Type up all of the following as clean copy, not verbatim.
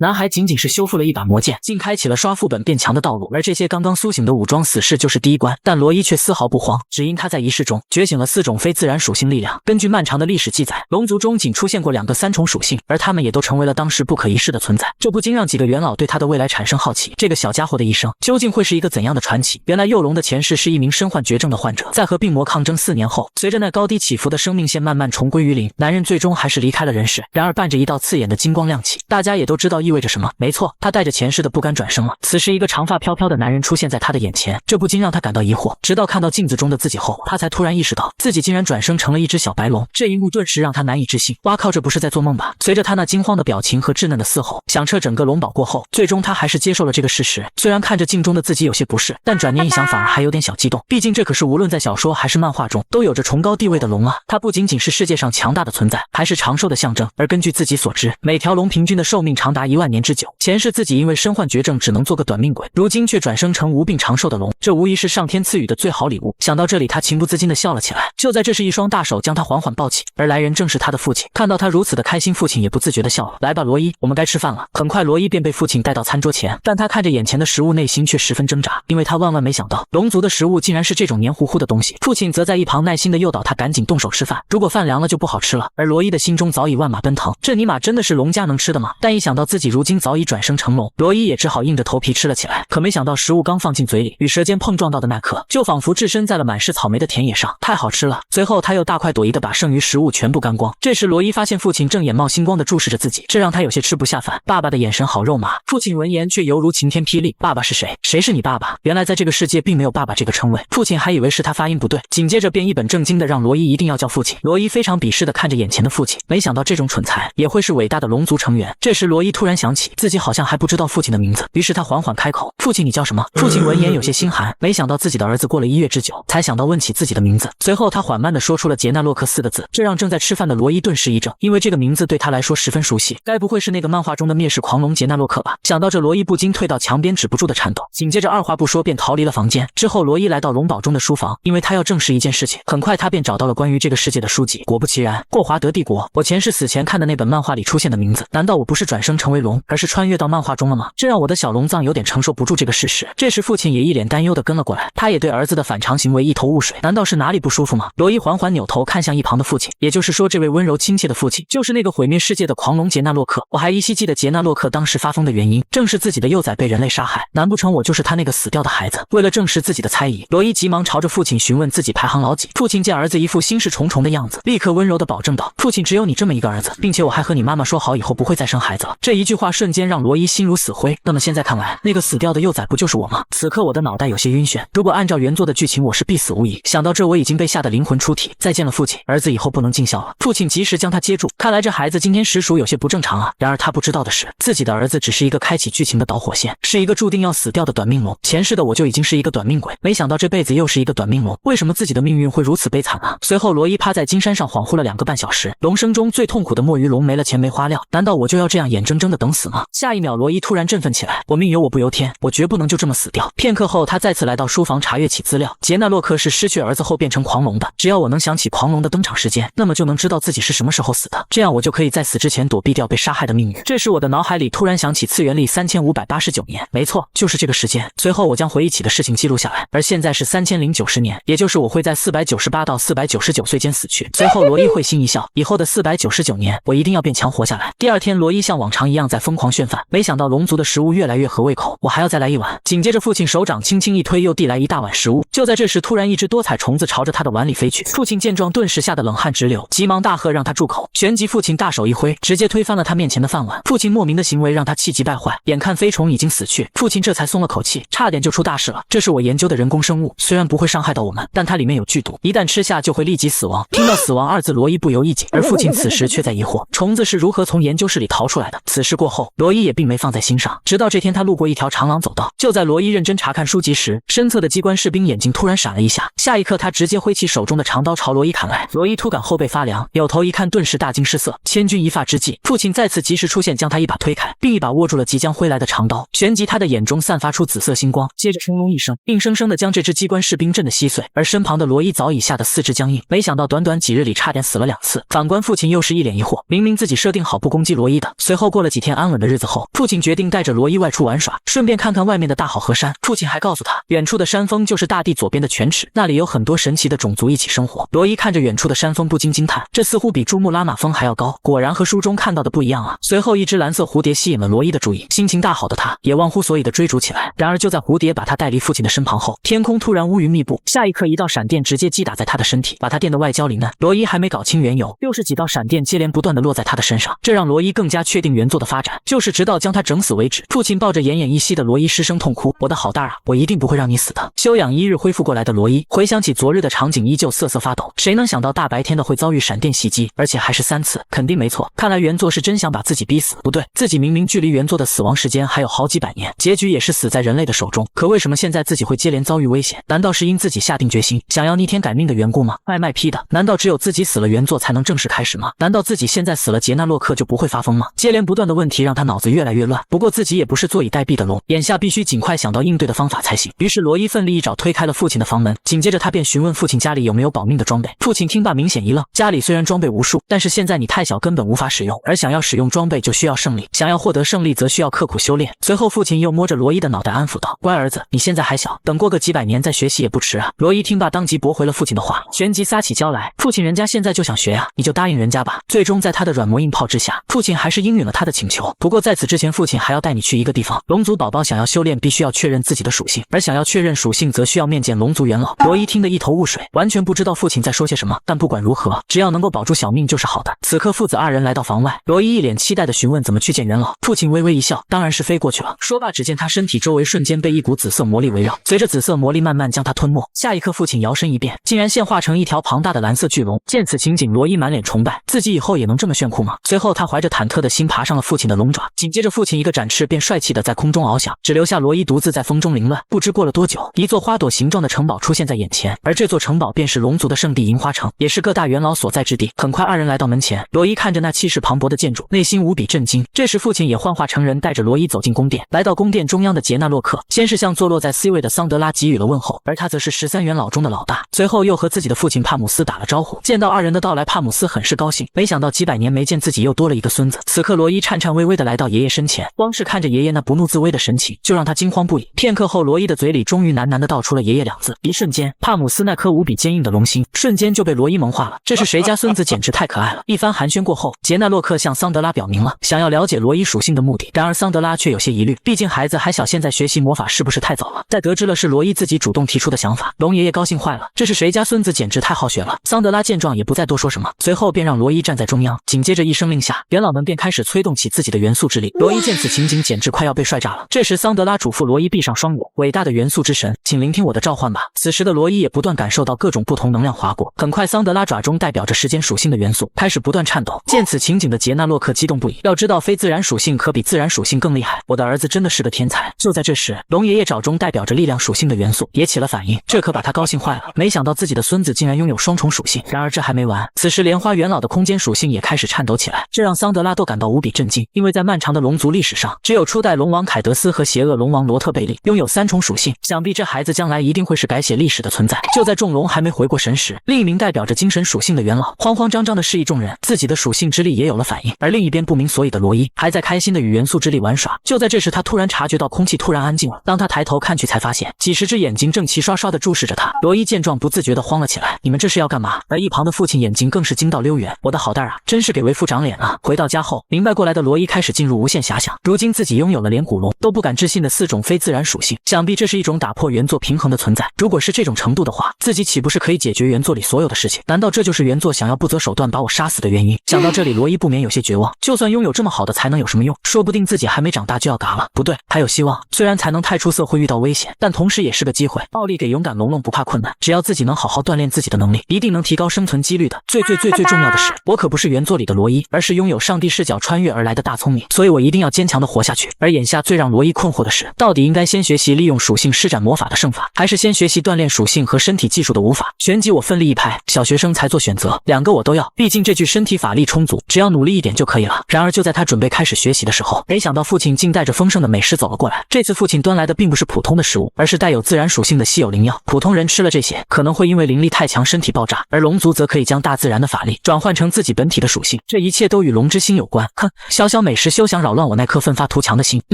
男孩仅仅是修复了一把魔剑，竟开启了刷副本变强的道路。而这些刚刚苏醒的武装死士就是第一关，但罗伊却丝毫不慌，只因他在仪式中觉醒了4种非自然属性力量。根据漫长的历史记载，龙族中仅出现过2个3重属性，而他们也都成为了当时不可一世的存在。这不禁让几个元老对他的未来产生好奇，这个小家伙的一生究竟会是一个怎样的传奇？原来幼龙的前世是一名身患绝症的患者，在和病魔抗争4年后，随着那高低起伏的生命线慢慢重归于零，男人最终还是离开了人世。然而伴着一道刺眼的金光亮起，大家也都知道意味着什么。没错，他带着前世的不甘转生了。此时一个长发飘飘的男人出现在他的眼前，这不禁让他感到疑惑，直到看到镜子中的自己后，他才突然意识到自己竟然转生成了一只小白龙。这一幕顿时让他难以置信，哇靠，这不是在做梦吧？随着他那惊慌的表情和稚嫩的嘶吼，响彻整个龙堡过后，最终他还是接受了这个事实。虽然看着镜中的自己有些不适，但转念一想反而还有点小激动，毕竟这可是无论在小说还是漫画中都有着崇高地位的龙啊。它不仅仅是世界上强大的存在，还是长寿的象征。而根据自己所知，每条龙平均的寿命长达10000年之久。前世自己因为身患绝症只能做个短命鬼，如今却转生成无病长寿的龙，这无疑是上天赐予的最好礼物。想到这里，他情不自禁地笑了起来。就在这时，一双大手将他缓缓抱起，而来人正是他的父亲。看到他如此的开心，父亲也不自觉地笑了。来吧，罗伊，我们该吃饭了。很快，罗伊便被父亲带到餐桌前，但他看着眼前的食物，内心却十分挣扎，因为他万万没想到，龙族的食物竟然是这种黏糊糊的东西。父亲则在一旁耐心地诱导他赶紧动手吃饭，如果饭凉了就不好吃了。而罗伊的心中早已万马奔腾，这尼玛真的是龙家能吃的吗？但一想到自己如今早已转生成龙，罗伊也只好硬着头皮吃了起来。可没想到食物刚放进嘴里，与舌尖碰撞到的那刻，就仿佛置身在了满是草莓的田野上，太好吃了。随后他又大快朵颐地把剩余食物全部干光。这时罗伊发现父亲正眼冒星光地注视着自己，这让他有些吃不下饭。爸爸的眼神好肉麻。父亲闻言却犹如晴天霹雳，爸爸是谁？谁是你爸爸？原来在这个世界并没有爸爸这个称谓。父亲还以为是他发音不对，紧接着便一本正经地让罗伊一定要叫父亲。罗伊非常鄙视地看着眼前的父亲，没想到这种蠢材也会是伟大的龙族成员。这时罗伊突然想起自己好像还不知道父亲的名字，于是他缓缓开口，父亲你叫什么？父亲闻言有些心寒，没想到自己的儿子过了1月之久才想到问起自己的名字。随后他缓慢地说出了杰纳洛克4个字，这让正在吃饭的罗伊顿时一怔，因为这个名字对他来说十分熟悉，该不会是那个漫画中的灭世狂龙杰纳洛克吧？想到这，罗伊不禁退到墙边，止不住的颤抖，紧接着二话不说便逃离了房间。之后罗伊来到龙堡中的书房，因为他要证实一件事情。很快他便找到了关于这个世界的书籍，果不其然，霍华德帝国，我前世死前看的那本漫画里出现的名字，难道我不是转生成为龙，而是穿越到漫画中了吗？这让我的小龙藏有点承受不住这个事实。这时父亲也一脸担忧地跟了过来，他也对儿子的反常行为一头雾水，难道是哪里不舒服吗？罗伊缓缓扭头看向一旁的父亲，也就是说这位温柔亲切的父亲就是那个毁灭世界的狂龙杰纳洛克。我还依稀记得杰纳洛克当时发疯的原因，正是自己的幼崽被人类杀害，难不成我就是他那个死掉的孩子？为了证实自己的猜疑，罗伊急忙朝着父亲询问自己排行老几。父亲见儿子一副心事重重的样子，立刻温柔地保证道，父亲只有你这么一个儿子，并且我还和你妈妈说好以后不会再生孩子了。这一句话瞬间让罗伊心如死灰，那么现在看来，那个死掉的幼崽不就是我吗？此刻我的脑袋有些晕眩，如果按照原作的剧情，我是必死无疑。想到这，我已经被吓得灵魂出体。再见了父亲，儿子以后不能尽孝了。父亲及时将他接住，看来这孩子今天实属有些不正常啊。然而他不知道的是，自己的儿子只是一个开启剧情的导火线，是一个注定要死掉的短命龙。前世的我就已经是一个短命鬼，没想到这辈子又是一个短命龙，为什么自己的命运会如此悲惨啊？随后罗伊趴在金山上恍惚了2个半小时，龙生中最痛苦的墨鱼龙没了钱没花料，难道我就要这样眼睁睁的等死吗？下一秒罗伊突然振奋起来，我命由我不由天，我绝不能就这么死掉。片刻后他再次来到书房查阅起资料，杰纳洛克是失去儿子后变成狂龙的，只要我能想起狂龙的登场时间，那么就能知道自己是什么时候死的，这样我就可以在死之前躲避掉被杀害的命运。这时我的脑海里突然想起次元历3589年，没错，就是这个时间。随后我将回忆起的事情记录下来，而现在是3090年，也就是我会在498到499岁间死去。随后罗伊会心一笑，以后的499年我一定要变强活下来。第二天罗伊像往常一样在疯狂炫饭，没想到龙族的食物越来越合胃口，我还要再来一碗。紧接着父亲手掌轻轻一推，又递来一大碗食物。就在这时，突然一只多彩虫子朝着他的碗里飞去，父亲见状顿时吓得冷汗直流，急忙大喝让他住口。旋即父亲大手一挥，直接推翻了他面前的饭碗。父亲莫名的行为让他气急败坏，眼看飞虫已经死去，父亲这才松了口气，差点就出大事了。这是我研究的人工生物，虽然不会伤害到我们，但它里面有剧毒，一旦吃下就会立即死亡。听到死亡2字，罗伊不由一紧，而父亲此时却在疑惑虫子是如何从研究室里逃出来的。此事过后，罗伊也并没放在心上，直到这天他路过一条长廊走道，就在罗伊认真查看书籍时，身侧的机关士兵眼睛突然闪了一下，下一刻他直接挥起手中的长刀朝罗伊砍来。罗伊突感后背发凉，扭头一看，顿时大惊失色。千钧一发之际，父亲再次及时出现，将他一把推开，并一把握住了即将挥来的长刀。旋即他的眼中散发出紫色星光，接着轰隆一声，硬生生的将这只机关士兵震得稀碎。而身旁的罗伊早已吓得四肢僵硬，没想到短短几日里差点死了2次。反观父亲又是一脸疑惑，明明自己设定好不攻击罗伊的。随后过了几天，天安稳的日子后，父亲决定带着罗伊外出玩耍，顺便看看外面的大好河山。父亲还告诉他，远处的山峰就是大地左边的泉池，那里有很多神奇的种族一起生活。罗伊看着远处的山峰不禁惊叹，这似乎比珠穆朗玛峰还要高，果然和书中看到的不一样啊。随后一只蓝色蝴蝶吸引了罗伊的注意，心情大好的他也忘乎所以的追逐起来。然而就在蝴蝶把他带离父亲的身旁后，天空突然乌云密布，下一刻一道闪电直接击打在他的身体，把他电得外焦里嫩。罗伊还没搞清缘由，60几道闪电接连不断的落在他的身上，这让罗伊更加确定原作的发展就是直到将他整死为止。父亲抱着奄奄一息的罗伊失声痛哭，我的好蛋儿啊，我一定不会让你死的。休养1日恢复过来的罗伊回想起昨日的场景，依旧瑟瑟发抖。谁能想到大白天的会遭遇闪电袭击，而且还是3次，肯定没错。看来原作是真想把自己逼死。不对，自己明明距离原作的死亡时间还有好几百年，结局也是死在人类的手中，可为什么现在自己会接连遭遇危险？难道是因自己下定决心想要逆天改命的缘故吗？卖批的，难道只有自己死了原作才能正式开始吗？难道自己现在死了杰纳洛克就不会发疯吗？接连不断的问题让他脑子越来越乱。不过自己也不是坐以待毙的龙，眼下必须尽快想到应对的方法才行。于是罗伊奋力一爪推开了父亲的房门，紧接着他便询问父亲家里有没有保命的装备。父亲听罢明显一愣，家里虽然装备无数，但是现在你太小根本无法使用，而想要使用装备就需要胜利，想要获得胜利则需要刻苦修炼。随后父亲又摸着罗伊的脑袋安抚道，乖儿子，你现在还小，等过个几百年再学习也不迟啊。罗伊听罢当即驳回了父亲的话，旋即撒起娇来，父亲人家现在就想学呀，你就答应人家吧。最终在他的软磨硬泡之下，父亲还是应允了他的请求。不过在此之前，父亲还要带你去一个地方，龙族宝宝想要修炼必须要确认自己的属性，而想要确认属性则需要面见龙族元老。罗伊听得一头雾水，完全不知道父亲在说些什么，但不管如何，只要能够保住小命就是好的。此刻父子二人来到房外，罗伊一脸期待地询问怎么去见元老，父亲微微一笑，当然是飞过去了。说罢，只见他身体周围瞬间被一股紫色魔力围绕，随着紫色魔力慢慢将他吞没，下一刻父亲摇身一变，竟然现化成一条庞大的蓝色巨龙。见此情景，罗伊满脸崇拜，自己以后也能这么炫酷吗？随后他怀着忐忑的心爬上了父亲的龙爪，紧接着父亲一个展翅便帅气的在空中翱翔，只留下罗伊独自在风中凌乱。不知过了多久，一座花朵形状的城堡出现在眼前，而这座城堡便是龙族的圣地银花城，也是各大元老所在之地。很快二人来到门前，罗伊看着那气势磅礴的建筑，内心无比震惊。这时父亲也幻化成人，带着罗伊走进宫殿，来到宫殿中央的杰纳洛克，先是向坐落在 C 位的桑德拉给予了问候，而他则是13元老中的老大，随后又和自己的父亲帕姆斯打了招呼。见到二人的到来，帕姆斯很是高兴，没想到几百年没见自己又多了一个孙子。此刻罗伊颤颤巍巍地来到爷爷身前，光是看着爷爷那不怒自威的神情，就让他惊慌不已。片刻后，罗伊的嘴里终于喃喃地道出了爷爷2字，一瞬间，帕姆斯那颗无比坚硬的龙心瞬间就被罗伊萌化了。这是谁家孙子，简直太可爱了。一番寒暄过后，杰纳洛克向桑德拉表明了想要了解罗伊属性的目的，然而桑德拉却有些疑虑，毕竟孩子还小，现在学习魔法是不是太早了？在得知了是罗伊自己主动提出的想法，龙爷爷高兴坏了，这是谁家孙子，简直太好学了。桑德拉见状也不再多说什么，随后便让罗伊站在中央，紧接着一声令下，元老们便开始催动起自己的元素之力。罗伊见此情景，简直快要被帅炸了。这时桑德拉嘱咐罗伊闭上双眼，伟大的元素之神，请聆听我的召唤吧。此时的罗伊也不断感受到各种不同能量划过，很快桑德拉爪中代表着时间属性的元素开始不断颤抖。见此情景的杰纳洛克激动不已，要知道非自然属性可比自然属性更厉害，我的儿子真的是个天才。就在这时，龙爷爷爪中代表着力量属性的元素也起了反应，这可把他高兴坏了，没想到自己的孙子竟然拥有双重属性。然而这还没完，此时莲花元老的空间属性也开始颤抖起来，这让桑德拉都感到无比震惊，因为在漫长的龙族历史上，只有初代龙王凯德斯和邪恶龙王罗特贝利拥有3重属性，想必这孩子将来一定会是改写历史的存在。就在众龙还没回过神时，另一名代表着精神属性的元老慌慌张张地示意众人自己的属性之力也有了反应，而另一边不明所以的罗伊还在开心地与元素之力玩耍。就在这时，他突然察觉到空气突然安静了，当他抬头看去，才发现几十只眼睛正齐刷刷地注视着他。罗伊见状不自觉地慌了起来，你们这是要干嘛？而一旁的父亲眼睛更是惊到溜圆，我的好蛋儿啊，真是给为父长脸啊。回到家后，明白过来的罗伊开始进入无限遐想，如今自己拥有了连古龙都不敢置信的4种非自然属性，想必这是一种打破原作平衡的存在。如果是这种程度的话，自己岂不是可以解决原作里所有的事情？难道这就是原作想要不择手段把我杀死的原因？想到这里，罗伊不免有些绝望，就算拥有这么好的才能有什么用？说不定自己还没长大就要嘎了。不对，还有希望，虽然才能太出色会遇到危险，但同时也是个机会。奥利给勇敢龙龙不怕困难，只要自己能好好锻炼自己的能力，一定能提高生存几率的。最重要的是，我可不是原作里的罗伊，而是拥有上帝视角穿越而来的大聪明，所以我一定要坚强的活下去。而眼下最让罗伊困惑的是，到底应该先学习利用属性施展魔法的胜法，还是先学习锻炼属性和身体技术的武法？旋即我奋力一拍，小学生才做选择，2个我都要，毕竟这具身体法力充足，只要努力一点就可以了。然而就在他准备开始学习的时候，没想到父亲竟带着丰盛的美食走了过来。这次父亲端来的并不是普通的食物，而是带有自然属性的稀有灵药。普通人吃了这些可能会因为灵力太强身体爆炸，而龙族则可以将大自然的法力转换成自己本体的属性，这一切都与龙之心有关。哼，小烧美食休想扰乱我那颗奋发图强的心。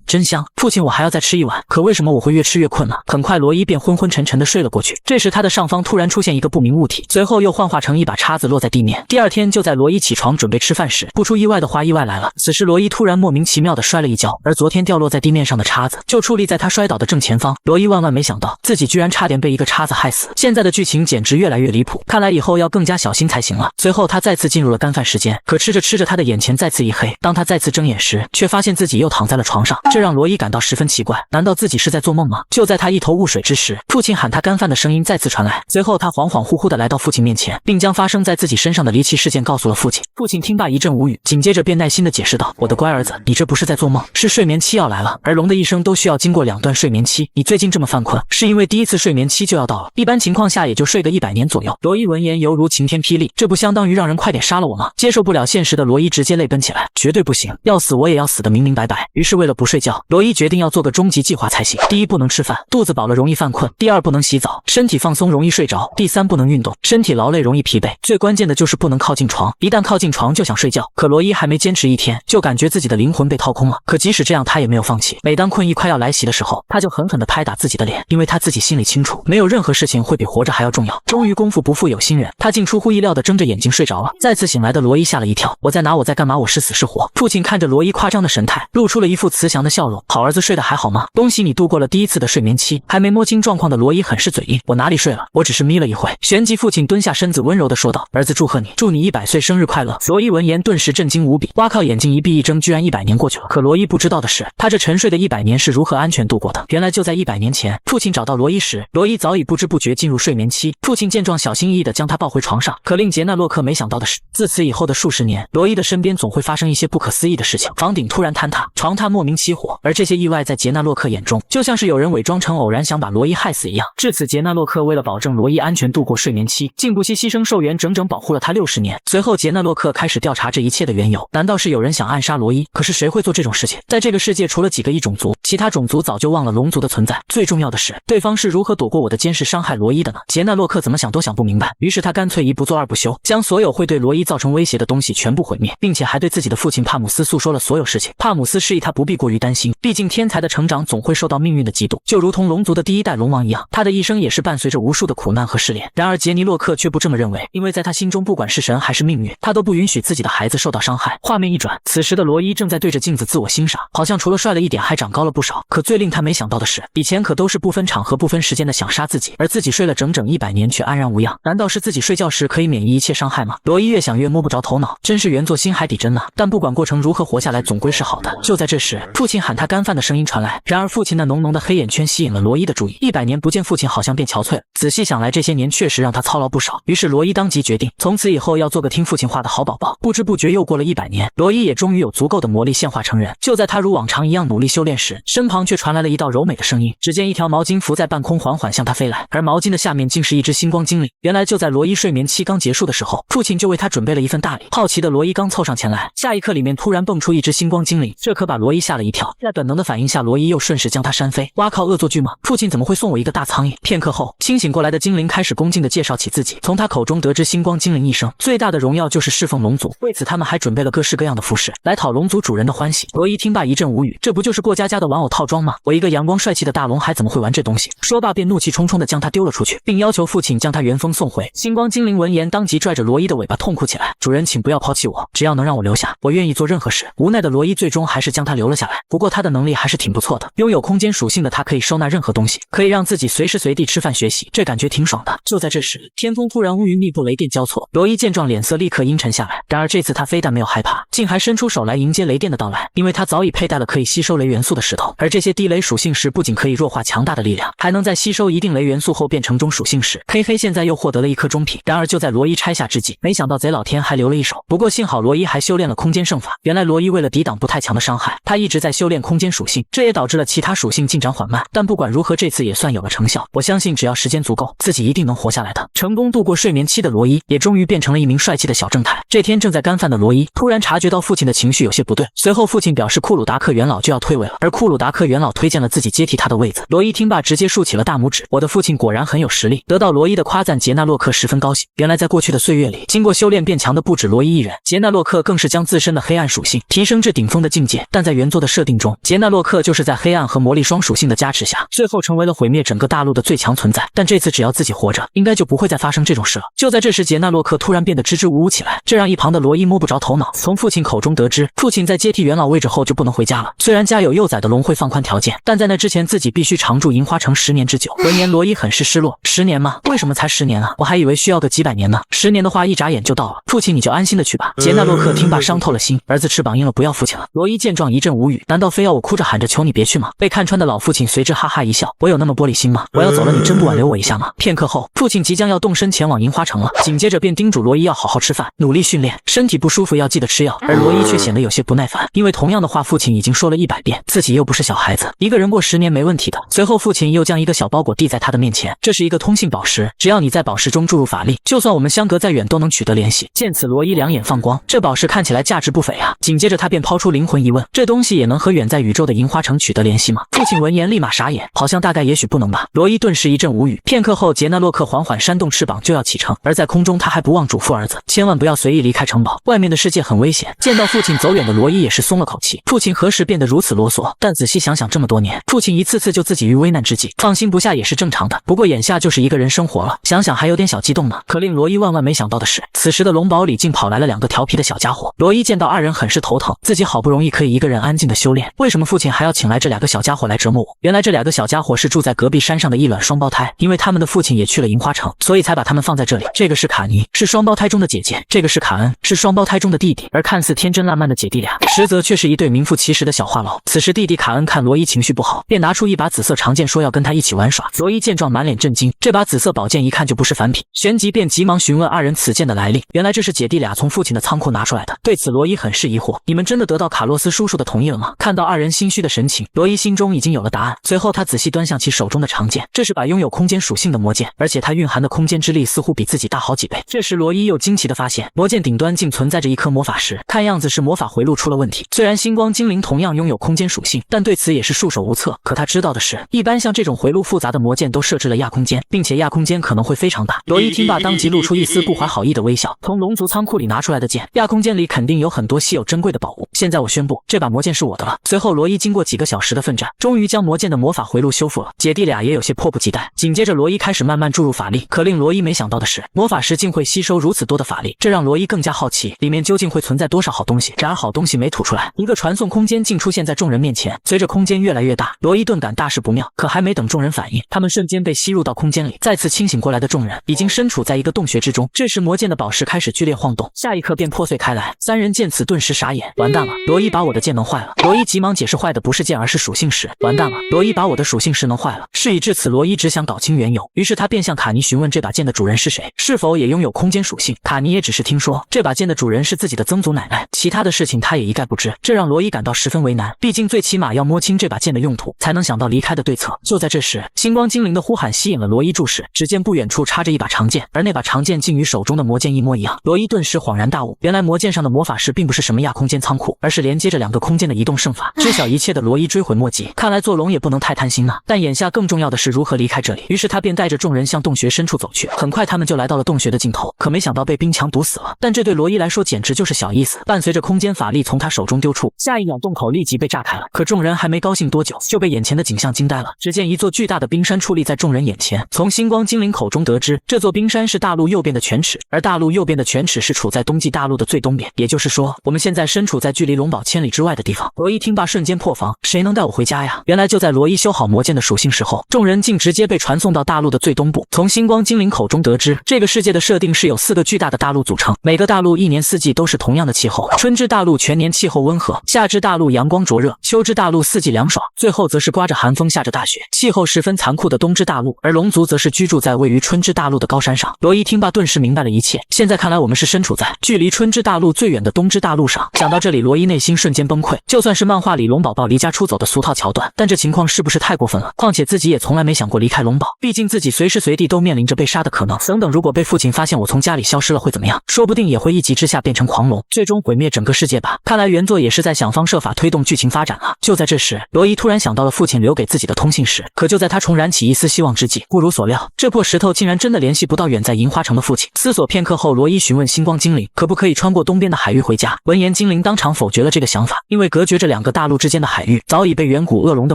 真香，父亲，我还要再吃一碗。可为什么我会越吃越困呢？很快罗伊便昏昏沉沉地睡了过去。这时他的上方突然出现一个不明物体，随后又幻化成一把叉子落在地面。第二天就在罗伊起床准备吃饭时，不出意外的话，意外来了。此时罗伊突然莫名其妙地摔了一跤，而昨天掉落在地面上的叉子就矗立在他摔倒的正前方。罗伊万万没想到自己居然差点被一个叉子害死。现在的剧情简直越来越离谱，看来以后要更加小心才行了。随后他再次进入了干饭时间，可吃着吃着他的眼前再次一黑，当他再次睁眼时，却发现自己又躺在了床上，这让罗伊感到十分奇怪，难道自己是在做梦吗？就在他一头雾水之时，父亲喊他干饭的声音再次传来，随后他恍恍惚惚地来到父亲面前，并将发生在自己身上的离奇事件告诉了父亲。父亲听罢一阵无语，紧接着便耐心地解释道：“我的乖儿子，你这不是在做梦，是睡眠期要来了，而龙的一生都需要经过2段睡眠期，你最近这么犯困，是因为第一次睡眠期就要到了，一般情况下也就睡个100年左右。”罗伊闻言犹如晴天霹雳，这不相当于让人快点杀了我吗？接受不了现实的罗伊直接泪奔起来，绝对不行，要死我也要死得明明白白。于是为了不睡觉，罗伊决定要做个终极计划才行。第一，不能吃饭，肚子饱了容易犯困；第二，不能洗澡，身体放松容易睡着；第三，不能运动，身体劳累容易疲惫。最关键的就是不能靠近床，一旦靠近床就想睡觉。可罗伊还没坚持1天，就感觉自己的灵魂被掏空了。可即使这样，他也没有放弃。每当困意快要来袭的时候，他就狠狠地拍打自己的脸，因为他自己心里清楚，没有任何事情会比活着还要重要。终于功夫不负有心人，他竟出乎意料地睁着眼睛睡着了。再次醒来的罗伊吓了一跳，我在哪？我在干嘛？我是死是活？父亲看着罗伊夸张的神态，露出了一副慈祥的笑容。好儿子，睡得还好吗？恭喜你度过了第一次的睡眠期。还没摸清状况的罗伊很是嘴硬，我哪里睡了？我只是眯了一会。旋即父亲蹲下身子温柔地说道：“儿子，祝贺你，祝你100岁生日快乐。”罗伊闻言顿时震惊无比，哇靠，眼睛一闭一睁，居然100年过去了。可罗伊不知道的是，他这沉睡的100年是如何安全度过的。原来就在100年前，父亲找到罗伊时，罗伊早已不知不觉进入睡眠期。父亲见状，小心翼翼地将他抱回床上。可令杰纳洛克没想到的是，自此以后的数十年，罗伊的身边总会发生一些不可思议的事情。房顶突然坍塌，床榻莫名起火，而这些意外在杰纳洛克眼中，就像是有人伪装成偶然想把罗伊害死一样。至此，杰纳洛克为了保证罗伊安全度过睡眠期，竟不惜牺牲寿元，整整保护了他60年。随后，杰纳洛克开始调查这一切的缘由。难道是有人想暗杀罗伊？可是谁会做这种事情？在这个世界，除了几个异种族，其他种族早就忘了龙族的存在。最重要的是，对方是如何躲过我的监视，伤害罗伊的呢？杰纳洛克怎么想都想不明白。于是他干脆一不做二不休，将所有会对罗伊造成威胁的东西全部毁灭，并且还对自己的父亲帕姆斯诉说了所有事情。帕姆斯示意他不必过于担心，毕竟天才的成长总会受到命运的嫉妒，就如同龙族的第1代龙王一样，他的一生也是伴随着无数的苦难和试炼。然而杰尼洛克却不这么认为，因为在他心中，不管是神还是命运，他都不允许自己的孩子受到伤害。画面一转，此时的罗伊正在对着镜子自我欣赏，好像除了帅了一点，还长高了不少。可最令他没想到的是，以前可都是不分场合不分时间的想杀自己，而自己睡了整整100年却安然无恙。难道是自己睡觉时可以免疫一切伤害吗？罗伊越想越摸不着头脑，真是原作新海底针啊！但不管过程如何，活下来总归是好的。就在这时，父亲喊他干饭的声音传来，然而父亲那浓浓的黑眼圈吸引了罗伊的注意。100年不见，父亲好像变憔悴了。仔细想来，这些年确实让他操劳不少。于是罗伊当即决定，从此以后要做个听父亲话的好宝宝。不知不觉又过了100年，罗伊也终于有足够的魔力现化成人。就在他如往常一样努力修炼时，身旁却传来了一道柔美的声音。只见一条毛巾浮在半空，缓缓向他飞来，而毛巾的下面竟是一只星光精灵。原来就在罗伊睡眠期刚结束的时候，父亲就为他准备了一份大礼。好奇的罗伊刚凑上前来，下一刻里面突然蹦出一只星光精灵，这可把罗伊吓了一跳。在本能的反应下，罗伊又顺势将它扇飞。哇靠，恶作剧吗？父亲怎么会送我一个大苍蝇？片刻后，清醒过来的精灵开始恭敬地介绍起自己。从他口中得知，星光精灵一生最大的荣耀就是侍奉龙族，为此他们还准备了各式各样的服饰来讨龙族主人的欢喜。罗伊听罢一阵无语，这不就是过家家的玩偶套装吗？我一个阳光帅气的大龙孩怎么会玩这东西？说罢便怒气冲冲地将它丢了出去，并要求父亲将它原封送回。星光精灵闻言当即拽着罗伊的尾巴痛哭起来，主人请不要抛弃我，只要能让我留下，我愿意做任何事。无奈的罗伊最终还是将它留了下来。不过他的能力还是挺不错的，拥有空间属性的他可以收纳任何东西，可以让自己随时随地吃饭学习，这感觉挺爽的。就在这时，天空突然乌云密布，雷电交错。罗伊见状脸色立刻阴沉下来，然而这次他非但没有害怕，竟还伸出手来迎接雷电的到来，因为他早已佩戴了可以吸收雷元素的石头，而这些地雷属性石不仅可以弱化强大的力量，还能在吸收一定雷元素后变成中属性石。嘿嘿，现在又获得了一颗中品。然而就在罗伊拆下之际，没想到贼老天还留了一手。不过幸好罗伊还修炼了空间圣法，原来罗伊为了抵挡不太强的伤害，他一直在修炼空间属性，这也导致了其他属性进展缓慢。但不管如何，这次也算有了成效。我相信只要时间足够，自己一定能活下来的。成功度过睡眠期的罗伊，也终于变成了一名帅气的小正太。这天正在干饭的罗伊突然察觉到父亲的情绪有些不对，随后父亲表示库鲁达克元老就要退位了，而库鲁达克元老推荐了自己接替他的位子。罗伊听罢直接竖起了大拇指，我的父亲果然很有实力。得到罗伊的夸赞，杰纳洛克十分高兴。原来在过去的岁月里，经过修炼变强的不止罗伊一人，杰纳洛克更是将自身的黑暗属属性提升至顶峰的境界。但在原作的设定中，杰纳洛克就是在黑暗和魔力双属性的加持下，最后成为了毁灭整个大陆的最强存在。但这次只要自己活着，应该就不会再发生这种事了。就在这时，杰纳洛克突然变得支支吾吾起来，这让一旁的罗伊摸不着头脑。从父亲口中得知，父亲在接替元老位置后就不能回家了。虽然家有幼崽的龙会放宽条件，但在那之前自己必须常驻银花城10年之久。闻言，罗伊很是失落。10年吗？为什么才10年啊？我还以为需要个几百年呢。10年的话，一眨眼就到了。父亲，你就安心的去吧。杰纳洛克听罢伤透了心，儿子翅膀硬了，不要父亲了。罗伊见状一阵无语，难道非要我哭着喊着求你别去吗？被看穿的老父亲随之哈哈一笑，我有那么玻璃心吗？我要走了，你真不挽留我一下吗？片刻后，父亲即将要动身前往银花城了，紧接着便叮嘱罗伊要好好吃饭，努力训练，身体不舒服要记得吃药。而罗伊却显得有些不耐烦，因为同样的话父亲已经说了100遍，自己又不是小孩子，一个人过10年没问题的。随后父亲又将一个小包裹递在他的面前，这是一个通信宝石，只要你在宝石中注入法力，就算我们相隔再远都能取得联系。见此，罗伊两眼放光，这宝石看起来价值不菲啊。紧接着他便抛出灵魂疑问，这东西也能和远在宇宙的银花城取得联系吗？父亲闻言立马傻眼，好像大概也许不能吧。罗伊顿时一阵无语。片刻后，杰纳洛克缓缓扇动翅膀就要启程，而在空中他还不忘嘱咐儿子，千万不要随意离开城堡，外面的世界很危险。见到父亲走远的罗伊也是松了口气，父亲何时变得如此啰嗦？但仔细想想，这么多年，父亲一次次救自己于危难之际，放心不下也是正常的。不过眼下就是一个人生活了，想想还有点小激动呢。可令罗伊万万没想到的是，此时的龙堡里竟跑来了2个调皮的小家伙。罗伊见到2人很是头疼，自己好不容易可以一个人安静的修炼，为什么父亲还要请来这2个小家伙来折磨我？原来这2个小家伙是住在隔壁山上的异卵双胞胎，因为他们的父亲也去了银花城，所以才把他们放在这里。这个是卡尼，是双胞胎中的姐姐；这个是卡恩，是双胞胎中的弟弟。而看似天真烂漫的姐弟俩，实则却是一对名副其实的小话痨。此时弟弟卡恩看罗伊情绪不好，便拿出一把紫色长剑，说要跟他一起玩耍。罗伊见状满脸震惊，这把紫色宝剑一看就不是凡品，旋即便急忙询问2人此剑的来历。原来这是姐弟俩从父亲的仓库拿出来的。对此罗伊很是疑惑，你们真的得到卡洛斯叔叔的同意了吗？看到2人心虚的神情，罗伊心中已经有了答案。随后他仔细端详起手中的长剑，这是把拥有空间属性的魔剑，而且它蕴含的空间之力似乎比自己大好几倍。这时罗伊又惊奇地发现，魔剑顶端竟存在着一颗魔法石，看样子是魔法回路出了问题。虽然星光精灵同样拥有空间属性，但对此也是束手无策。可他知道的是，一般像这种回路复杂的魔剑都设置了亚空间，并且亚空间可能会非常大。罗伊听罢当即露出一丝不怀好意的微笑，从龙族仓库里拿出来的剑，亚空间里肯定有很多稀有珍贵的宝物。现在我宣布，这把魔剑是我的了。随后罗伊经过几个小时的奋战，终于将魔剑的魔法回路修复了。姐弟俩也有些迫不及待。紧接着罗伊开始慢慢注入法力，可令罗伊没想到的是，魔法石竟会吸收如此多的法力，这让罗伊更加好奇，里面究竟会存在多少好东西。然而好东西没吐出来，一个传送空间竟出现在众人面前。随着空间越来越大，罗伊顿感大事不妙，可还没等众人反应，他们瞬间被吸入到空间里。再次清醒过来的众人已经身处在一个洞穴之中。这时魔剑的宝石开始剧烈晃动，下一刻便破碎开来。3人见此顿时傻眼，完蛋了，罗伊把我的剑能坏了。罗伊急忙解释，坏的不是剑而是属性石。完蛋了，罗伊把我的属性石能坏了。事已至此，罗伊只想搞清缘由，于是他便向卡尼询问这把剑的主人是谁，是否也拥有空间属性。卡尼也只是听说这把剑的主人是自己的曾祖奶奶，其他的事情他也一概不知，这让罗伊感到十分为难。毕竟最起码要摸清这把剑的用途，才能想到离开的对策。就在这时，星光精灵的呼喊吸引了罗伊注视，只见不远处插着一把长剑，而那把长剑竟与手中的魔剑一模一样。罗伊顿时恍然大悟，原来魔剑上的魔法石并不是什么亚空间仓库，而是连接着2个空间的移动圣法。知晓一切的罗伊追悔莫及，看来做龙也不能太贪心啊。但眼下更重要的是如何离开这里，于是他便带着众人向洞穴深处走去。很快他们就来到了洞穴的尽头，可没想到被冰墙堵死了。但这对罗伊来说简直就是小意思，伴随着空间法力从他手中丢出，下一秒洞口立即被炸开了。可众人还没高兴多久，就被眼前的景象惊呆了。只见一座巨大的冰山矗立在众人眼前，从星光精灵口中得知，这座冰山是大陆右边的犬齿，而大陆右边的犬齿是处在冬季大陆的最东边，也就是说我们现在身处在距离龙堡千里之外的地方。罗伊听罢瞬间破防，谁能带我回家呀？原来就在罗伊修好魔剑的属性石后，众人竟直接被传送到大陆的最东部。从星光精灵口中得知，这个世界的设定是由4个巨大的大陆组成，每个大陆1年4季都是同样的气候，春之大陆全年气候温和，夏之大陆阳光灼热，秋之大陆4季凉爽，最后则是刮着寒风下着大雪，气候十分残酷的冬之大陆。而龙族则是居住在位于春之大陆的高山上。罗伊听罢顿时明白了一切，现在看来我们是身处在距离春之大陆最远的冬之大陆上。想到这里，罗伊内心瞬间崩溃，就算是漫画里龙宝宝离家出走的俗套桥段，但这情况是不是太过分了？况且自己也从来没想过离开龙堡，毕竟自己随时随地都面临着被杀的可能。等等，如果被父亲发现我从家里消失了会怎么样？说不定也会一急之下变成狂龙，最终毁灭整个世界吧。看来原作也是在想方设法推动剧情发展啊。就在这时，罗伊突然想到了父亲留给自己的通信石，可就在他重燃起一丝希望之际，不如所料，这破石头竟然真的联系不到远在银花城的父亲。思索片刻后，罗伊询问星光精灵可不可以穿过东边的海域回家。闻言言，精灵当场否决了这个想法，因为隔绝着两个大陆之间的海域早已被远古恶龙的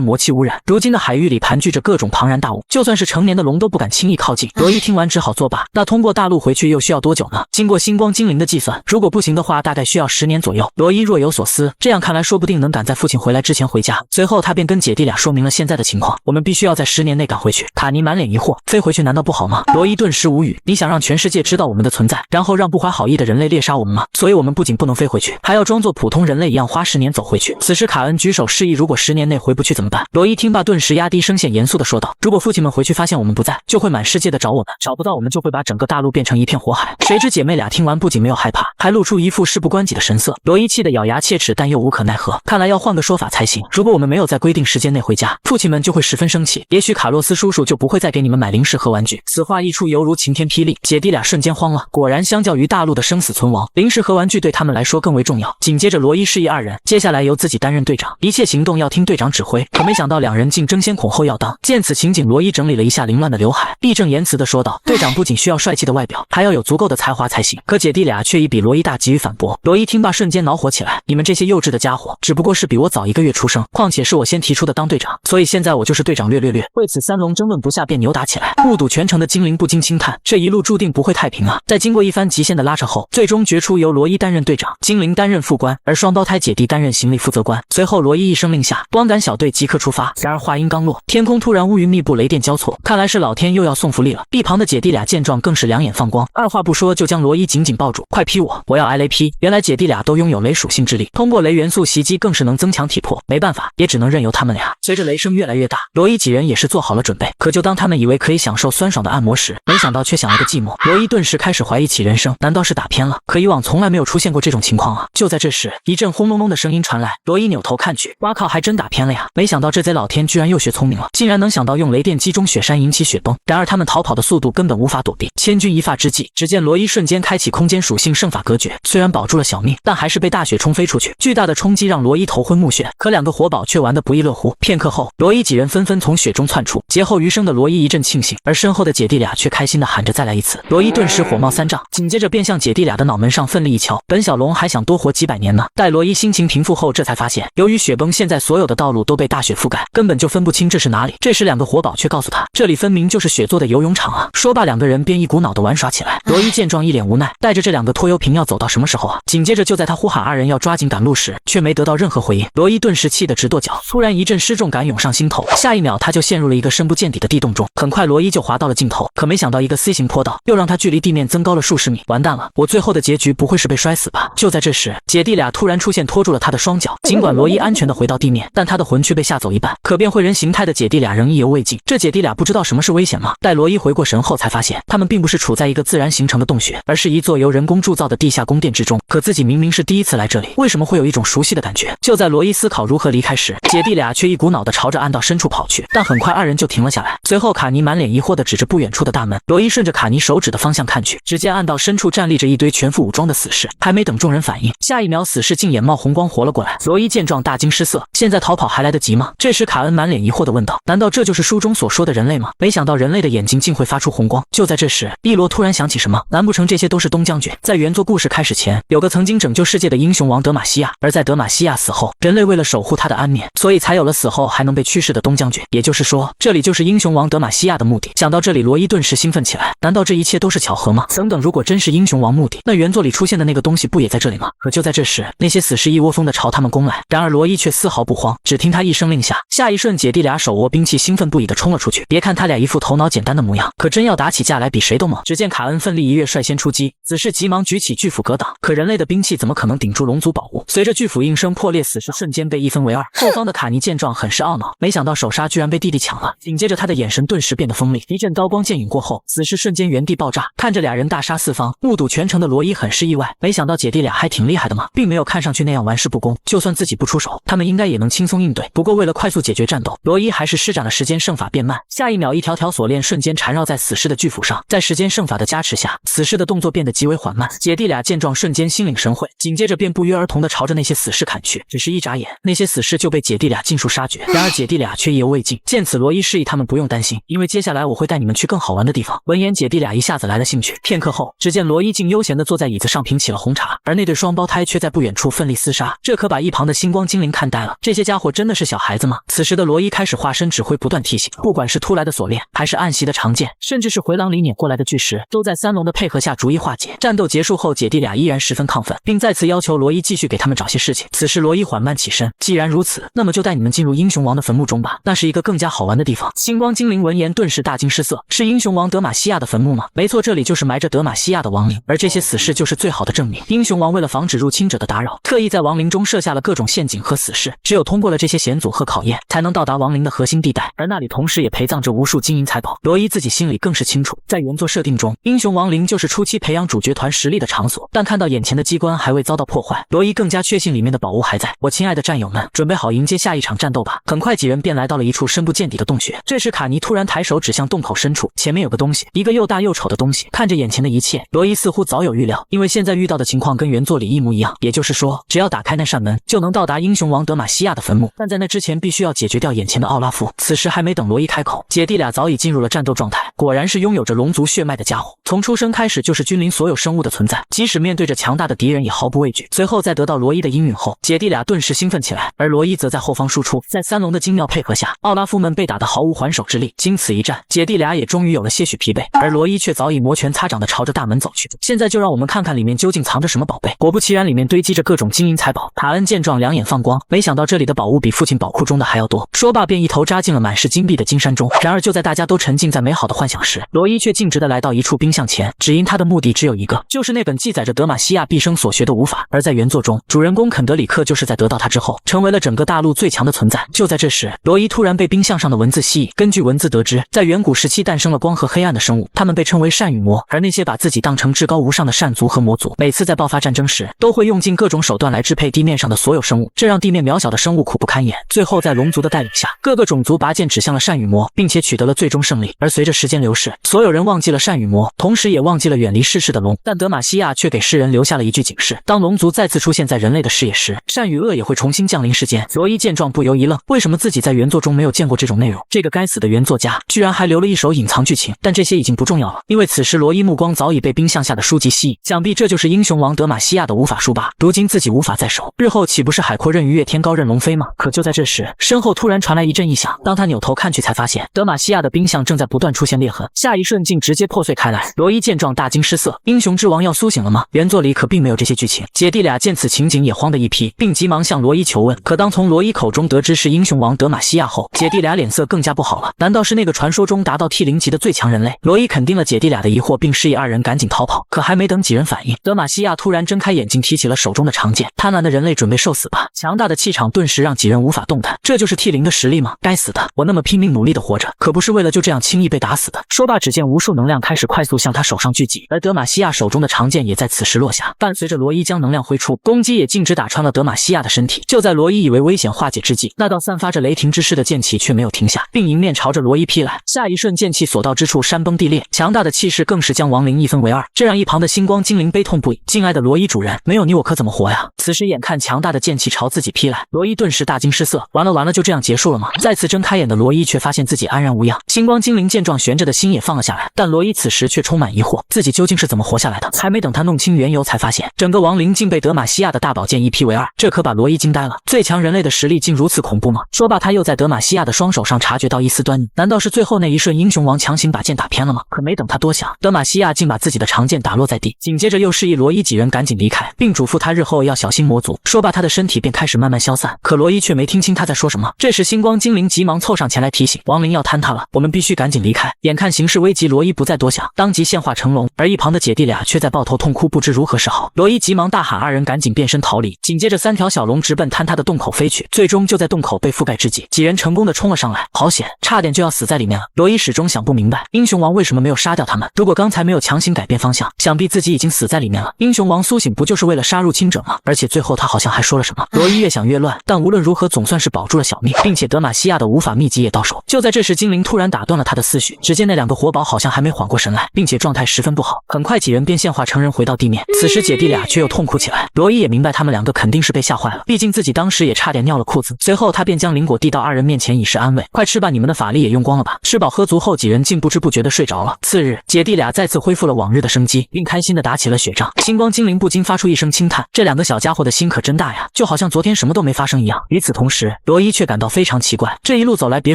魔气污染，如今的海域里盘踞着各种庞然大物，就算是成年的龙都不敢轻易靠近。罗伊听完只好作罢。那通过大陆回去又需要多久呢？经过星光精灵的计算，如果不行的话，大概需要10年左右。罗伊若有所思，这样看来，说不定能赶在父亲回来之前回家。随后他便跟姐弟俩说明了现在的情况，我们必须要在10年内赶回去。卡尼满脸疑惑，飞回去难道不好吗？罗伊顿时无语，你想让全世界知道我们的存在，然后让不怀好意的人类猎杀我们吗？所以我们不仅不能飞回去，还要装作普通人类一样花10年走回去。此时卡恩举手示意，如果10年内回不去怎么办？罗伊听罢顿时压低声线严肃地说道，如果父亲们回去发现我们不在，就会满世界的找我们，找不到我们就会把整个大陆变成一片火海。谁知姐妹俩听完不仅没有害怕，还露出一副事不关己的神色。罗伊气得咬牙切齿，但又无可奈何，看来要换个说法才行。如果我们没有在规定时间内回家，父亲们就会十分生气，也许卡洛斯叔叔就不会再给你们买零食和玩具。此话一出，犹如晴天霹雳，姐弟俩瞬间慌了。果然相较于大陆的生死存亡，零食和玩具对他们来说更为重要。紧接着罗伊示意二人，接下来由自己担任队长，一切行动要听队长指挥。可没想到两人竟争先恐后要当。见此情景，罗伊整理了一下凌乱的刘海，义正言辞地说道，队长不仅需要帅气的外表，还要有足够的才华才行。可姐弟俩却以比罗伊大，急于反驳。罗伊听罢瞬间恼火起来，你们这些幼稚的家伙，只不过是比我早1个月出生，况且是我先提出的当队长，所以现在我就是队长。略。为此三龙争论不下，便扭打起来。目睹全程的精灵不禁轻叹，这一路注定不会太平啊。在经过一番极限的拉扯后，最终决出由罗伊担任队长，精灵担任副官，而双胞胎姐弟担任行李负责官。随后罗伊一声令下，光杆小队即刻出发。然而话音刚落，天空突然乌云密布，雷电交错，看来是老天又要送福利了。一旁的姐弟俩见状更是两眼放光，二话不说就将罗伊紧紧抱住，快劈我，我要挨雷劈。原来姐弟俩都拥有雷属性之力，通过雷元素袭击更是能增强体魄，没办法，也只能任由他们俩。随着雷声越来越大，罗伊几人也是做好了准备。可就当他们以为可以享受酸爽的按摩时，没想到却享了个寂寞。罗伊顿时开始怀疑起人生，难道是打偏了？可以往从来没有出现过这种情况啊！就在这时，一阵轰隆隆的声音传来，罗伊扭头看去，哇靠，还真打偏了呀！没想到这贼老天居然又学聪明了，竟然能想到用雷电击中雪山引起雪崩。然而他们逃跑的速度根本无法躲避，千钧一发之际，只见罗伊瞬间开启空间属性圣法隔绝，虽然保住了小命，但还是被大雪冲飞出去。巨大的冲击让罗伊头昏目眩，可两个活宝却玩得不亦乐乎。片刻后，罗伊几人纷纷从雪中窜出，劫后余生的罗伊一阵庆幸，而身后的姐弟俩却开心地喊着再来一次。罗伊顿时火冒三丈，紧接着便向姐弟俩的脑门上奋力一敲。本小龙还想多活几百年呢。待罗伊心情平复后，这才发现由于雪崩，现在所有的道路都被大雪覆盖，根本就分不清这是哪里。这时两个活宝却告诉他，这里分明就是雪做的游泳场啊。说罢两个人便一股脑地玩耍起来。罗伊见状一脸无奈，带着这两个拖油瓶要走到什么时候啊？紧接着就在他呼喊二人要抓紧赶路时，却没得到任何回应。罗伊顿时气得直跺脚，突然一阵失重感涌上心头，下一秒他就陷入了一个深不见底的地洞中。很快罗伊就滑到了尽头，可没想到一个 C 型坡道又让他距离地面增高了数十米。完蛋了，我最后的结局不会是被摔死吧？就在这时，姐弟俩突然出现，拖住了他的双脚。尽管罗伊安全地回到地面，但他的魂却被吓走一半。可变回人形态的姐弟俩仍意犹未尽。这姐弟俩不知道什么是危险吗？待罗伊回过神后，才发现他们并不是处在一个自然形成的洞穴，而是一座由人工铸造的地下宫殿之中。可自己明明是第一次来这里，为什么会有一种熟悉的感觉？就在罗伊思考如何离开时，姐弟俩却一股脑地朝着暗道深处跑去。但很快二人就停了下来。随后卡尼满脸疑惑地指着不远处的大门，罗伊顺着卡尼手指的方向看去，只见暗道深处站立着一堆全副武装的死士。还没等众人反应，下一秒死士竟眼冒红光活了过来。罗伊见状大惊失色，现在逃跑还来得及吗？这时卡恩满脸疑惑地问道，难道这就是书中所说的人类吗？没想到人类的眼睛竟会发出红光。就在这时，一罗突然想起什么，难不成这些都是东将军？在原作故事开始前，有个曾经拯救世界的英雄王德玛西亚，而在德玛西亚死后，人类为了守护他的安眠，所以才有了死后还能被驱使的东将军。也就是说，这里就是英雄王德玛西亚的墓地。想到这里，罗伊顿时兴奋起来，难道这一切都是巧合吗？等等，如果真是英雄王墓地，那原作里出现的那个东西不也在这里吗？可就在这时，那些死士一窝蜂地朝他们攻来，然而罗伊却丝毫不慌，只听他一声令下，下一瞬姐弟俩手握兵器，兴奋不已地冲了出去。别看他俩一副头脑简单的模样，可真要打起架来，比谁都猛。只见卡恩奋力一跃，率先出击，死士急忙举起巨斧格挡，可人类的兵器怎么可能顶住龙族宝物？随着巨斧应声破裂，死士瞬间被一分为二。后方的卡尼见状很是懊恼，没想到首杀居然被弟弟抢了。紧接着他的眼神顿时变得锋利，一阵刀光剑影过后，死士瞬间原地爆炸。看着俩人大杀四方，目睹全程的罗伊很是意外，没想到姐弟俩还挺厉害的嘛，并没有看上去那样玩世不恭。就算自己不出手，他们应该也能轻松应对。不过为了快速解决战斗，罗伊还是施展了时间圣法变慢。下一秒，一条条锁链瞬间缠绕在死士的巨斧上，在时间圣法的加持下，死士的动作变得极为缓慢。姐弟俩见状瞬间心领神会，紧接着便不约而同地朝着那些死士砍去。只是一眨眼，那些死士就被姐弟俩尽数杀绝。然而姐弟俩却意犹未尽，见此罗伊示意他们不用担心，因为接下来我会带你们去更好玩的地方。闻言姐弟俩一下子来了兴趣。片刻后，只见罗伊竟悠闲地坐在椅子上品起了红茶，而那对双胞胞胎却在不远处奋力厮杀，这可把一旁的星光精灵看呆了。这些家伙真的是小孩子吗？此时的罗伊开始化身指挥，不断提醒，不管是突来的锁链，还是暗袭的长剑，甚至是回廊里碾过来的巨石，都在三龙的配合下逐一化解。战斗结束后，姐弟俩依然十分亢奋，并再次要求罗伊继续给他们找些事情。此时罗伊缓慢起身，既然如此，那么就带你们进入英雄王的坟墓中吧，那是一个更加好玩的地方。星光精灵闻言顿时大惊失色，是英雄王德玛西亚的坟墓吗？没错，这里就是埋着德玛西亚的亡灵，而这些死士就是最好的证明。英雄王为了防止入侵者的打扰，特意在亡灵中设下了各种陷阱和死士，只有通过了这些险阻和考验，才能到达亡灵的核心地带，而那里同时也陪葬着无数金银财宝。罗伊自己心里更是清楚，在原作设定中，英雄亡灵就是初期培养主角团实力的场所，但看到眼前的机关还未遭到破坏，罗伊更加确信里面的宝物还在。我亲爱的战友们，准备好迎接下一场战斗吧。很快几人便来到了一处深不见底的洞穴，这时卡尼突然抬手指向洞口深处，前面有个东西，一个又大又丑的东西。看着眼前的一切，罗伊似乎早有预料，因为现在遇到的情况跟原作里一模一样，也就是说，只要打开那扇门，就能到达英雄王德玛西亚的坟墓。但在那之前，必须要解决掉眼前的奥拉夫。此时还没等罗伊开口，姐弟俩早已进入了战斗状态。果然是拥有着龙族血脉的家伙，从出生开始就是君临所有生物的存在，即使面对着强大的敌人也毫不畏惧。随后在得到罗伊的应允后，姐弟俩顿时兴奋起来，而罗伊则在后方输出。在三龙的精妙配合下，奥拉夫们被打得毫无还手之力。经此一战，姐弟俩也终于有了些许疲惫，而罗伊却早已摩拳擦掌地朝着大门走去。现在就让我们看看里面究竟藏着什么宝贝。果不其然，里面堆积着各种金银财宝。塔恩见状两眼放光，没想到这里的宝物比父亲宝库中的还要多。说罢便一头扎进了满是金币的金山中。然而就在大家都沉浸在美好的幻想时，罗伊却径直地来到一处冰像前，只因他的目的只有一个，就是那本记载着德玛西亚毕生所学的武法。而在原作中，主人公肯德里克就是在得到它之后，成为了整个大陆最强的存在。就在这时，罗伊突然被冰像上的文字吸引。根据文字得知，在远古时期诞生了光和黑暗的生物，他们被称为善与魔。而那些把自己当成至高无上的善族和魔族，每次在爆发战争时，都会用尽各种手段来支配地面上的所有生物，这让地面渺小的生物苦不堪言。最后在龙族的带领下，各个种族拔剑指向了善与魔，并且取得了最终胜利。而随着时间流逝，所有人忘记了善与魔，同时也忘记了远离世事的龙。但德玛西亚却给世人留下了一句警示：当龙族再次出现在人类的视野时，善与恶也会重新降临世间。罗伊见状不由一愣，为什么自己在原作中没有见过这种内容？这个该死的原作家居然还留了一手隐藏剧情。但这些已经不重要了，因为此时罗伊目光早已被冰像下的书籍吸引，想必这就是英雄王德玛西亚的无法书吧。如今自己无法在手，日后岂不是海阔任鱼跃，天高任龙飞吗？可就在这时，身后突然传来一阵异响。当他扭头看去，才发现德玛西亚的冰像正在不断出现裂痕，下一瞬竟直接破碎开来。罗伊见状大惊失色，英雄之王要苏醒了吗？原作里可并没有这些剧情。姐弟俩见此情景也慌得一批，并急忙向罗伊求问。可当从罗伊口中得知是英雄王德玛西亚后，姐弟俩脸色更加不好了。难道是那个传说中达到 T0级的最强人类？罗伊肯定了姐弟俩的疑惑，并示意二人赶紧逃跑。可还没等几人反应，德玛西亚突然睁开眼睛，提起了手中的长剑。贪婪的人类准备受死吧！强大的气场顿时让几人无法动弹。这就是T0的实力吗？该死的！我那么拼命努力的活着，可不是为了就这样轻易被打死的。说罢，只见无数能量开始快速向他手上聚集，而德玛西亚手中的长剑也在此时落下。伴随着罗伊将能量挥出，攻击也径直打穿了德玛西亚的身体。就在罗伊以为危险化解之际，那道散发着雷霆之势的剑气却没有停下，并迎面朝着罗伊劈来。下一瞬，剑气所到之处山崩地裂，强大的气势更是将亡灵一分为二，这让一旁的星光精灵悲痛不已。敬爱的罗伊主人，没有你我可怎么活呀？此时眼看强大的剑气朝自己劈来，罗伊顿时大惊失色，完了，就这样结束了吗？再次睁开眼的罗伊却发现自己安然无恙。星光精灵见状悬着的心也放了下来，但罗伊此时却充满疑惑，自己究竟是怎么活下来的？还没等他弄清缘由，才发现整个亡灵竟被德玛西亚的大宝剑一劈为二，这可把罗伊惊呆了。最强人类的实力竟如此恐怖吗？说罢，他又在德玛西亚的双手上察觉到一丝端倪，难道是最后那一瞬英雄王强行把剑打偏了吗？可没等他多想，德玛西亚竟把自己的长剑打落在地，紧接着又示意罗伊几人赶紧离开，并嘱咐他日后要小心魔族。说罢，他的身体便开始慢慢消散，可罗伊却没听清他在说什么。这时星光精灵急忙凑上前来提醒，亡灵要坍塌了，我们必须赶紧离开。眼看形势危急，罗伊不再多想，当即现化成龙，而一旁的姐弟俩却在抱头痛哭，不知如何是好。罗伊急忙大喊，二人赶紧变身逃离。紧接着3条小龙直奔坍塌的洞口飞去，最终就在洞口被覆盖之际，几人成功的冲了上来。好险，差点就要死在里面了。罗伊始终想不明白，英雄王为什么没有杀掉他们？如果刚才没有强行改变方向，想必自己已经死在里面了。英雄王苏醒不就是为了杀入侵者吗？而且最后他好像还说了什么。罗伊越想越乱，但无论如何总算是保住了小命，并且德玛西亚的无法秘籍也到手。就在这时，精灵突然打断了他的思绪，只见那2个活宝好像还没缓过神来，并且状态十分不好。很快几人便现化成人回到地面。此时姐弟俩却又痛哭起来。罗伊也明白他们2个肯定是被吓坏了，毕竟自己当时也差点尿了裤子。随后他便将灵果递到2人面前以示安慰，快吃吧，你们的法力也用光了吧。吃饱喝足后，几人竟不知不觉地睡着了。次日，姐弟俩再次恢复了往日的生机，并开心地打起了雪仗。星光精灵不禁发出出一声轻叹，这两个小家伙的心可真大呀，就好像昨天什么都没发生一样。与此同时，罗伊却感到非常奇怪，这一路走来，别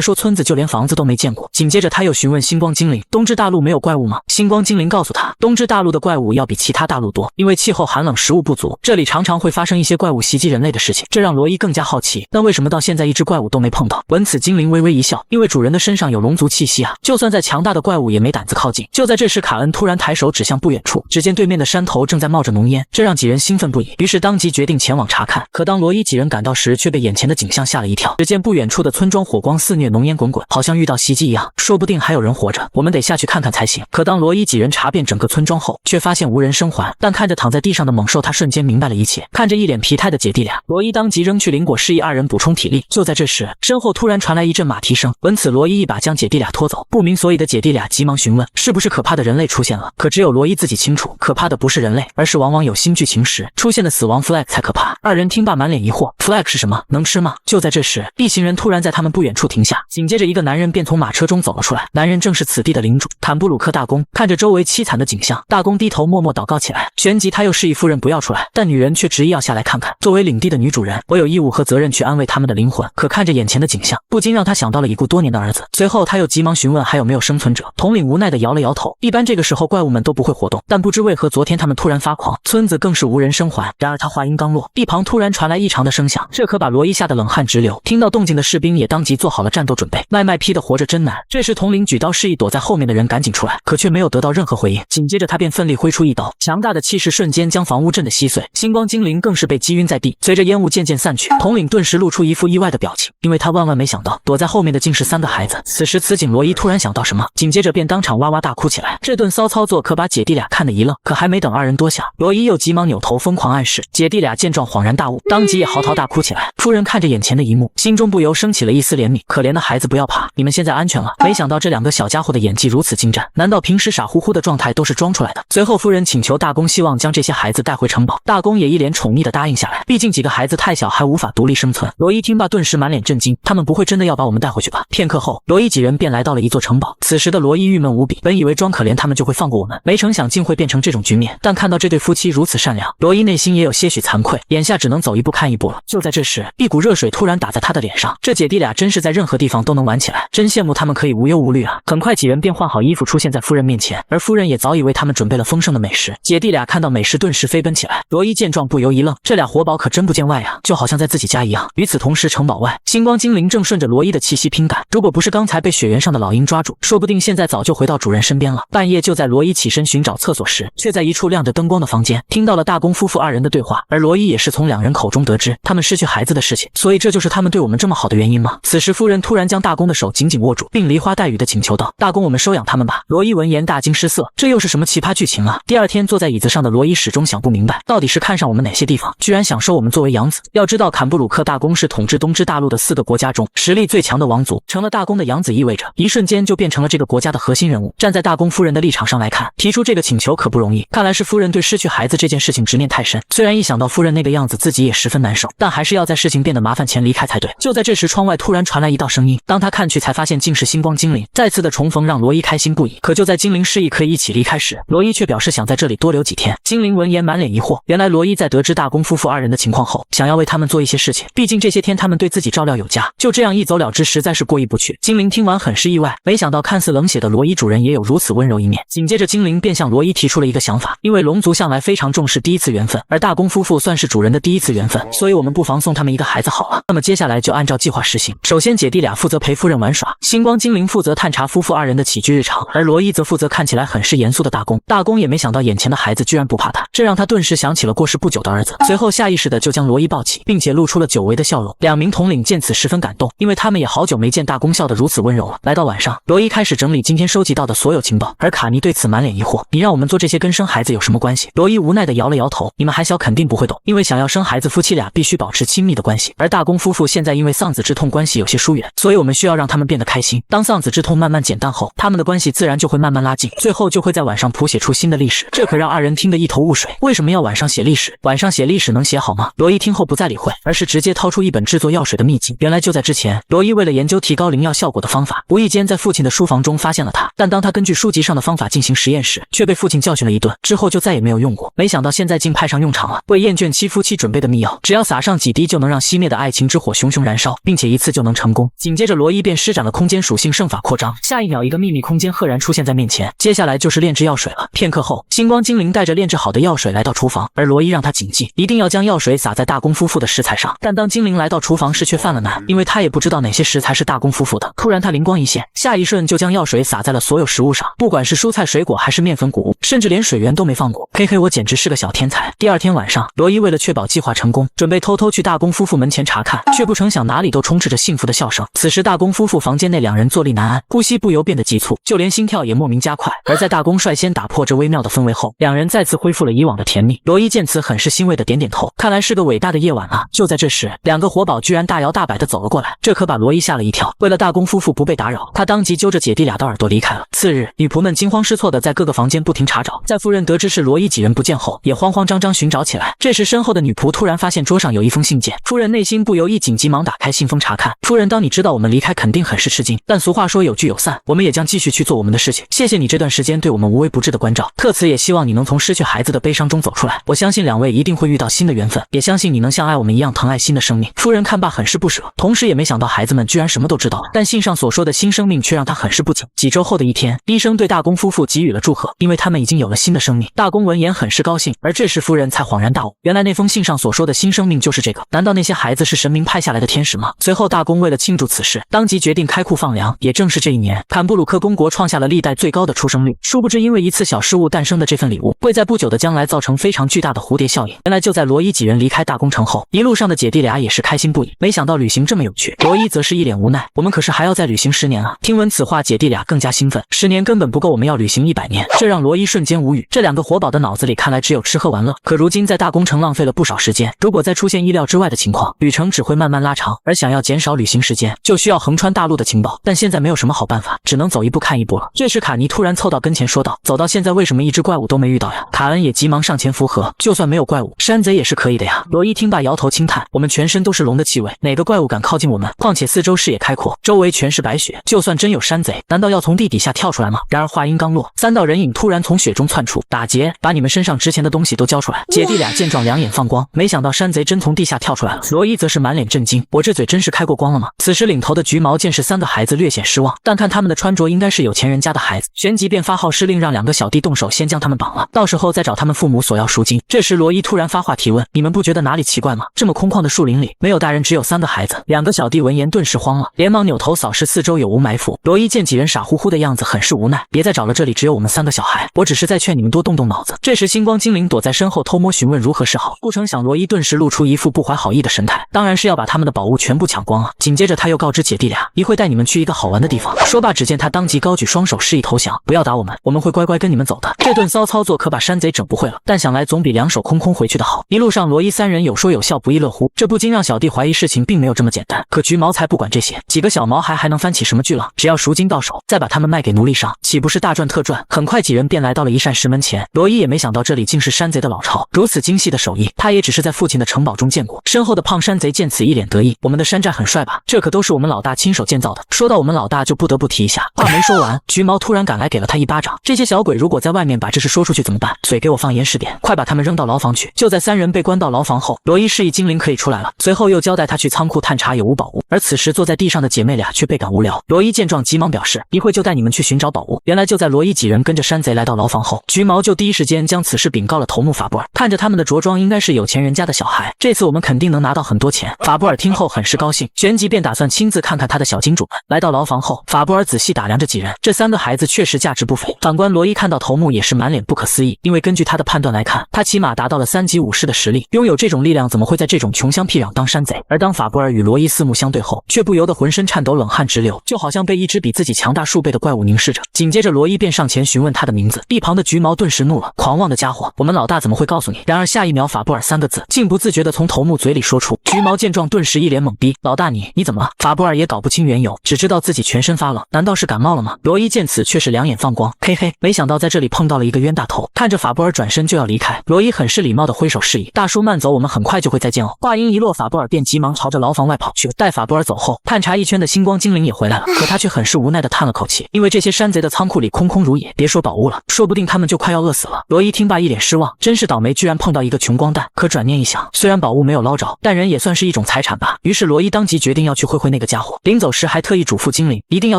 说村子，就连房子都没见过。紧接着他又询问星光精灵，东之大陆没有怪物吗？星光精灵告诉他，东之大陆的怪物要比其他大陆多，因为气候寒冷，食物不足，这里常常会发生一些怪物袭击人类的事情，这让罗伊更加好奇，那为什么到现在一只怪物都没碰到？闻此，精灵微微一笑，因为主人的身上有龙族气息啊，就算再强大的怪物也没胆子靠近。就在这时，卡恩突然抬手指向不远处，只见对面的山头正在冒着浓烟，这让几人兴奋不已，于是当即决定前往查看。可当罗伊几人赶到时，却被眼前的景象吓了一跳。只见不远处的村庄火光肆虐，浓烟滚滚，好像遇到袭击一样，说不定还有人活着，我们得下去看看才行。可当罗伊几人查遍整个村庄后，却发现无人生还。但看着躺在地上的猛兽，他瞬间明白了一切。看着一脸疲态的姐弟俩，罗伊当即扔去灵果，示意二人补充体力。就在这时，身后突然传来一阵马蹄声，闻此，罗伊一把将姐弟俩拖走。不明所以的姐弟俩急忙询问，是不是可怕的人类出现了？可只有罗伊自己清楚，可怕的不是人类，而是往往有新剧情时出现的死亡 flag 才可怕。二人听罢满脸疑惑， flag 是什么？能吃吗？就在这时，一行人突然在他们不远处停下，紧接着一个男人便从马车中走了出来。男人正是此地的领主坦布鲁克大公。看着周围凄惨的景象，大公低头默默祷告起来。旋即他又示意夫人不要出来，但女人却执意要下来看看。作为领地的女主人，我有义务和责任去安慰他们的灵魂。可看着眼前的景象，不禁让他想到了已故多年的儿子。随后他又急忙询问还有没有生存者。统领无奈地摇了摇头，一般这个时候怪物们都不会活动，但不知为何昨天他们突然发狂，村子更是无人生还。然而他话音刚落，一旁突然传来异常的声响，这可把罗伊吓得冷汗直流。听到动静的士兵也当即做好了战斗准备。麦批的活着真难。这时统领举刀示意躲在后面的人赶紧出来，可却没有得到任何回应。紧接着他便奋力挥出一刀，强大的气势瞬间将房屋震得稀碎，星光精灵更是被击晕在地。随着烟雾渐渐散去，统领顿时露出一副意外的表情，因为他万万没想到躲在后面的竟是3个孩子。此时此景，罗伊突然想到什么，紧接着便当场哇哇大哭起来。这顿骚操作可把姐弟俩看得一愣，可还没等二人多想，罗伊又急忙扭头疯狂暗示。姐弟俩见状恍然大悟，当即也嚎啕大哭起来。夫人看着眼前的一幕，心中不由升起了一丝怜悯，可怜的孩子不要怕，你们现在安全了。没想到这两个小家伙的演技如此精湛，难道平时傻乎乎的状态都是装出来的？随后夫人请求大公希望将这些孩子带回城堡，大公也一脸宠溺的答应下来，毕竟几个孩子太小，还无法独立生存。罗伊听罢顿时满脸震惊，他们不会真的要把我们带回去吧？片刻后，罗伊几人便来到了一座城堡。此时的罗伊郁闷无比，本以为装可怜他们就会放过我们，没成想竟会变成这种局面。但看到这对夫妻如此善良，罗伊内心也有些许惭愧，眼下只能走一步看一步了。就在这时，一股热水突然打在他的脸上，这姐弟俩真是在任何地方都能玩起来，真羡慕他们可以无忧无虑啊。很快几人便换好衣服出现在夫人面前，而夫人也早已为他们准备了丰盛的美食。姐弟俩看到美食顿时飞奔起来，罗伊见状不由一愣，这俩活宝可真不见外啊，就好像在自己家一样。与此同时，城堡外，星光精灵正顺着罗伊的气息拼赶，如果不是刚才被雪原上的老鹰抓住，说不定现在早就回到主人身边了。半夜，就在罗伊起身寻找厕所时，却在一处亮着灯光的房间听到了大公夫妇二人的对话，而罗伊也是从两人口中得知他们失去孩子的事情，所以这就是他们对我们这么好的原因吗？此时夫人突然将大公的手紧紧握住，并梨花带雨的请求道：大公，我们收养他们吧。罗伊闻言大惊失色，这又是什么奇葩剧情啊？第二天坐在椅子上的罗伊始终想不明白，到底是看上我们哪些地方，居然想收我们作为养子。要知道坎布鲁克大公是统治东之大陆的4个国家中实力最强的王族，成了大公的养子意味着一瞬间就变成了这个国家的核心人物。站在大公夫人的立场上来看，提出这个请求可不容易，看来是夫人对失去孩子这件事情执念太深，虽然一想到夫人那个样子自己也十分难受，但还是要在事情变得麻烦前离开才对。就在这时，窗外突然传来一道声音，当他看去才发现竟是星光精灵，再次的重逢让罗伊开心不已。可就在精灵示意可以一起离开时，罗伊却表示想在这里多留几天。精灵闻言满脸疑惑，原来罗伊在得知大公夫妇二人的情况后，想要为他们做一些事情，毕竟这些天他们对自己照料有加，就这样一走了之实在是过意不去。精灵听完很是意外，没想到看似冷血的罗伊主人也有如此温柔一面。紧接着精灵便向罗伊提出了一个想法，因为龙族向来非常重视第一次缘分，而大公夫妇算是主人的第一次缘分，所以我们不妨送他们一个孩子好了。那么接下来就按照计划实行，首先姐弟俩负责陪夫人玩耍，星光精灵负责探查夫妇二人的起居日常，而罗伊则负责看起来很是严肃的大公。大公也没想到眼前的孩子居然不怕他，这让他顿时想起了过世不久的儿子，随后下意识的就将罗伊抱起，并且露出了久违的笑容。两名统领见此十分感动，因为他们也好久没见大公笑得如此温柔了。来到晚上，罗伊开始整理今天收集到的所有情报，而卡尼对此满脸疑惑，你让我们做这些跟生孩子有什么关系？罗伊无奈的摇了摇头，你们还小肯定不会懂，因为想要生孩子，夫妻俩必须保持亲密的关系，而大公夫妇现在因为丧子之痛关系有些疏远，所以我们需要让他们变得开心。心。当丧子之痛慢慢减淡后，他们的关系自然就会慢慢拉近，最后就会在晚上谱写出新的历史。这可让二人听得一头雾水，为什么要晚上写历史？晚上写历史能写好吗？罗伊听后不再理会，而是直接掏出一本制作药水的秘籍。原来就在之前，罗伊为了研究提高灵药效果的方法，无意间在父亲的书房中发现了它。但当他根据书籍上的方法进行实验时，却被父亲教训了一顿，之后就再也没有用过。没想到现在竟派上用场了，为厌倦妻夫妻准备的秘药，只要撒上几滴就能让熄灭的爱情之火熊熊燃烧，并且一次就能成功。紧接着罗伊便施展了空间属性圣法扩张，下一秒一个秘密空间赫然出现在面前，接下来就是炼制药水了。片刻后，星光精灵带着炼制好的药水来到厨房，而罗伊让他谨记，一定要将药水洒在大公夫妇的食材上。但当精灵来到厨房时却犯了难，因为他也不知道哪些食材是大公夫妇的。突然他灵光一现，下一瞬就将药水洒在了所有食物上，不管是蔬菜水果还是面粉谷物，甚至连水源都没放过。嘿嘿，我简直是个小天才。第二天晚上，罗伊为了确保计划成功，准备偷偷去大公夫妇门前查看，却不成想哪里都充斥着幸福的笑声。此时大公夫妇房间内两人坐立难安，呼吸不由变得急促，就连心跳也莫名加快。而在大公率先打破这微妙的氛围后，两人再次恢复了以往的甜蜜。罗伊见此很是欣慰的点点头，看来是个伟大的夜晚啊。就在这时，两个活宝居然大摇大摆地走了过来，这可把罗伊吓了一跳。为了大公夫妇不被打扰，他当即揪着姐弟俩的耳朵离开了。次日，女仆们惊慌失措地在各个房间不停查找，在夫人得知是罗伊几人不见后，也慌慌张张寻找起来。这时身后的女仆突然发现桌上有一封信件，夫人内心不由一紧，急忙打开信封查看。夫人，当你知道我们离开肯定很是吃惊，但俗话说有聚有散，我们也将继续去做我们的事情。谢谢你这段时间对我们无微不至的关照，特此也希望你能从失去孩子的悲伤中走出来。我相信两位一定会遇到新的缘分，也相信你能像爱我们一样疼爱新的生命。夫人看罢很是不舍，同时也没想到孩子们居然什么都知道了，但信上所说的新生命却让她很是不解。几周后的一天，医生对大公夫妇给予了祝贺，因为他们已经有了新的生命。大公闻言很是高兴，而这时夫人才恍然大悟，原来那封信上所说的新生命就是这个。难道那些孩子是神明派下来的天使吗？随后大公为了庆祝此事，当即决定开库放粮。也正是这一年，坎布鲁克公国创下了历代最高的出生率。殊不知因为一次小失误诞生的这份礼物，会在不久的将来造成非常巨大的蝴蝶效应。原来就在罗伊几人离开大公城后，一路上的姐弟俩也是开心不已，没想到旅行这么有趣。罗伊则是一脸无奈，我们可是还要再旅行10年啊。听闻此话，姐弟俩更加兴奋，10年根本不够，我们要旅行100年，这让罗伊瞬间无语。这两个活宝的脑子里看来只有吃喝玩乐，可如今在大公城浪费了不少时间，如果再出现意料之外的情况，旅程只会慢慢拉长，而想要减少旅行时间，就需要横穿大陆的情报，但现在没有什么好办法，只能走一步看一步了。这时卡尼突然凑到跟前说道，走到现在为什么一只怪物都没遇到呀？卡恩也急忙上前附和，就算没有怪物，山贼也是可以的呀。罗伊听罢摇头轻叹，我们全身都是龙的气味，哪个怪物敢靠近我们？况且四周视野开阔，周围全是白雪，就算真有山贼，难道要从地底下跳出来吗？然而话音刚落，3道人影突然从雪中窜出，打劫，把你们身上值钱的东西都交出来。姐弟俩见状两眼放光，没想到山贼真从地下跳出来了。罗伊则是满脸震惊，我这嘴真是开过光了吗？此时领头的橘毛见是3个孩子略显失望，但看他们的穿着应该是有钱人家的孩子，旋即便发号施令让2个小弟动手先将他们绑了，到时候再找他们父母索要赎金。这时罗伊突然发话提问，你们不觉得哪里奇怪吗？这么空旷的树林里没有大人，只有3个孩子。2个小弟闻言顿时慌了，连忙扭头扫视四周有无埋伏。罗伊见几人傻乎乎的样子很是无奈，别再找了，这里只有我们3个小孩，我只是在劝你们多动动脑子。这时星光精灵躲在身后偷摸询问如何是好，不成想罗伊顿时露出一副不怀好意的神态，当然是要把他们的宝物全部抢光啊。紧接着他又告知姐弟俩，一会带你们去一个好玩的地方。说罢只见他当即高举双手示意投降，不要打我们，我们会乖乖跟你们走的。这顿骚操作可把山贼整不会了，但想来总比2手空空回去的好。一路上罗伊3人有说有笑，不亦乐乎，这不禁让小弟怀疑事情并没有这么简单。可橘毛才不管这些，几个小毛孩还能翻起什么巨浪？只要赎金到手，再把他们卖给奴隶商，岂不是大赚特赚？很快几人便来到了一扇石门前，罗伊也没想到这里竟是山贼的老巢，如此精细的手艺，他也只是在父亲的城堡中见过。身后的胖山贼见此一脸得意，我们的山寨很帅吧？这可都是我们老大亲手建造的。说到我们老大就不得不提一下，话没说完，橘毛突然赶来给了他一巴掌。这些小鬼如果在外面把这事说出去怎么办？嘴给我放严实点，快把他们扔到牢房去。就在3人被关到牢房后，罗伊示意精灵可以出来了，随后又交代他去仓库探查有无宝物。而此时坐在地上的姐妹俩却倍感无聊。罗伊见状急忙表示，一会就带你们去寻找宝物。原来就在罗伊几人跟着山贼来到牢房后，橘毛就第一时间将此事禀告了头目法布尔。看着他们的着装应该是有钱人家的小孩，这次我们肯定能拿到很多钱。法布尔听后很是高兴，旋即便打算亲自看看他的小金主们。来到牢房后，法布尔仔细打量着几人，这3个孩子确实价值不菲。反观罗伊看到头目也是满脸不可思议，因为根据他的判断来看，他起码达到了3级武士的实力，拥有这种力量怎么会在这种穷乡僻壤当山贼？而当法布尔与罗伊四目相对后，却不由得浑身颤抖，冷汗直流，就好像被一只比自己强大数倍的怪物凝视着。紧接着罗伊便上前询问他的名字，一旁的橘毛顿时怒了，狂妄的家伙，我们老大怎么会告诉你？然而下一秒法布尔3个字竟不自觉地从头目嘴里说出。橘毛见状顿时一脸懵逼，老大你怎么了？法布尔也搞不清缘由，只知道自己全身发冷，难道是感冒了吗？罗伊见此却是两眼放光，嘿嘿，没想到在这里碰到了一个冤大头。看着法布尔转身就要离开，罗伊很是礼貌的挥手示意，大叔慢走，我们很快就会再见哦。话音一落，法布尔便急忙朝着牢房外跑去。待法布尔走后，探查一圈的星光精灵也回来了，可他却很是无奈的叹了口气，因为这些山贼的仓库里空空如也，别说宝物了，说不定他们就快要饿死了。罗伊听罢一脸失望，真是倒霉，居然碰到一个穷光蛋。可转念一想，虽然宝物没有捞着，但人也算是一种财产吧。于是罗伊当即决定要去会那个家伙。临走时还特意嘱咐精灵，一定要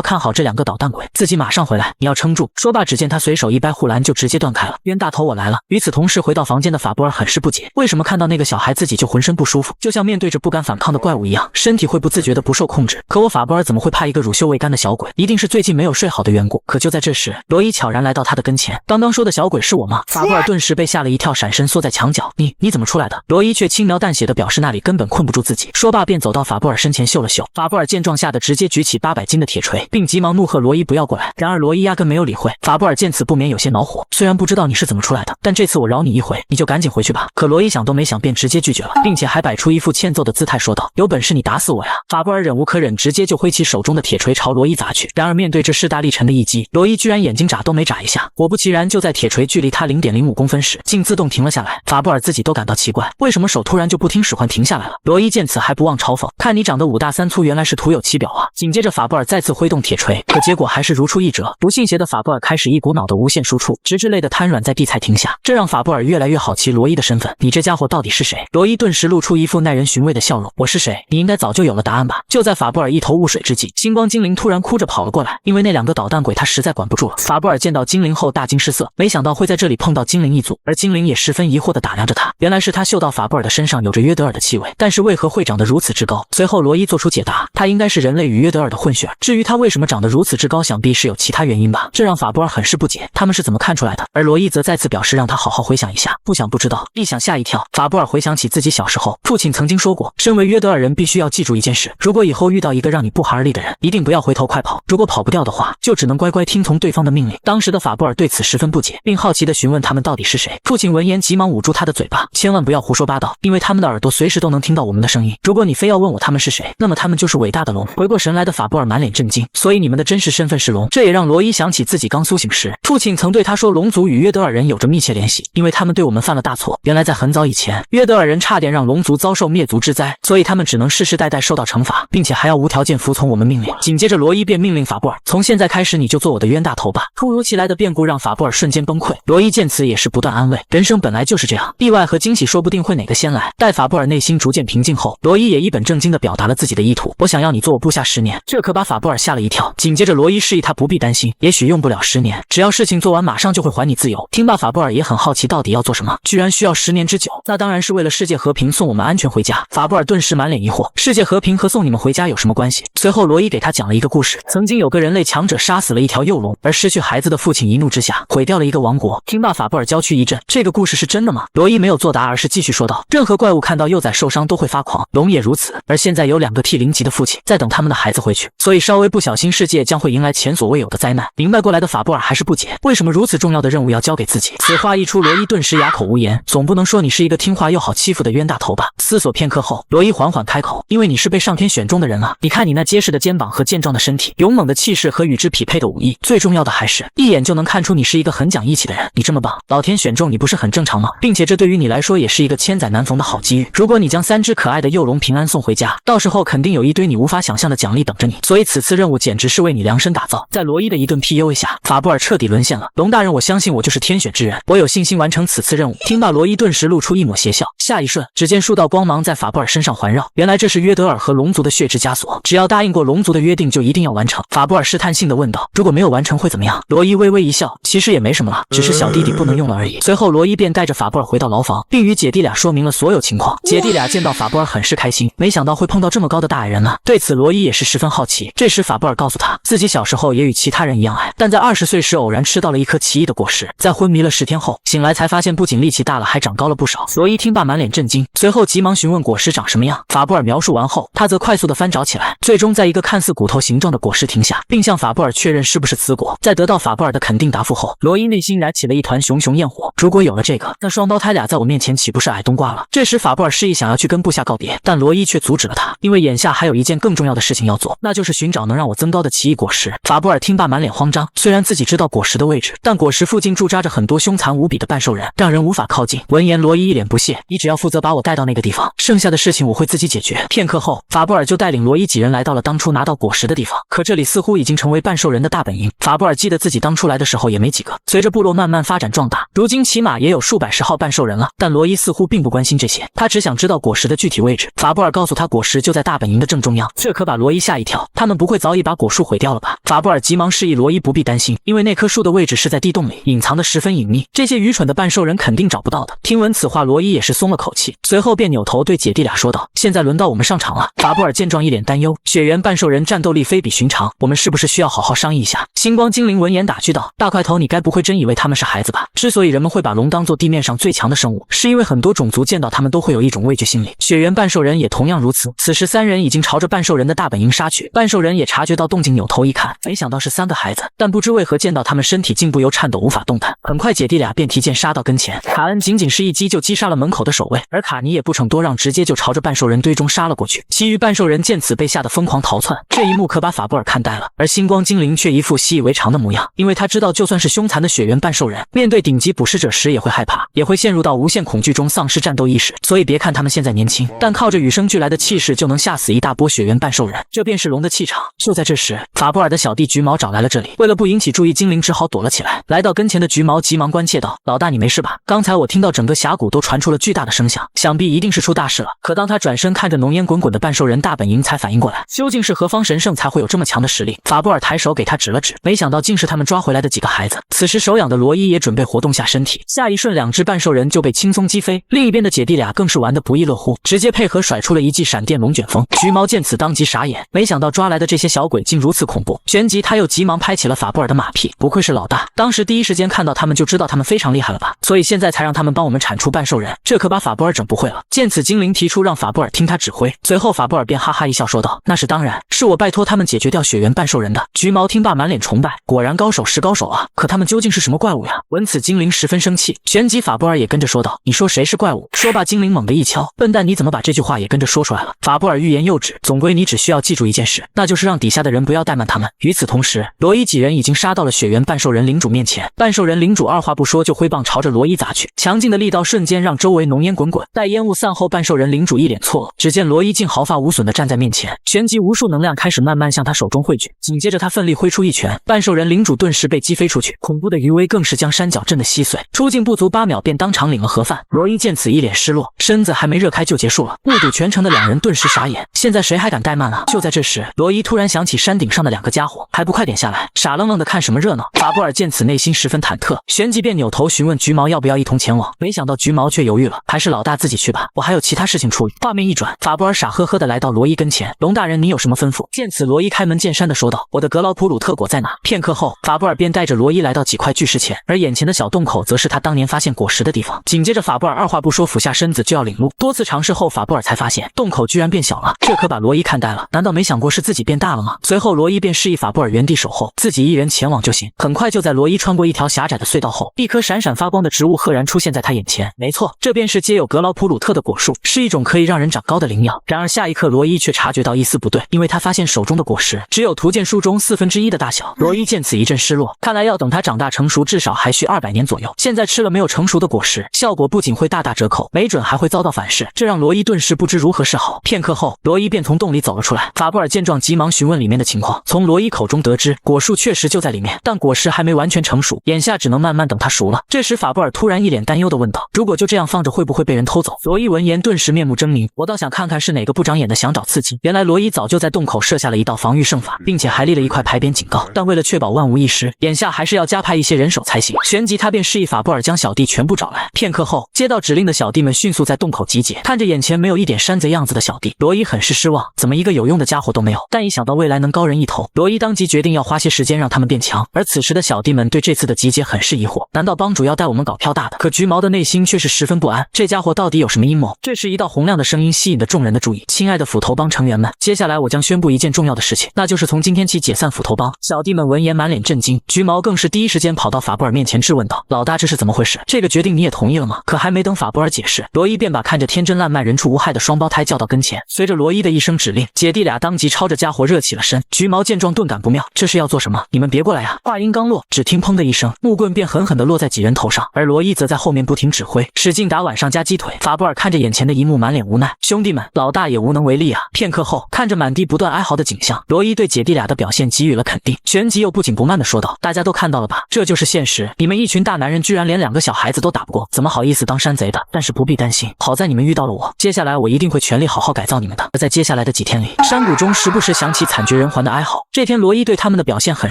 看好这两个捣蛋鬼，自己马上回来，你要撑住。说罢，只见他随手一掰护栏就直接断开了。冤大头，我来了。与此同时，回到房间的法布尔很是不解，为什么看到那个小孩自己就浑身不舒服，就像面对着不敢反抗的怪物一样，身体会不自觉的不受控制。可我法布尔怎么会怕一个乳臭未干的小鬼？一定是最近没有睡好的缘故。可就在这时，罗伊悄然来到他的跟前，刚刚说的小鬼是我吗？法布尔顿时被吓了一跳，闪身缩在墙角。你怎么出来的？罗伊却轻描淡写的表示那里根本困不住自己。说罢便走到法布尔身前嗅了嗅。法布尔见状吓得直接举起800斤的铁锤，并急忙怒喝罗伊不要过来。然而罗伊压根没有理会。法布尔见此不免有些恼火，虽然不知道你是怎么出来的，但这次我饶你一回，你就赶紧回去吧。可罗伊想都没想便直接拒绝了，并且还摆出一副欠揍的姿态说道，有本事你打死我呀！法布尔忍无可忍，直接就挥起手中的铁锤朝罗伊砸去。然而面对这势大力沉的一击，罗伊居然眼睛眨都没眨一下。果不其然，就在铁锤距离他0.05公分时，竟自动停了下来。法布尔自己都感到奇怪，为什么手突然就不听使唤停下来了？罗伊见此还不忘嘲讽，看你长得5大3粗，原来是徒有其表啊！紧接着法布尔再次挥动铁锤，可结果还是如出一辙。不信邪的法布尔开始一股脑的无限输出，直至累得瘫软在地才停下。这让法布尔越来越好奇罗伊的身份，你这家伙到底是谁？罗伊顿时露出一副耐人寻味的笑容，我是谁？你应该早就有了答案吧？就在法布尔一头雾水之际，星光精灵突然哭着跑了过来，因为那两个捣蛋鬼他实在管不住了。法布尔见到精灵后大惊失色，没想到会在这里碰到精灵一族，而精灵也十分疑惑地打量着他。原来是他嗅到法布尔的身上有着约德尔的气味，但是为何会长得如此之高？随后罗伊做出解答，他应该是人类与约德尔的混血儿。至于他为什么长得如此之高，想必是有其他原因吧。这让法布尔很是不解，他们是怎么看出来的？而罗伊则再次表示让他好好回想一下，不想不知道，一想吓一跳。法布尔回想起自己小时候，父亲曾经说过，身为约德尔人必须要记住一件事，如果以后遇到一个让你不寒而栗的人，一定不要回头快跑，如果跑不掉的话，就只能乖乖听从对方的命令。当时的法布尔对此十分不解，并好奇地询问他们到底是谁。父亲闻言急忙捂住他的嘴巴，千万不要胡说八道，因为他们的耳朵随时都能听到我们的声音。如果你非要问我他们是谁，那么他们就是伟大的龙。回过神来的法布尔满脸震惊，所以你们的真实身份是龙。这也让罗伊想起自己刚苏醒时，父亲曾对他说龙族与约德尔人有着密切联系，因为他们对我们犯了大错。原来在很早以前，约德尔人差点让龙族遭受灭族之灾，所以他们只能世世代代受到惩罚，并且还要无条件服从我们命令。紧接着罗伊便命令法布尔，从现在开始你就做我的冤大头吧。突如其来的变故让法布尔瞬间崩溃，罗伊见此也是不断安慰，人生本来就是这样，意外和惊喜说不定会哪个先来。待法布尔内心逐渐平静后，罗伊也一本正经地表达了自己的意图，我想要你做我部下10年。这可把法布尔吓了一跳。紧接着罗伊示意他不必担心，也许用不了10年，只要事情做完马上就会还你自由。听罢法布尔也很好奇到底要做什么，居然需要10年之久，那当然是为了世界和平，送我们安全回家。法布尔顿时满脸疑惑，世界和平和送你们回家有什么关系？随后罗伊给他讲了一个故事，曾经有个人类强者杀死了一条幼龙，而失去孩子的父亲一怒之下毁掉了一个王国。听罢法布尔娇躯一震，这个故事是真的吗？罗伊没有作答，而是继续说道，任何怪物看到幼崽受伤都会发狂，龙也如此，而现在有2个T0级的父亲在等他们的孩子回去，所以稍微不小心世界将会迎来前所未有的灾难。明白过来的法布尔还是不解，为什么如此重要的任务要交给自己？此话一出，罗伊顿时哑口无言，总不能说你是一个听话又好欺负的冤大头吧？思索片刻后，罗伊缓缓开口，因为你是被上天选中的人啊，你看你那结实的肩膀和健壮的身体，勇猛的气势和与之匹配的武艺，最重要的还是一眼就能看出你是一个很讲义气的人。你这么棒，老天选中你不是很正常吗？并且这对于你来说也是一个千载难逢的好机遇。如果你将3只可爱的幼龙平安送回家，到时候肯定有一堆你无法想象的奖励等着你，所以此次任务简直是为你量身打造。在罗伊的一顿 PUA 下，法布尔彻底沦陷了。龙大人，我相信我就是天选之人，我有信心完成此次任务。听罢罗伊顿时露出一抹邪笑，下一瞬，只见数道光芒在法布尔身上环绕，原来这是约德尔和龙族的血之枷锁，只要答应过龙族的约定就一定要完成。法布尔试探性地问道，如果没有完成会怎么样？罗伊微微一笑，其实也没什么了，只是小弟弟不能用了而已。随后罗伊便带着法布尔回到牢房，并与姐弟俩说明了所有情况。姐弟俩见到法布尔很是开心，没想到会碰到这么高的大矮人呢。对此罗伊也是十分好奇。这时法布尔告诉他，自己小时候也与其他人一样矮，但在20岁时偶然吃到了一颗奇异的果实，在昏迷了10天后醒来才发现不仅力气大了，还长高了不少。罗伊听罢满脸震惊，随后急忙询问果实长什么样。法布尔描述完后，他则快速地翻找起来，最终在一个看似骨头形状的果实停下，并向法布尔确认是不是此果。在得到法布尔的肯定答复后，罗伊内心燃起了一团熊熊焰火，如果有了这个，那双胞胎俩在我面前岂不是矮冬瓜了？这时法布尔示意想要去跟部下告别，但罗伊却阻止了他，因为眼下还有一件更重要的事情要做。那就是寻找能让我增高的奇异果实。法布尔听罢满脸慌张，虽然自己知道果实的位置，但果实附近驻扎着很多凶残无比的半兽人，让人无法靠近。闻言，罗伊一脸不屑：“你只要负责把我带到那个地方，剩下的事情我会自己解决。”片刻后，法布尔就带领罗伊几人来到了当初拿到果实的地方，可这里似乎已经成为半兽人的大本营。法布尔记得自己当初来的时候也没几个，随着部落慢慢发展壮大，如今起码也有数百10号半兽人了。但罗伊似乎并不关心这些，他只想知道果实的具体位置。法布尔告诉他，果实就在大本营的正中央，这可把罗伊吓一跳。他们不会早已把果树毁掉了吧？法布尔急忙示意罗伊不必担心，因为那棵树的位置是在地洞里，隐藏得十分隐秘，这些愚蠢的半兽人肯定找不到的。听闻此话，罗伊也是松了口气，随后便扭头对姐弟俩说道：“现在轮到我们上场了。”法布尔见状一脸担忧，血缘半兽人战斗力非比寻常，我们是不是需要好好商议一下？星光精灵闻言打趣道：“大块头，你该不会真以为他们是孩子吧？之所以人们会把龙当作地面上最强的生物，是因为很多种族见到他们都会有一种畏惧心理，血缘半兽人也同样如此。”此时三人已经朝着半兽人的大本营杀去，半兽人也察觉到动静，扭头一看，没想到是3个孩子，但不知为何见到他们身体竟不由颤抖，无法动弹。很快姐弟俩便提剑杀到跟前，卡恩仅仅是一击就击杀了门口的守卫，而卡尼也不逞多让，直接就朝着半兽人堆中杀了过去。其余半兽人见此被吓得疯狂逃窜，这一幕可把法布尔看呆了，而星光精灵却一副习以为常的模样，因为他知道就算是凶残的血缘半兽人，面对顶级捕食者时也会害怕，也会陷入到无限恐惧中丧失战斗意识，所以别看他们现在年轻，但靠着与生俱来的气势就能吓死一大波血缘半兽人，这便是龙的气场。就在这时，法布尔的小弟橘毛找来了这里，为了不引起注意，精灵只好躲了起来。来到跟前的橘毛急忙关切道：“老大，你没事吧？刚才我听到整个峡谷都传出了巨大的声响，想必一定是出大事了。”可当他转身看着浓烟滚滚的半兽人大本营，才反应过来，究竟是何方神圣才会有这么强的实力？法布尔抬手给他指了指，没想到竟是他们抓回来的几个孩子。此时手痒的罗伊也准备活动下身体，下一瞬2只半兽人就被轻松击飞，另一边的姐弟俩更是玩得不亦乐乎，直接配合甩出了一记闪电龙卷风。橘毛见此当即傻眼，没想到抓来的这些小鬼竟如此恐怖，旋即他又急忙拍起了法布尔的马屁，不愧是老大，当时第一时间看到他们就知道他们非常厉害了吧，所以现在才让他们帮我们铲除半兽人，这可把法布尔整不会了。见此，精灵提出让法布尔听他指挥，随后法布尔便哈哈一笑说道：“那是当然，是我拜托他们解决掉血缘半兽人的。”橘毛听罢满脸崇拜，果然高手是高手啊，可他们究竟是什么怪物呀？闻此，精灵十分生气，旋即法布尔也跟着说道：“你说谁是怪物？”说罢，精灵猛地一敲：“笨蛋，你怎么把这句话也跟着说出来了？”法布尔欲言又止，总归你只需要记住一件事，那就是让底下的人不要怠慢他们。与此同时，罗伊几人已经杀到了血缘半兽人领主面前，半兽人领主二话不说就挥棒朝着罗伊砸去，强劲的力道瞬间让周围浓烟滚滚。待烟雾散后，半兽人领主一脸错愕，只见罗伊竟毫发无损地站在面前，旋即无数能量开始慢慢向他手中汇聚，紧接着他奋力挥出一拳，半兽人领主顿时被击飞出去，恐怖的余威更是将山脚震得稀碎，出境不足8秒便当场领了盒饭。罗伊见此一脸失落，身子还没热开就结束了，目睹全程的2人顿时傻眼，现在谁还敢怠慢啊？就在这时，罗伊突然想起山顶上的2个家伙，还不快点下来，傻愣愣的看什么热闹？法布尔见此内心十分忐忑，旋即便扭头询问橘毛要不要一同前往，没想到橘毛却犹豫了，还是老大自己去吧，我还有其他事情处理。画面一转，法布尔傻呵呵的来到罗伊跟前，龙大人，你有什么吩咐？见此，罗伊开门见山的说道：“我的格劳普鲁特果在哪？”片刻后，法布尔便带着罗伊来到几块巨石前，而眼前的小洞口则是他当年发现果实的地方。紧接着，法布尔二话不说俯下身子就要领路，多次尝试后，法布尔才发现洞口居然变小了，这可把罗伊看呆了，难道没想过是自己变大了吗？随后罗伊便示意法布尔原地守候，自己一人前往就行。很快就在罗伊穿过一条狭窄的隧道后，一棵闪闪发光的植物赫然出现在他眼前。没错，这便是皆有格劳普鲁特的果树，是一种可以让人长高的灵药。然而下一刻，罗伊却察觉到一丝不对，因为他发现手中的果实只有图鉴书中1/4的大小。罗伊见此一阵失落，看来要等他长大成熟，至少还需200年左右。现在吃了没有成熟的果实，效果不仅会大打折扣，没准还会遭到反噬，这让罗伊顿时不知如何是好。片刻后，罗伊便从洞里走了出来。法布尔见状，急忙询问里面的情况。从罗伊口中得知，果树确实就在里面，但果实还没完全成熟，眼下只能慢慢等它熟了。这时法布尔突然一脸担忧地问道：“如果就这样放着，会不会被人偷走？”罗伊闻言顿时面目狰狞，我倒想看看是哪个不长眼的想找刺激。原来罗伊早就在洞口设下了一道防御圣法，并且还立了一块牌匾警告，但为了确保万无一失，眼下还是要加派一些人手才行。旋即他便示意法布尔将小弟全部找来。片刻后，接到指令的小弟们迅速在洞口集结。看着眼前没有一点山贼样子的小弟，罗伊很是失望，怎么一个有用的家伙都没有？但一想到未来能高人一头，罗伊当即决定要花些时间让他们变强。而此时的小弟们对这次的集结很是疑惑，难道帮主要带我们搞票大的？可橘毛的内心却是十分不安，这家伙到底有什么阴谋？这时一道洪亮的声音吸引了众人的注意：“亲爱的斧头帮成员们，接下来我将宣布一件重要的事情，那就是从今天起解散斧头帮。”小弟们闻言满脸震惊，橘毛更是第一时间跑到法布尔面前质问道：“老大，这是怎么回事？这个决定你也同意了吗？”可还没等法布尔解释，罗伊便把看着天真烂漫、人畜无害的双胞胎叫到跟前。随着罗伊的一声指令，姐弟俩当即即抄着家伙热起了身。橘毛见状顿感不妙，这是要做什么？你们别过来呀！话音刚落，只听砰的一声，木棍便狠狠地落在几人头上，而罗伊则在后面不停指挥，使劲打碗上加鸡腿。法布尔看着眼前的一幕，满脸无奈。兄弟们，老大也无能为力啊。片刻后，看着满地不断哀嚎的景象，罗伊对姐弟俩的表现给予了肯定，旋即又不紧不慢地说道：“大家都看到了吧？这就是现实。你们一群大男人居然连2个小孩子都打不过，怎么好意思当山贼的？但是不必担心，好在你们遇到了我，接下来我一定会全力好好改造你们的。”在接下来的几天里，山谷中时不时响起惨绝人寰的哀嚎。这天，罗伊对他们的表现很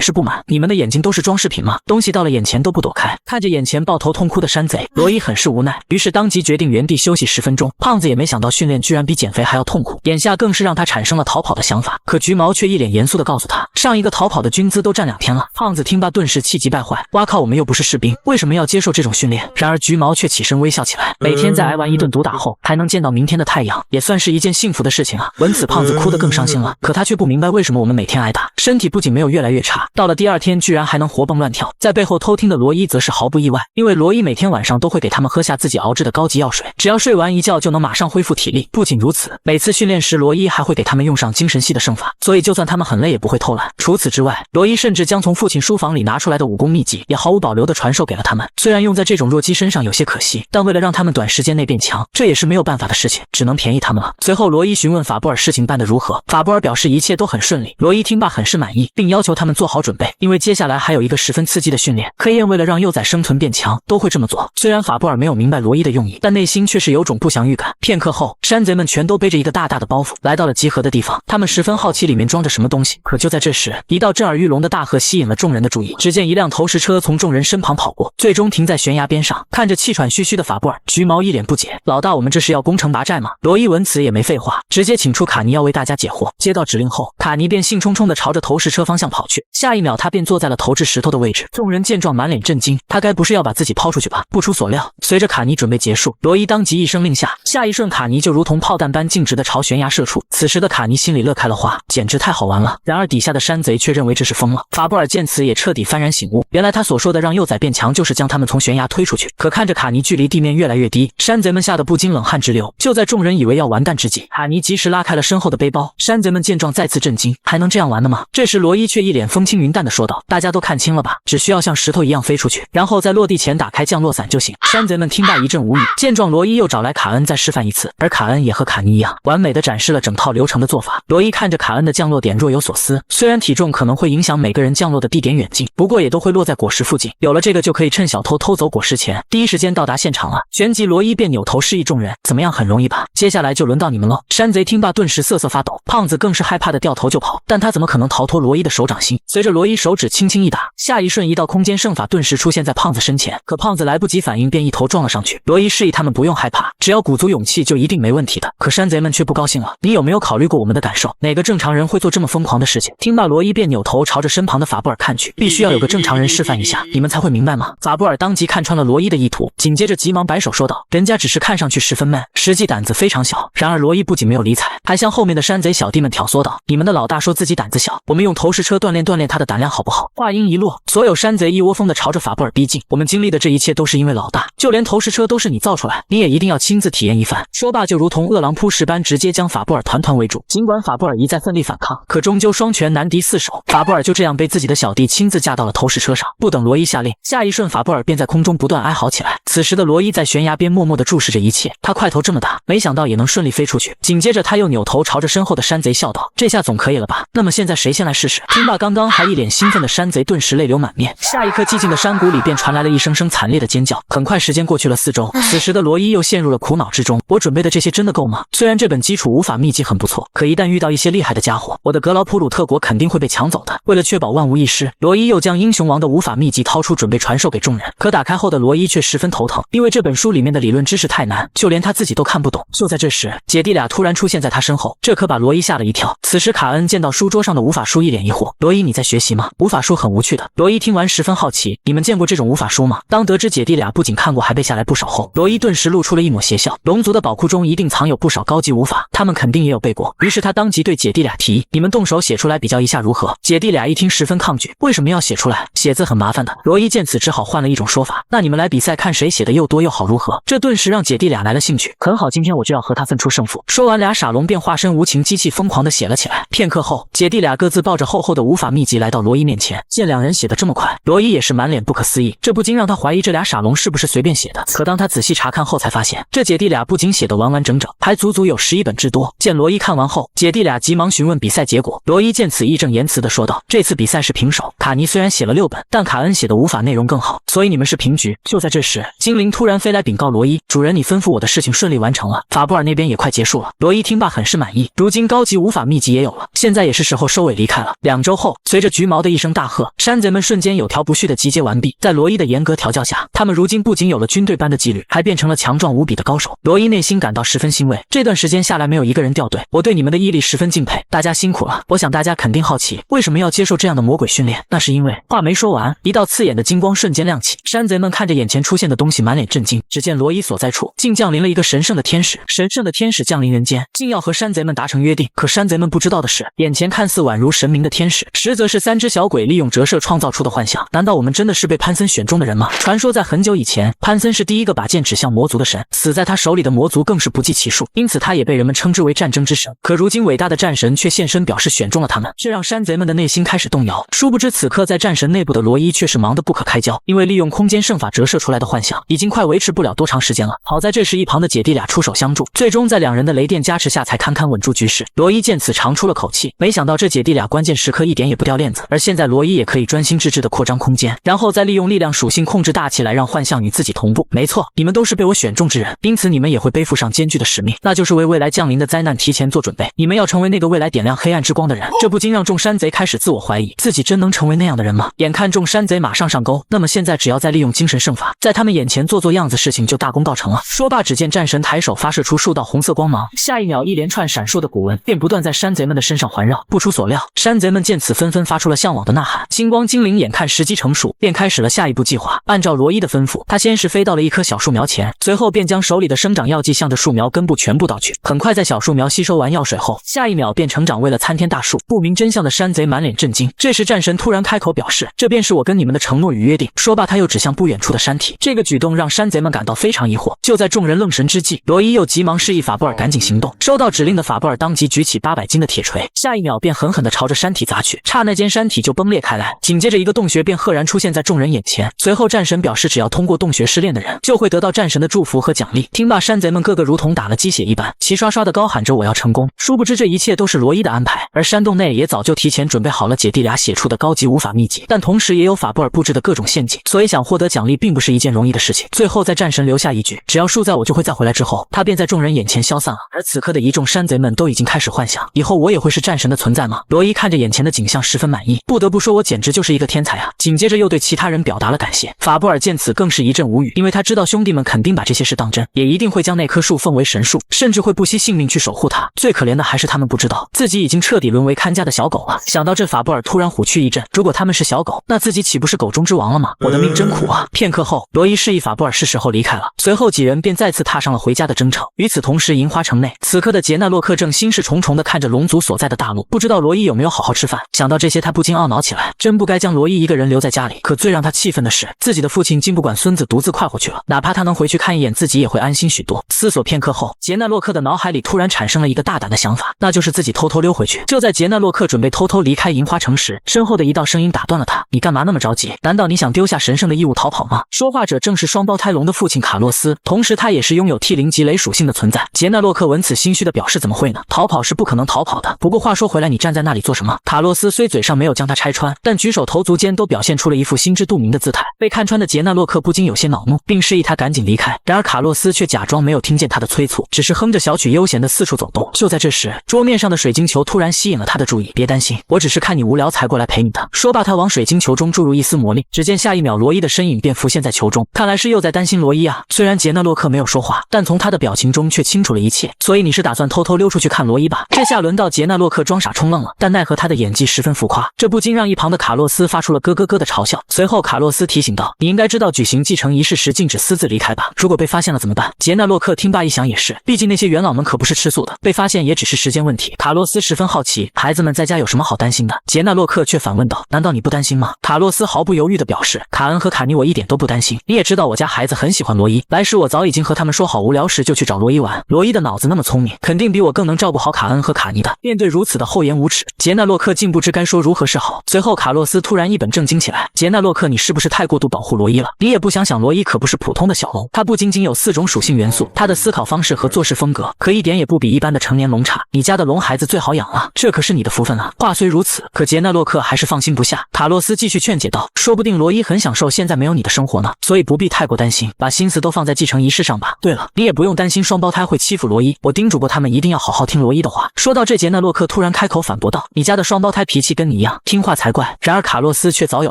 是不满：“你们的眼睛都是装饰品吗？东西到了眼前都不躲开。”看着眼前抱头痛哭的山贼，罗伊很是无奈，于是当即决定原地休息10分钟。胖子也没想到训练居然比减肥还要痛苦，眼下更是让他产生了逃跑的想法。可橘毛却一脸严肃地告诉他，上一个逃跑的军姿都站2天了。胖子听罢顿时气急败坏，哇靠，我们又不是士兵，为什么要接受这种训练？然而橘毛却起身微笑起来，每天在挨完一顿毒打后还能见到明天的太阳，也算是一件幸福的事情啊。闻此，胖子哭得更伤心了，可他却不明白为什么我们每天挨打，身体不仅没有越来越差，到了第2天居然还能活蹦乱跳。在背后偷听的罗伊则是毫不意外，因为罗伊每天晚上都会给他们喝下自己熬制的高级药水，只要睡完一觉就能马上恢复体力。不仅如此，每次训练时罗伊还会给他们用上精神系的胜法，所以就算他们很累也不会偷懒。除此之外，罗伊甚至将从父亲书房里拿出来的武功秘籍也毫无保留地传授给了他们。虽然用在这种弱鸡身上有些可惜，但为了让他们短时间内变强，这也是没有办法的事情，只能便宜他们了。随后罗伊询问法布尔事情办得如何，法布尔表示一切都很顺利。罗伊听罢很是满意，并要求他们做好准备，因为接下来还有一个十分刺激的训练。黑燕为了让幼崽生存变强，都会这么做。虽然法布尔没有明白罗伊的用意，但内心却是有种不祥预感。片刻后，山贼们全都背着一个大大的包袱来到了集合的地方，他们十分好奇里面装着什么东西。可就在这时，一道震耳欲聋的大喝吸引了众人的注意。只见一辆投石车从众人身旁跑过，最终停在悬崖边上。看着气喘吁吁的法布尔，橘毛一脸不解：“老大，我们这是要攻城拔寨吗？”罗伊闻此也没废话，直接请出卡尼要为大家解惑。接到指令后，卡尼便兴冲冲地朝着投石车方向跑去。下一秒，他便坐在了投掷石头的位置。众人见状满脸震惊，他该不是要把自己抛出去吧？不出所料，随着卡尼准备结束，罗伊当即一声令下，下一瞬卡尼就如同炮弹般径直地朝悬崖射出。此时的卡尼心里乐开了花，简直太好玩了。然而底下的山贼却认为这是疯了。法布尔见此也彻底幡然醒悟，原来他所说的让幼崽变强就是将他们从悬崖推出去。可看着卡尼距离地面越来越低，山贼们吓得不禁冷汗直流。就在众人以为要完蛋之际，卡尼及时拉开了身后的背包。山贼们见状再次震惊，还能这样玩的吗？这时罗伊却一脸风轻云淡地说道：“大家都看清了吧？只需要像石头一样飞出去，然后在落地前打开降落伞就行。”山贼们听罢一阵无语。见状，罗伊又找来卡恩再示范一次，而卡恩也和卡尼一样，完美地展示了整套流程的做法。罗伊看着卡恩的降落点若有所思，虽然体重可能会影响每个人降落的地点远近，不过也都会落在果实附近。有了这个，就可以趁小偷偷走果实前，第一时间到达现场了。旋即罗伊便扭头示意众人：“怎么样，很容易吧？接下来就轮到你们喽！”山贼听罢顿时瑟瑟发抖，胖子更是害怕的掉头就跑，但他怎么可能逃脱罗伊的手掌心？随着罗伊手指轻轻一打，下一瞬一道空间圣法顿时出现在胖子身前，可胖子来不及反应，便一头撞了上去。罗伊示意他们不用害怕，只要鼓足勇气就一定没问题的。可山贼们却不高兴了：“你有没有考虑过我们的感受？哪个正常人会做这么疯狂的事情？”听罢，罗伊便扭头朝着身旁的法布尔看去，必须要有个正常人示范一下，你们才会明白吗？法布尔当即看穿了罗伊的意图，紧接着急忙摆手说道：“人家只是看上去十分闷，实际胆子非常小。”然而罗伊不仅没有理睬，还向后面的山贼小弟们挑唆道：“你们的老大说自己胆子小，我们用投石车锻炼锻炼他的胆量好不好？”话音一落，所有山贼一窝蜂地朝着法布尔逼近。“我们经历的这一切都是因为老大，就连投石车都是你造出来，你也一定要亲自体验一番。”说罢就如同饿狼扑食般直接将法布尔团团围住。尽管法布尔一再奋力反抗，可终究双拳难敌四手，法布尔就这样被自己的小弟亲自架到了投石车上。不等罗伊下令，下一瞬法布尔便在空中不断哀嚎起来。此时的罗伊在悬崖边默默地注视着一切，他块头这么大，没想到也能顺利飞出去。紧接着他又扭头朝着身后的山贼笑道：“这下总可以了吧？那么现在谁先来试试？”听罢刚刚还一脸兴奋的山贼顿时泪流满面，下一刻寂静的山谷里便传来了一声声惨烈的尖叫。很快时间过去了4周，此时的罗伊又陷入了苦恼之中。我准备的这些真的够吗？虽然这本基础无法秘籍很不错，可一旦遇到一些厉害的家伙，我的格劳普鲁特国肯定会被抢走的。为了确保万无一失，罗伊又将英雄王的无法秘籍掏出准备传授给众人。可打开后的罗伊却十分头疼，因为这本书里面的理论知识太难，就连他自己都看不懂。就在这时，姐弟俩突然出现在他身后，这可把罗伊吓了一跳。此时卡恩见到书桌上的无法书一脸疑惑：“罗伊，你在学习吗？无法书很无趣的。”罗伊听完十分好奇：“你们见过这种无法书吗？”当得知姐弟俩不仅看过还背下来不少后，罗伊顿时露出了一抹邪笑。龙族的宝库中一定藏有不少高级无法，他们肯定也有背过。于是他当即对姐弟俩提议：“你们动手写出来比较一下如何？”姐弟俩一听十分抗拒：“为什么要写出来？写字很麻烦的。”罗伊见此只好换了一种说法：“那你们来比赛看谁写的又多又好如何？”这顿时让姐弟俩来了兴趣。很好，今天我就要和他分出胜负。说完，俩傻龙便化身无情机器，疯狂地地写了起来。片刻后，姐弟俩各自抱着厚厚的无法秘籍来到罗伊面前，见两人写得这么快，罗伊也是满脸不可思议，这不禁让他怀疑这俩傻龙是不是随便写的。可当他仔细查看后，才发现这姐弟俩不仅写得完完整整，还足足有11本之多。见罗伊看完后，姐弟俩急忙询问比赛结果。罗伊见此义正言辞地说道：“这次比赛是平手，卡尼虽然写了6本，但卡恩写的无法内容更好，所以你们是平局。”就在这时，精灵突然飞来禀告罗伊：“主人，你吩咐我的事情顺利完成了，法布尔那边也快结束了。”罗伊听罢很是满意，如今高级无法秘籍也有了，现在也是时候收尾离开了。2周后，随着橘毛的一声大喝，山贼们瞬间有条不紊地集结完毕。在罗伊的严格调教下，他们如今不仅有了军队般的纪律，还变成了强壮无比的高手。罗伊内心感到十分欣慰，这段时间下来没有一个人掉队，我对你们的毅力十分敬佩，大家辛苦了。我想大家肯定好奇，为什么要接受这样的魔鬼训练？那是因为……话没说完，一道刺眼的金光瞬间亮起，山贼们看着眼前出现的东西，满脸震惊。只见罗伊所在处竟降临了一个神圣的天使，神圣的天使降临人间，竟要和山贼们达成约定。可山贼们不知道的是，眼前看似宛如神明的天使，实则是3只小鬼利用折射创造出的幻象。难道我们真的是被潘森选中的人吗？传说在很久以前，潘森是第一个把剑指向魔族的神，死在他手里的魔族更是不计其数，因此他也被人们称之为战争之神。可如今伟大的战神却现身表示选中了他们，这让山贼们的内心开始动摇。殊不知此刻在战神内部的罗伊却是忙得不可开交，因为利用空间圣法折射出来的幻象已经快维持不了多长时间了。好在这时一旁的姐弟俩出手相助，最终在2人的雷电加持下才堪堪稳住局势。罗伊见此长出了口气，没想到这姐弟俩关键时刻一点也不掉链子，而现在罗伊也可以专心致志地扩张空间，然后再利用力量属性控制大气来让幻象与自己同步。没错，你们都是被我选中之人，因此你们也会背负上艰巨的使命，那就是为未来降临的灾难提前做准备。你们要成为那个未来点亮黑暗之光的人。这不禁让众山贼开始自我怀疑，自己真能成为那样的人吗？眼看众山贼马上上钩，那么现在只要再利用精神圣法，在他们眼前做样子，事情就大功告成了。说罢，只见战神抬手发射出数道红色光芒，下一秒一连串闪烁的古文便不断在山贼们的身上环绕。不出所料，山贼们见此纷纷发出了向往的呐喊。星光精灵眼看时机成熟，便开始了下一步计划。按照罗伊的吩咐，他先是飞到了一棵小树苗前，随后便将手里的生长药剂向着树苗根部全部倒去。很快在小树苗吸收完药水后，下一秒便成长为了参天大树。不明真相的山贼满脸震惊。这时战神突然开口表示，这便是我跟你们的承诺与约定。说罢他又指向不远处的山体，这个举动让山贼们感到非常疑惑。就在众人愣神之际，罗伊又急忙示意法布尔赶紧行动。收到指令的法布尔当即举起800斤的铁锤，下一秒便狠狠地朝着山体砸去，刹那间山体就崩裂开来，紧接着一个洞穴便赫然出现在众人眼前。随后战神表示，只要通过洞穴试炼的人就会得到战神的祝福和奖励。听罢，山贼们个个如同打了鸡血一般，齐刷刷地高喊着我要成功。殊不知这一切都是罗伊的安排，而山洞内也早就提前准备好了姐弟俩写出的高级无法秘籍，但同时也有法布尔布置的各种陷阱，所以想获得奖励并不是一件容易的事情。最后在战神留下一句只要树在我就会再回来之后，他便在众人眼前消散了。而此刻的一众山贼们都已经开始幻想，以后我也会是战神的存在吗？罗伊看着眼前的景象十分满意，不得不说我简直就是一个天才啊。紧接着又对其他人表达了感谢。法布尔见此更是一阵无语，因为他知道兄弟们肯定把这些事当真，也一定会将那棵树奉为神树，甚至会不惜性命去守护它。最可怜的还是他们不知道自己已经彻底沦为看家的小狗了。想到这，法布尔突然虎躯一震，如果他们是小狗，那自己岂不是狗中之王了吗？我的命真苦啊。片刻后，罗伊示意法布尔是时候离开了，随后几人便再次踏上了回家的征程。与此同时，银花城内此刻的杰纳洛克正心事重重地看着龙族所在的大陆，不知道罗伊有没有好好吃饭。想到这些，他不禁懊恼起来，真不该将罗伊一个人留在家里。可最让他气愤的是，自己的父亲竟不管孙子独自快活去了，哪怕他能回去看一眼，自己也会安心许多。思索片刻后，杰纳洛克的脑海里突然产生了一个大胆的想法，那就是自己偷偷溜回去。就在杰纳洛克准备偷偷离开银花城时，身后的一道声音打断了他：你干嘛那么着急？难道你想丢下神圣的义务逃跑吗？说话者正是双胞胎龙的父亲卡洛斯，同时他也是拥有 T0级雷属性的存在。杰纳洛克闻此心虚的表示，怎么会呢？逃跑是不可能逃跑的。不过话说回来，你站在那里做什么？卡洛斯虽嘴上没有将他拆穿，但举手投足间都表现出了一副心知肚明的姿态。被看穿的杰纳洛克不禁有些恼怒，并示意他赶紧离开。然而卡洛斯却假装没有听见他的催促，只是哼着小曲悠闲的四处走动。就在这时，桌面上的水晶球突然吸引了他的注意。别担心，我只是看你无聊才过来陪你的。说罢，他往水晶球中注入一丝魔力，只见下一秒罗伊的身影便浮现在球中。看来是又在担心罗伊啊。虽然杰纳洛克没有说话，但从他的表情中却清楚了一切。所以你是打算偷偷溜出去看罗伊吧？这下轮到杰纳洛克装傻充愣了，但奈何他的演技十分浮夸，这不禁让一旁的卡洛斯发出了咯咯咯的嘲笑。随后卡洛斯提醒道，你应该知道举行继承仪式时禁止私自离开吧？如果被发现了怎么办？杰纳洛克听罢一想，也是，毕竟那些元老们可不是吃素的，被发现也只是时间问题。卡洛斯十分好奇，孩子们在家有什么好担心的？杰纳洛克却反问道，难道你不担心吗？卡洛斯毫不犹豫地表示，卡恩和卡尼我一点都不担心，你也知道我家孩子很喜欢罗伊，来时我早已经和他们说好，无聊时就去找罗伊玩。罗伊的脑子那么聪明，肯定比我更能照顾好卡恩和卡尼的。面对如此的厚颜无耻，杰纳洛克竟不知该说如何是好。随后卡洛斯突然一本正经起来：“杰纳洛克，你是不是太过度保护罗伊了？你也不想想，罗伊可不是普通的小龙，他不仅仅有4种属性元素，他的思考方式和做事风格可一点也不比一般的成年龙差。你家的龙孩子最好养了，这可是你的福分啊！”话虽如此，可杰纳洛克还是放心不下。卡洛斯继续劝解道：“说不定罗伊很享受现在没有你的生活呢，所以不必太过担心，把心思都放在继承仪式上吧。对了，你也不用担心双胞胎会欺负罗伊，我叮嘱过他们一定要好好听罗伊的话。”说到这，杰纳洛克突然开口反驳道：“你家的双胞胎脾气跟你一样，听话才怪。”然而卡洛斯却早有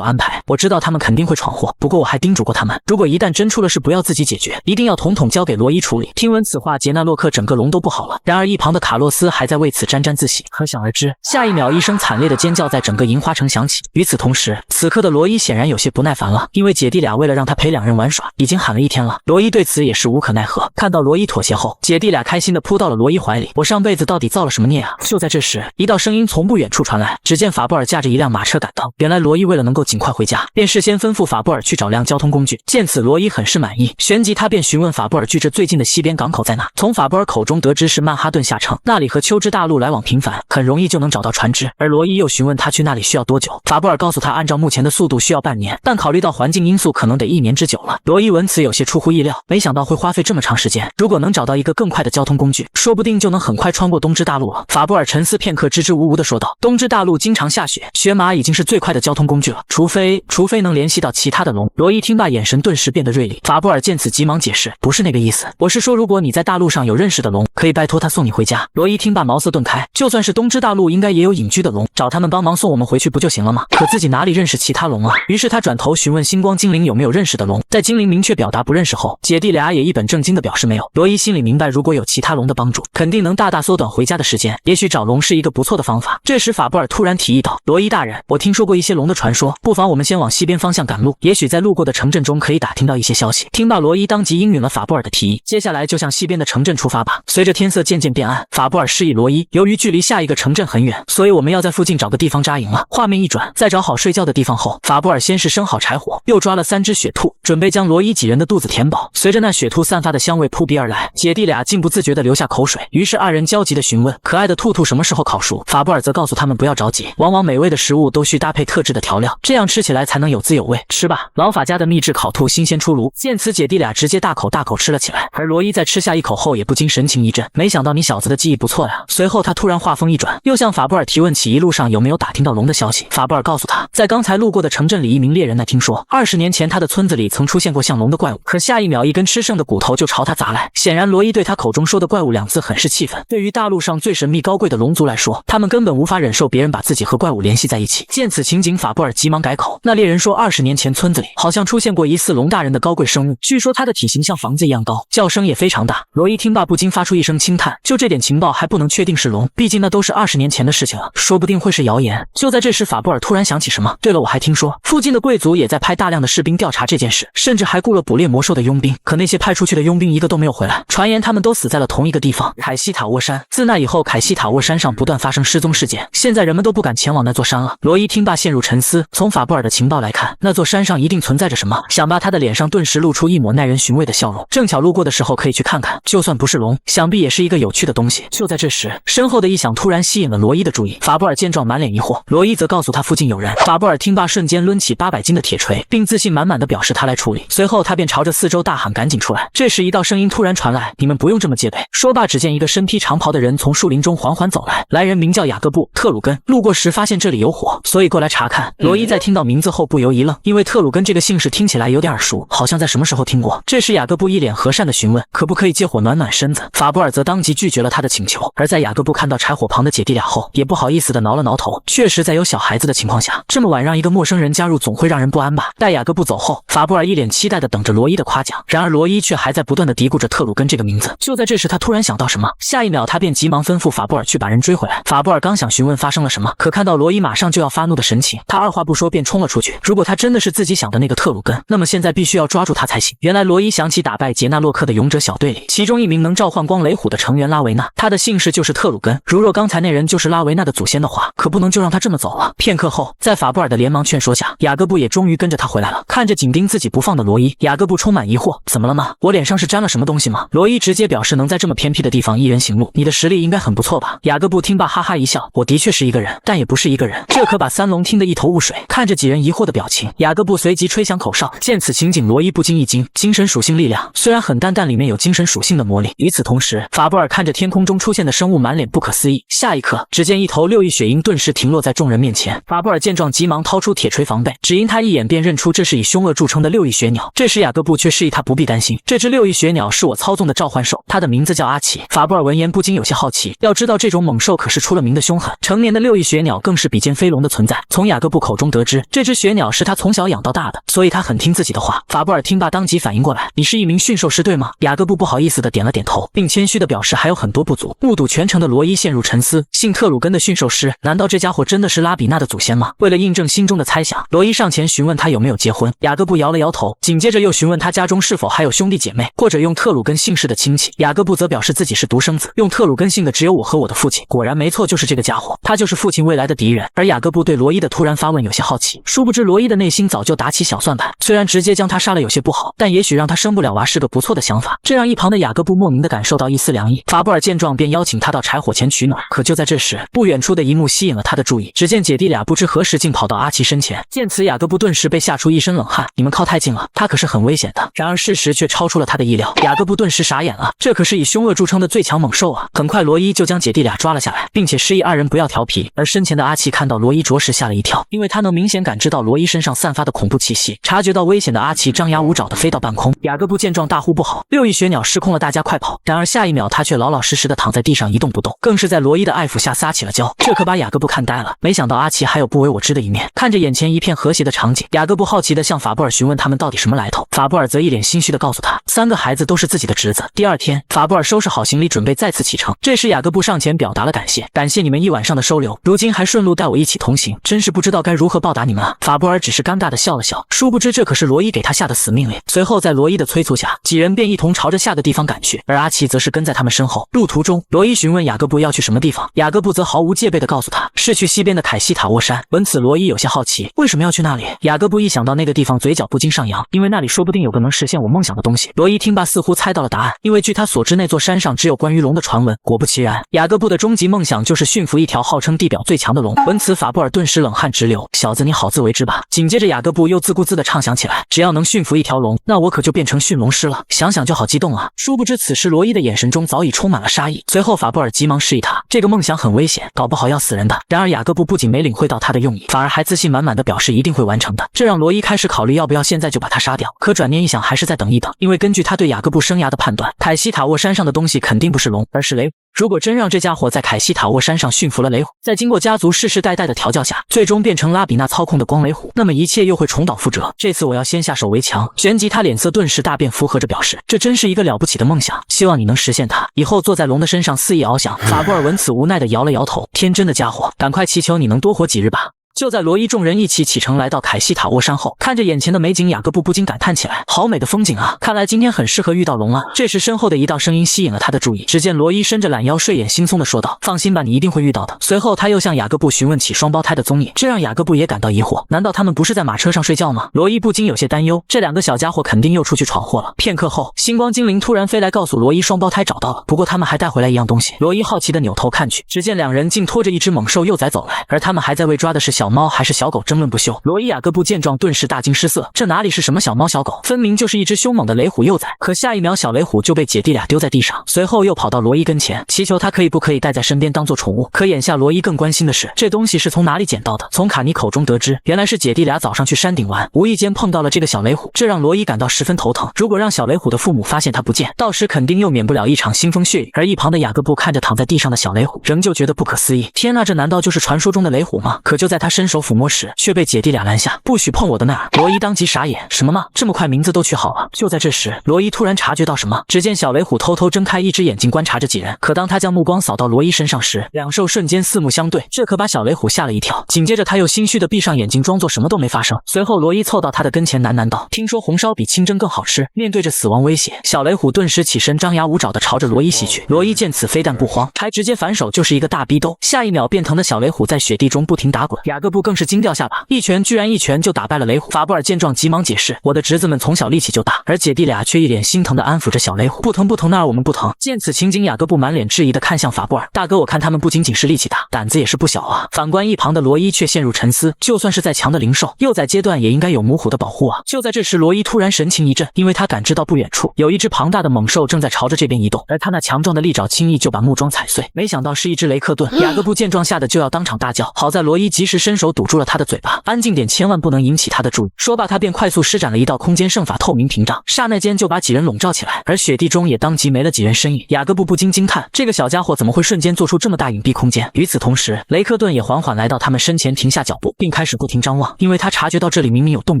安排，我知道他们肯定会闯祸，不过我还叮嘱过他们，如果一旦真出了事，不要自己解决，一定要统统交给罗伊处理。听闻此话，杰纳洛克整个龙都不好了。然而一旁的卡洛斯还在为此沾沾自喜，可想而知，下一秒一声惨烈的尖叫在整个银花城响起。与此同时，此刻的罗伊显然有些不耐烦了，因为姐弟俩为了让他陪2人玩耍，已经喊了1天了。罗伊对此也是无可奈何。看到罗伊妥协后，姐弟俩开心地扑到了罗伊怀里。我上辈子到底造了什么孽啊？就在这时，一道声音从不远处传来，只见法布尔驾着一辆马车赶到。原来罗伊为了能够尽快回家，便事先吩咐法布尔去找辆交通工具。见此，罗伊很是满意，旋即他便询问法布尔距这最近的西边港口在哪。从法布尔口中得知是曼哈顿下城，那里和秋之大陆来往频繁，很容易就能找到船只。而罗伊又询问他去那里需要多久，法布尔告诉他按照目前的速度需要半年，但考虑到环境因素可能得1年之久了。罗伊闻此有些出乎意料，没想到会花费这么长时间，如果能找到一个更快的交通工具，说不定就能很快穿过东之大陆了。法布尔沉思片刻，支支吾吾地说道：“东之大陆经常下雪，雪马已经是最快的交通工具了，除非能联系到其他的龙。”罗伊听罢，眼神顿时变得锐利。法布尔见此急忙解释：“不是那个意思，我是说如果你在大陆上有认识的龙，可以拜托他送你回家。”罗伊听罢茅塞顿开，就算是东之大陆应该也有隐居的龙，找他们帮忙送我们回去不就行了吗？可自己哪里认识其他龙啊？于是他转头询问星光精灵有没有认识的龙，在精灵明确表达不认识后，姐弟俩也一本正经地表示没有。罗伊心里明白，如果有其他龙的帮助，肯定能大大缩短回家的时间，也许找龙是一个不错的方法。这时法布尔突然提议道：“罗伊大人，我听说过一些龙的传说，不妨我们先往西边方向赶路，也许在路过的城镇中可以打听到一些消息。”听罢，罗伊当即应允了法布尔的提议，接下来就向西边的城镇出发吧。随着天色渐渐变暗，法布尔示意罗伊，由于距离下一个城镇很远，所以我们要在附近找个地方扎营了。画面一转，在找好睡觉的地方后，法布尔先是生好柴火，又抓了3只雪兔，准备将罗伊几人的肚子填饱。随着那雪兔散发的香味扑鼻而来，姐弟俩竟不自觉地流下口水。于是2人焦急地询问可爱的兔兔什么时候烤熟。法布尔则告诉他们不要着急，往往美味的食物都需搭配特制的调料，这样吃起来才能有滋有味。吃吧，老法家的秘制烤兔新鲜出炉。见此，姐弟俩直接大口吃了起来。而罗伊在吃下一口后也不禁神情一震，没想到你小子的记忆不错呀。随后他突然话锋一转，又向法布尔提问起一路上有没有打听到龙的消息。法布尔告诉他，在刚才路过的城镇里，一名猎人那听说20年前他的村子里曾出现过像龙的怪物，可下一秒一根吃剩的骨头就朝他砸来。显然罗伊对他口中说的怪物2字很是气愤。对于大陆上最神秘高贵的龙族来说，他们根本无法忍受别人把自己和怪物联系在一起。见此情景，法布尔急忙改口，那猎人说20年前村子里好像出现过疑似龙大人的高贵生物，据说他的体型像房子一样高，叫声也非常大。罗伊听罢不禁发出一声轻叹，就这点情报还不能确定是龙，毕竟那都是20年前的事情了，说不定会是谣言。就在这时，法布尔突然想起什么，对了，我还听说附近的贵族也在派大量的士兵调查这件事，甚至还雇了捕猎魔兽的佣兵，可那些派出去的佣兵一个都没有回来，传言他们都死在了同一个地方——凯西塔沃山。自那以后，凯西塔沃山上不断发生失踪事件，现在人们都不敢前往那座山了。罗伊听罢陷入沉思，从法布尔的情报来看，那座山上一定存在着什么。想罢，他的脸上顿时露出一抹耐人寻味的笑容，正巧路过的时候可以去看看，就算不是龙，想必也是一个有趣的东西。就在这时，身后的异响突然吸引了罗伊的注意。法布尔见状满脸疑惑，罗伊则告诉他附近有人。法布尔听罢瞬间抡起800斤的铁锤，并自信满满的表示他来处理。随后他便朝着四周大喊赶紧出来。这时一道声音突然传来，你们不用这么戒备。说罢，只见一个身披长袍的人从树林中缓缓走来，来人名叫雅各布·特鲁根，路过时发现这里有火，所以过来查看。罗伊在听到名字后不由一愣，因为特鲁根这个姓氏听起来有点耳熟，好像在什么时候听过。这时雅各布一脸和善的询问可不可以借火暖暖身子，法布尔则当即拒绝了他的请求。而在雅各布看到柴火旁的姐弟俩后，也不好意思的挠了挠头，确实在有小孩子的情况下，这么晚让一个陌生人加入总会让人不安吧。待雅各布走后，法布尔一脸期待的等着罗伊的夸奖，然而罗伊却还在不断的嘀咕着特鲁根这个名字。就在这时，他突然想到什么，下一秒他便急忙吩咐法布尔去把人追回来。法布尔刚想询问发生了什么，可看到罗伊马上就要发怒的神情，他二话不说便冲了出去。如果他真的是自己想的那个特鲁根，那么现在必须要抓住他才行。原来罗伊想起打败杰纳洛克的勇者小队里其中一名能召唤光雷虎的成员拉维纳，他的姓氏就是特鲁根。如若刚才那人就是拉维纳的祖先的话，可不能就让他这么走了。片刻后，在法布尔的连忙劝说下，雅各布也终于跟着他回来了。看着紧盯自己不放的罗伊，雅各布充满疑惑，怎么了吗？我脸上是沾了什么东西吗？罗伊直接表示能在这么偏僻的地方一人行路，你的实力应该很很不错吧？雅各布听罢哈哈一笑，我的确是一个人，但也不是一个人。这可把三龙听得一头雾水，看着几人疑惑的表情，雅各布随即吹响口哨。见此情景，罗伊不禁一惊，精神属性力量虽然很淡，但里面有精神属性的魔力。与此同时，法布尔看着天空中出现的生物，满脸不可思议。下一刻，只见一头6亿血鹰顿时停落在众人面前。法布尔见状，急忙掏出铁锤防备，只因他一眼便认出这是以凶恶著称的6亿血鸟。这时雅各布却示意他不必担心，这只6亿血鸟是我操纵的召唤兽，它的名字叫阿奇。法布尔闻言不禁有些好奇，要知道这种猛兽可是出了名的凶狠，成年的6亿血鸟更是比肩飞龙的存在。从雅各布口中得知，这只血鸟是他从小养到大的，所以他很听自己的话。法布尔听罢当即反应过来，你是一名驯兽师对吗？雅各布不好意思地点了点头，并谦虚地表示还有很多不足。目睹全程的罗伊陷入沉思，姓特鲁根的驯兽师，难道这家伙真的是拉比娜的祖先吗？为了印证心中的猜想，罗伊上前询问他有没有结婚。雅各布摇了摇头，紧接着又询问他家中是否还有兄弟姐妹，或者用特鲁根姓氏的亲戚。雅各布则表示自己是独生子，用特鲁根姓的只有我和我的父亲。果然没错，就是这个家伙，他就是父亲未来的敌人。而雅各布对罗伊的突然发问有些好奇，殊不知罗伊的内心早就打起小算盘，虽然直接将他杀了有些不好，但也许让他生不了娃是个不错的想法。这让一旁的雅各布莫名的感受到一丝凉意。法布尔见状便邀请他到柴火前取暖，可就在这时，不远处的一幕吸引了他的注意。只见姐弟俩不知何时竟跑到阿奇身前，见此雅各布顿时被吓出一身冷汗，你们靠太近了，他可是很危险的。然而事实却超出了他的意料，雅各布顿时傻眼了，这可是以凶恶著称的最强猛兽啊！很快罗伊就将姐弟俩抓了下来，并且示意二人不要调皮。而身前的阿奇看到罗伊着实吓了一跳，因为他能明显感知到罗伊身上散发的恐怖气息。察觉到危险的阿奇张牙舞爪的飞到半空，雅各布见状大呼不好，6亿血鸟失控了，大家快跑！然而下一秒他却老老实实的躺在地上一动不动，更是在罗伊的爱抚下撒起了娇，这可把雅各布看呆了。没想到阿奇还有不为我知的一面。看着眼前一片和谐的场景，雅各布好奇的向法布尔询问他们到底什么来头。法布尔则一脸心虚的告诉他，3个孩子都是自己的侄子。第二天，法布尔收拾好行李准备再次启程，这时雅各布上前表达了感谢，感谢你们一晚上的收留，如今还顺路带我一起同行，真是不知道该如何报答你们啊。法布尔只是尴尬的笑了笑，殊不知这可是罗伊给他下的死命令。随后在罗伊的催促下，几人便一同朝着下个地方赶去，而阿奇则是跟在他们身后。路途中，罗伊询问雅各布要去什么地方，雅各布则毫无戒备地告诉他是去西边的凯西塔沃山。闻此，罗伊有些好奇，为什么要去那里？雅各布一想到那个地方，嘴角不禁上扬，因为那里说不定有个能实现我梦想的东西。罗伊听罢似乎猜到了答案，因为据他所知，那座山上只有关于龙的传闻。果不其然，雅各布的终极梦想就是驯服一条号称地表最强的龙。闻此，法布尔顿时冷汗直流，小子你好自为之吧。紧接着雅各布又自顾自地畅想起来，只要能驯服一条龙，那我可就变成驯龙师了，想想就好激动啊。殊不知此时罗伊的眼神中早已充满了杀意。随后法布尔急忙示意他，这个梦想很危险，搞不好要死人的。然而雅各布不仅没领会到他的用意，反而还自信满满地表示一定会完成的，这让罗伊开始考虑要不要现在就把他杀掉。可转念一想，还是再等一等，因为根据他对雅各布生涯的判断，凯西塔沃山上的东西肯定不是龙，而是雷虎。如果真让这家伙在凯西塔沃山上驯服了雷虎，再经过家族世世代代的调教下，最终变成拉比娜操控的光雷虎，那么一切又会重蹈覆辙。这次我要先下手为强。旋即他脸色顿时大变，附和着表示，这真是一个了不起的梦想，希望你能实现它，以后坐在龙的身上肆意翱翔。法布尔闻此无奈地摇了摇头，天真的家伙，赶快祈求你能多活几日吧。就在罗伊众人一起启程来到凯西塔沃山后，看着眼前的美景，雅各布不禁感叹起来，好美的风景啊，看来今天很适合遇到龙啊。这时身后的一道声音吸引了他的注意，只见罗伊伸着懒腰，睡眼惺忪地说道，放心吧，你一定会遇到的。随后他又向雅各布询问起双胞胎的踪影，这让雅各布也感到疑惑，难道他们不是在马车上睡觉吗？罗伊不禁有些担忧，这2个小家伙肯定又出去闯祸了。片刻后，星光精灵突然飞来告诉罗伊双胞胎找到了，不过他们还带回来一样东西。罗伊好奇地扭头看去，只见2人竟拖着一只猛兽幼崽走来，而他们还在为抓的是小猫还是小狗争论不休。罗伊雅各布见状顿时大惊失色，这哪里是什么小猫小狗，分明就是一只凶猛的雷虎幼崽。可下一秒小雷虎就被姐弟俩丢在地上，随后又跑到罗伊跟前，祈求他可以不可以带在身边当做宠物。可眼下罗伊更关心的是，这东西是从哪里捡到的。从卡尼口中得知，原来是姐弟俩早上去山顶玩，无意间碰到了这个小雷虎，这让罗伊感到十分头疼。如果让小雷虎的父母发现他不见，到时肯定又免不了一场腥风血雨。而一旁的雅各布看着躺在地上的小雷虎，仍旧觉得不可思议，天哪，这难道就是传说中的雷虎吗？可就在他伸手抚摸时，却被姐弟俩拦下，不许碰我的那儿。罗伊当即傻眼，什么吗？这么快名字都取好了？就在这时，罗伊突然察觉到什么，只见小雷虎偷偷睁开一只眼睛观察着几人，可当他将目光扫到罗伊身上时，2兽瞬间四目相对，这可把小雷虎吓了一跳。紧接着他又心虚的闭上眼睛，装作什么都没发生。随后罗伊凑到他的跟前，喃喃道，听说红烧比清蒸更好吃。面对着死亡威胁，小雷虎顿时起身，张牙舞爪的朝着罗伊袭去。罗伊见此非但不慌，还直接反手就是一个大逼兜，下一秒变疼的小雷虎在雪地中不停打滚。雅各各布更是惊掉下巴，居然一拳就打败了雷虎。法布尔见状急忙解释，我的侄子们从小力气就大，而姐弟俩却一脸心疼地安抚着小雷虎，不疼不疼，那儿我们不疼。见此情景，雅各布满脸质疑地看向法布尔，大哥，我看他们不仅仅是力气大，胆子也是不小啊。反观一旁的罗伊却陷入沉思，就算是再强的灵兽，幼崽阶段也应该有母虎的保护啊。就在这时，罗伊突然神情一震，因为他感知到不远处有一只庞大的猛兽正在朝着这边移动，而他那强壮的利爪轻易就把木桩踩碎，没想到是一只雷克顿。雅各布见状吓得就要当场大叫，好在罗伊及时伸手堵住了他的嘴巴，安静点，千万不能引起他的注意。说罢，他便快速施展了一道空间圣法透明屏障，刹那间就把几人笼罩起来，而雪地中也当即没了几人身影。雅各布不禁惊叹，这个小家伙怎么会瞬间做出这么大隐蔽空间？与此同时，雷克顿也缓缓来到他们身前，停下脚步，并开始不停张望，因为他察觉到这里明明有动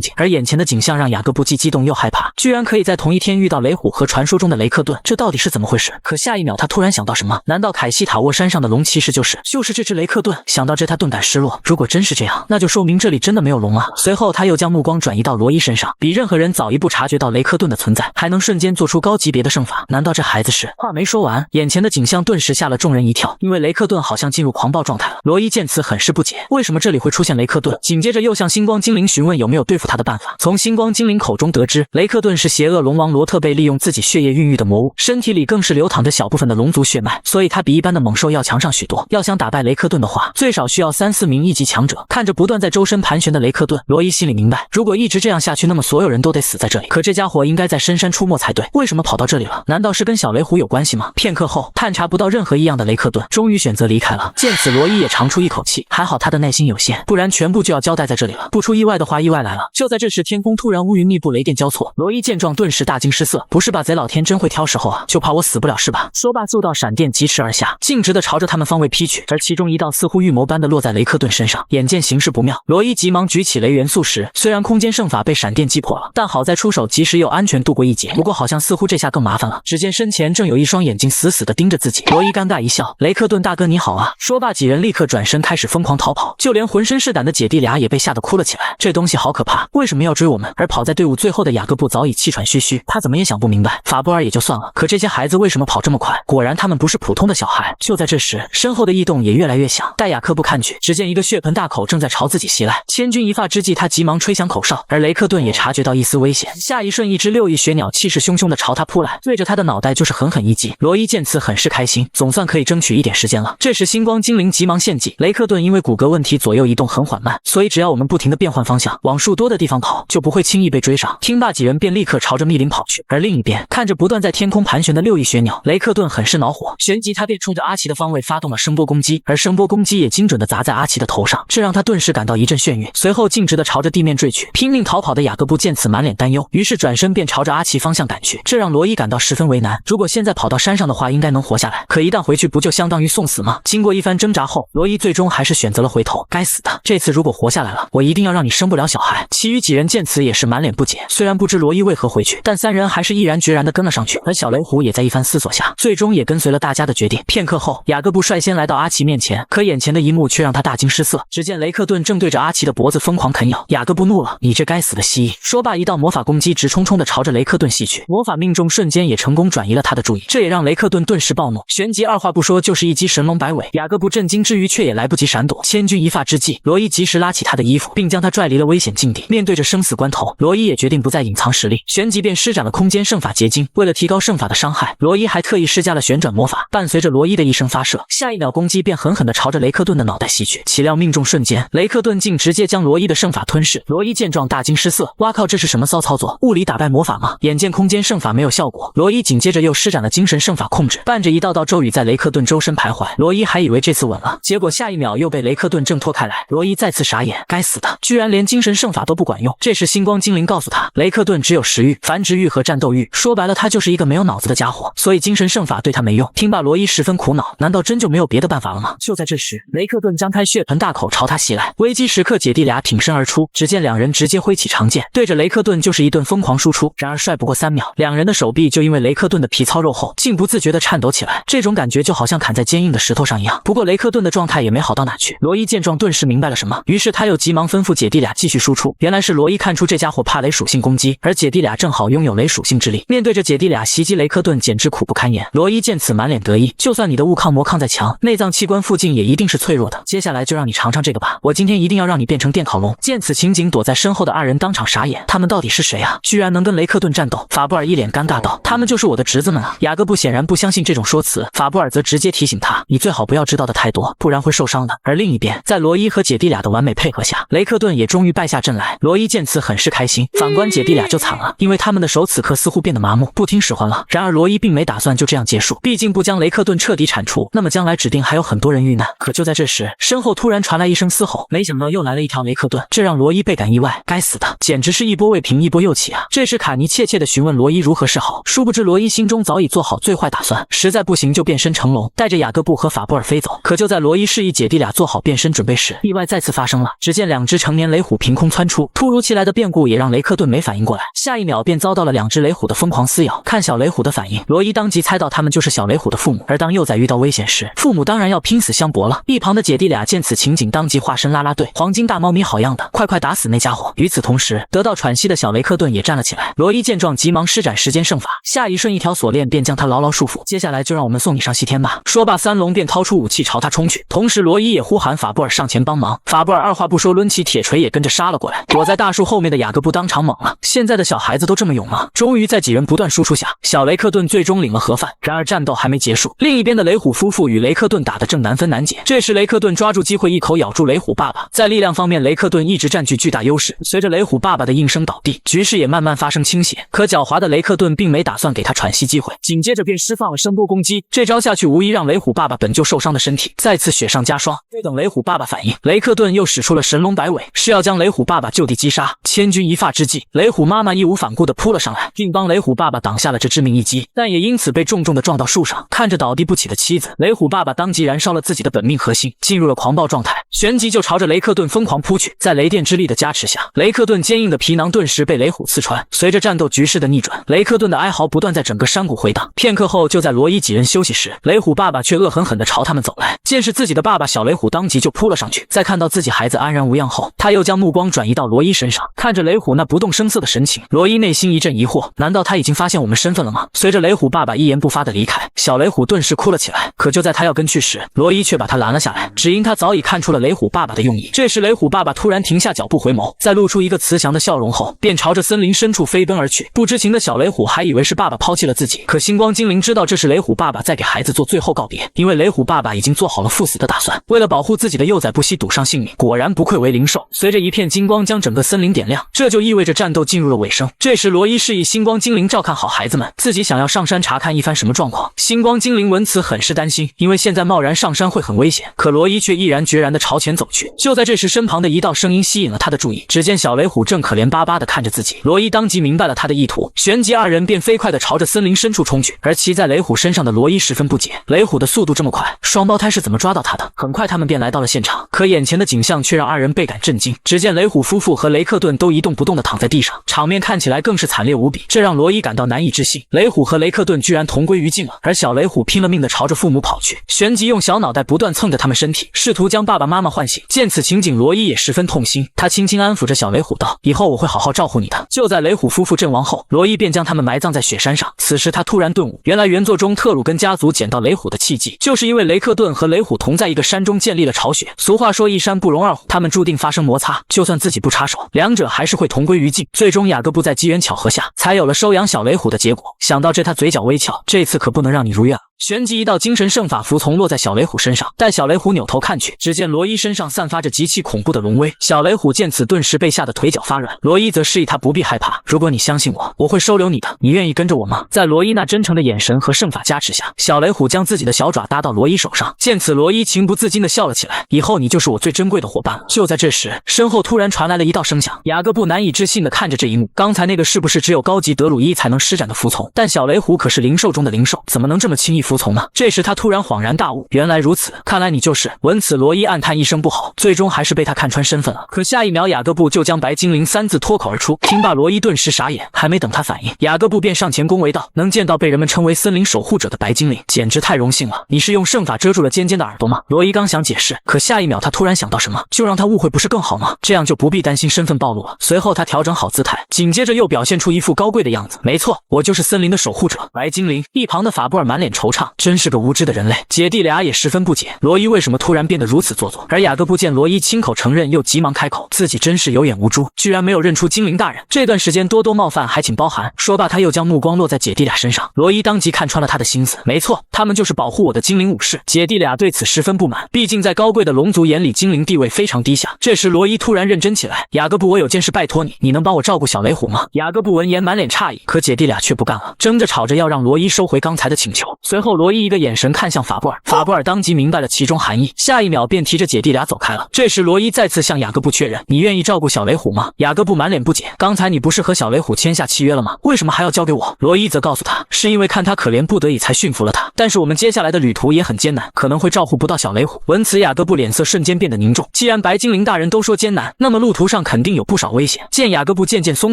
静，而眼前的景象让雅各布既激动又害怕，居然可以在同一天遇到雷虎和传说中的雷克顿，这到底是怎么回事？可下一秒他突然想到什么，难道凯西塔沃山上的龙骑士就是这只雷克顿？想到这他顿感失落，如果真是这样，那就说明这里真的没有龙啊。随后他又将目光转移到罗伊身上，比任何人早一步察觉到雷克顿的存在，还能瞬间做出高级别的圣法，难道这孩子是……话没说完，眼前的景象顿时吓了众人一跳，因为雷克顿好像进入狂暴状态了。罗伊见此很是不解，为什么这里会出现雷克顿？紧接着又向星光精灵询问有没有对付他的办法。从星光精灵口中得知，雷克顿是邪恶龙王罗特贝利用自己血液孕育的魔物，身体里更是流淌着小部分的龙族血脉，所以他比一般的猛兽要强上许多。要想打败雷克顿的话，最少需要3-4名一级强者。看着不断在周身盘旋的雷克顿，罗伊心里明白，如果一直这样下去，那么所有人都得死在这里。可这家伙应该在深山出没才对，为什么跑到这里了？难道是跟小雷虎有关系吗？片刻后，探查不到任何异样的雷克顿终于选择离开了。见此，罗伊也长出一口气，还好他的耐心有限，不然全部就要交代在这里了。不出意外的话，意外来了。就在这时，天空突然乌云密布，雷电交错。罗伊见状顿时大惊失色，不是吧，贼老天真会挑时候啊，就怕我死不了是吧？说罢，速道闪电疾驰而下，径直的朝着他们方位劈去，而其中一道似乎预谋般的落在雷克顿身上。眼见形势不妙，罗伊急忙举起雷元素石，虽然空间圣法被闪电击破了，但好在出手及时又安全度过一劫。不过好像似乎这下更麻烦了，只见身前正有一双眼睛死死的盯着自己。罗伊尴尬一笑，雷克顿大哥你好啊。说罢，几人立刻转身开始疯狂逃跑，就连浑身是胆的姐弟俩也被吓得哭了起来。这东西好可怕，为什么要追我们？而跑在队伍最后的雅各布早已气喘吁吁，他怎么也想不明白。法布尔也就算了，可这些孩子为什么跑这么快？果然他们不是普通的小孩。就在这时，身后的异动也越来越响，待雅各布看去，只见一个血盆大口正在朝自己袭来。千钧一发之际，他急忙吹响口哨，而雷克顿也察觉到一丝危险，下一瞬，一只6翼雪鸟气势汹汹地朝他扑来，对着他的脑袋就是狠狠一击。罗伊见此很是开心，总算可以争取一点时间了。这时星光精灵急忙献计，雷克顿因为骨骼问题左右移动很缓慢，所以只要我们不停地变换方向，往树多的地方跑，就不会轻易被追上。听罢，几人便立刻朝着密林跑去。而另一边，看着不断在天空盘旋的6翼雪鸟，雷克顿很是恼火，旋即他便冲着阿奇的方位发动了声波攻击，而声波攻击也精准地砸在阿奇的头上，这让他顿时感到一阵眩晕，随后径直地朝着地面坠去。拼命逃跑的雅各布见此满脸担忧，于是转身便朝着阿奇方向赶去，这让罗伊感到十分为难。如果现在跑到山上的话，应该能活下来，可一旦回去不就相当于送死吗？经过一番挣扎后，罗伊最终还是选择了回头。该死的，这次如果活下来了，我一定要让你生不了小孩。其余几人见此也是满脸不解，虽然不知罗伊为何回去，但3人还是毅然决然地跟了上去。而小雷虎也在一番思索下，最终也跟随了大家的决定。片刻后，雅各布率先来到阿奇面前，可眼前的一幕却让他大惊失色。只见雷克顿正对着阿奇的脖子疯狂啃咬。雅各布怒了，你这该死的蜥蜴！说罢，一道魔法攻击直冲冲地朝着雷克顿袭去，魔法命中瞬间也成功转移了他的注意，这也让雷克顿顿时暴怒，旋即二话不说就是一击神龙摆尾。雅各布震惊之余却也来不及闪躲，千钧一发之际，罗伊及时拉起他的衣服，并将他拽离了危险境地。面对着生死关头，罗伊也决定不再隐藏实力，旋即便施展了空间圣法结晶。为了提高圣法的伤害，罗伊还特意施加了旋转魔法，伴随着罗伊的一声发射，下一秒攻击便狠狠地朝着雷克顿的脑袋袭去。岂料命中瞬间，雷克顿竟直接将罗伊的圣法吞噬。罗伊见状大惊失色，哇靠，这是什么骚操作？物理打败魔法吗？眼见空间圣法没有效果，罗伊紧接着又施展了精神圣法控制，伴着一道道咒语在雷克顿周身徘徊。罗伊还以为这次稳了，结果下一秒又被雷克顿挣脱开来。罗伊再次傻眼，该死的，居然连精神圣法都不管用。这时星光精灵告诉他，雷克顿只有食欲、繁殖欲和战斗欲，说白了他就是一个没有脑子的家伙，所以精神圣法对他没用。听罢，罗伊十分苦恼，难道真就没有别的办法了吗？就在这时，雷克顿张开血盆大口朝他袭来，危机时刻姐弟俩挺身而出，只见两人直接挥起长剑，对着雷克顿就是一顿疯狂输出。然而帅不过3秒，两人的手臂就因为雷克顿的皮糙肉厚，竟不自觉地颤抖起来，这种感觉就好像砍在坚硬的石头上一样。不过雷克顿的状态也没好到哪去，罗伊见状顿时明白了什么，于是他又急忙吩咐姐弟俩继续输出。原来是罗伊看出这家伙怕雷属性攻击，而姐弟俩正好拥有雷属性之力，面对着姐弟俩袭击，雷克顿简直苦不堪言。罗伊见此满脸得意，就算你的物抗魔抗再强，内脏器官附近也一定是脆弱的，接下来就让你尝尝这个个吧，我今天一定要让你变成电烤龙。见此情景，躲在身后的二人当场傻眼，他们到底是谁啊？居然能跟雷克顿战斗？法布尔一脸尴尬道：“他们就是我的侄子们啊。”雅各布显然不相信这种说辞，法布尔则直接提醒他：“你最好不要知道的太多，不然会受伤的。”而另一边，在罗伊和姐弟俩的完美配合下，雷克顿也终于败下阵来。罗伊见此很是开心，反观姐弟俩就惨了，因为他们的手此刻似乎变得麻木，不听使唤了。然而罗伊并没打算就这样结束，毕竟不将雷克顿彻底铲除，那么将来指定还有很多人遇难。可就在这时，身后突然传来一声嘶吼，没想到又来了一条雷克顿，这让罗伊倍感意外。该死的，简直是一波未平一波又起啊！这时卡尼怯怯地询问罗伊如何是好，殊不知罗伊心中早已做好最坏打算，实在不行就变身成龙，带着雅各布和法布尔飞走。可就在罗伊示意姐弟俩做好变身准备时，意外再次发生了。只见两只成年雷虎凭空窜出，突如其来的变故也让雷克顿没反应过来，下一秒便遭到了两只雷虎的疯狂撕咬。看小雷虎的反应，罗伊当即猜到他们就是小雷虎的父母，而当幼崽遇到危险时，父母当然要拼死相搏了。一旁的姐弟俩见此情景，当即化身啦啦队，黄金大猫咪好样的，快打死那家伙！与此同时，得到喘息的小雷克顿也站了起来。罗伊见状，急忙施展时间圣法，下一瞬一条锁链便将他牢牢束缚。接下来就让我们送你上西天吧！说罢，三龙便掏出武器朝他冲去，同时罗伊也呼喊法布尔上前帮忙。法布尔二话不说，抡起铁锤也跟着杀了过来。躲在大树后面的雅各布当场懵了，现在的小孩子都这么勇吗？终于在几人不断输出下，小雷克顿最终领了盒饭。然而战斗还没结束，另一边的雷虎夫妇与雷克顿打得正难分难解。这时雷克顿抓住机会一口咬住雷虎爸爸，在力量方面雷克顿一直占据巨大优势。随着雷虎爸爸的应声倒地，局势也慢慢发生倾斜。可狡猾的雷克顿并没打算给他喘息机会，紧接着便释放了声波攻击。这招下去无疑让雷虎爸爸本就受伤的身体再次雪上加霜。不等雷虎爸爸反应，雷克顿又使出了神龙摆尾，是要将雷虎爸爸就地击杀。千钧一发之际，雷虎妈妈义无反顾地扑了上来，并帮雷虎爸爸挡下了这致命一击，但也因此被重重地撞到树上。看着倒地不起的妻子，雷虎爸爸当即燃烧了自己的本命核心，进入了狂暴状态，旋即就朝着雷克顿疯狂扑去。在雷电之力的加持下，雷克顿坚硬的皮囊顿时被雷虎刺穿。随着战斗局势的逆转，雷克顿的哀嚎不断在整个山谷回荡。片刻后，就在罗伊几人休息时，雷虎爸爸却恶狠狠地朝他们走来。见是自己的爸爸，小雷虎当即就扑了上去。在看到自己孩子安然无恙后，他又将目光转移到罗伊身上，看着雷虎那不动声色的神情，罗伊内心一阵疑惑，难道他已经发现我们身份了吗？随着雷虎爸爸一言不发的离开，小雷虎顿时哭了起来。可就在他要跟去时，罗伊却把他拦了下来，只因他早已看出了雷虎爸爸的用意。这时雷虎爸爸突然停下脚步回眸，在露出一个慈祥的笑容后，便朝着森林深处飞奔而去。不知情的小雷虎还以为是爸爸抛弃了自己，可星光精灵知道这是雷虎爸爸在给孩子做最后告别，因为雷虎爸爸已经做好了赴死的打算，为了保护自己的幼崽不惜赌上性命。果然不愧为灵兽，随着一片金光将整个森林点亮，这就意味着战斗进入了尾声。这时罗伊示意星光精灵照看好孩子们，自己想要上山查看一番什么状况。星光精灵闻此很是担心，因为现在贸然上山会很危险，可罗伊却毅然决然地朝前走去。就在这时，身旁的一道声音吸引了他的注意，只见小雷虎正可怜巴巴地看着自己。罗伊当即明白了他的意图，旋即二人便飞快地朝着森林深处冲去。而骑在雷虎身上的罗伊十分不解，雷虎的速度这么快，双胞胎是怎么抓到他的？很快他们便来到了现场，可眼前的景象却让二人倍感震惊。只见雷虎夫妇和雷克顿都一动不动地躺在地上，场面看起来更是惨烈无比，这让罗伊感到难以置信。雷虎和雷克顿居然同归于尽了，而小雷虎拼了命地朝着父母跑去，旋即用小脑袋不断蹭着他们身体，试图将爸爸妈妈唤醒。见此情景，罗伊也十分痛心，他轻轻安抚着小雷虎道：“以后我会好好照顾你的。”就在雷虎夫妇阵亡后，罗伊便将他们埋葬在雪山上。此时他突然顿悟，原来原作中特鲁根家族捡到雷虎的契机，就是因为雷克顿和雷虎同在一个山中建立了巢穴。俗话说一山不容二虎，他们注定发生摩擦，就算自己不插手，两者还是会同归于尽。最终雅各布在机缘巧合下，才有了收养小雷虎的结果。想到这，他嘴角微翘，这次可不能让你如愿了。旋即一道精神圣法服从落在小雷虎身上，待小雷虎扭头看去，只见罗伊身上散发着极其恐怖的龙威。小雷虎见此顿时被吓得腿脚发软，罗伊则示意他不必害怕，如果你相信我，我会收留你的，你愿意跟着我吗？在罗伊那真诚的眼神和圣法加持下，小雷虎将自己的小爪搭到罗伊手上。见此，罗伊情不自禁地笑了起来，以后你就是我最珍贵的伙伴了。就在这时，身后突然传来了一道声响，雅各布难以置信地看着这一幕，刚才那个是不是只有高级德鲁伊才能施展的服从？但小雷虎可是灵兽中的灵兽，怎么能这么轻易服从呢？这时他突然恍然大悟，原来如此，看来你就是。闻此，罗伊暗叹一声不好，最终还是被他看穿身份了。可下一秒，雅各布就将白精灵三字脱口而出。听罢，罗伊顿时傻眼，还没等他反应，雅各布便上前恭维道：“能见到被人们称为森林守护者的白精灵，简直太荣幸了。你是用圣法遮住了尖尖的耳朵吗？”罗伊刚想解释，可下一秒他突然想到什么，就让他误会不是更好吗？这样就不必担心身份暴露了。随后他调整好姿态，紧接着又表现出一副高贵的样子：“没错，我就是森林的守护者白精灵。”一旁的法布尔满脸惆怅，畅，真是个无知的人类。姐弟俩也十分不解，罗伊为什么突然变得如此做作。而雅各布见罗伊亲口承认，又急忙开口，自己真是有眼无珠，居然没有认出精灵大人。这段时间多多冒犯，还请包涵。说罢，他又将目光落在姐弟俩身上。罗伊当即看穿了他的心思，没错，他们就是保护我的精灵武士。姐弟俩对此十分不满，毕竟在高贵的龙族眼里，精灵地位非常低下。这时罗伊突然认真起来，雅各布，我有件事拜托你，你能帮我照顾小雷虎吗？雅各布闻言满脸诧异，可姐弟俩却不干了，争着吵着要让罗伊收回刚才的请求。随后罗伊一个眼神看向法布尔，法布尔当即明白了其中含义，下一秒便提着姐弟俩走开了。这时罗伊再次向雅各布确认，你愿意照顾小雷虎吗？雅各布满脸不解，刚才你不是和小雷虎签下契约了吗？为什么还要交给我？罗伊则告诉他，是因为看他可怜不得已才驯服了他，但是我们接下来的旅途也很艰难，可能会照顾不到小雷虎。闻此雅各布脸色瞬间变得凝重，既然白精灵大人都说艰难，那么路途上肯定有不少危险。见雅各布渐渐松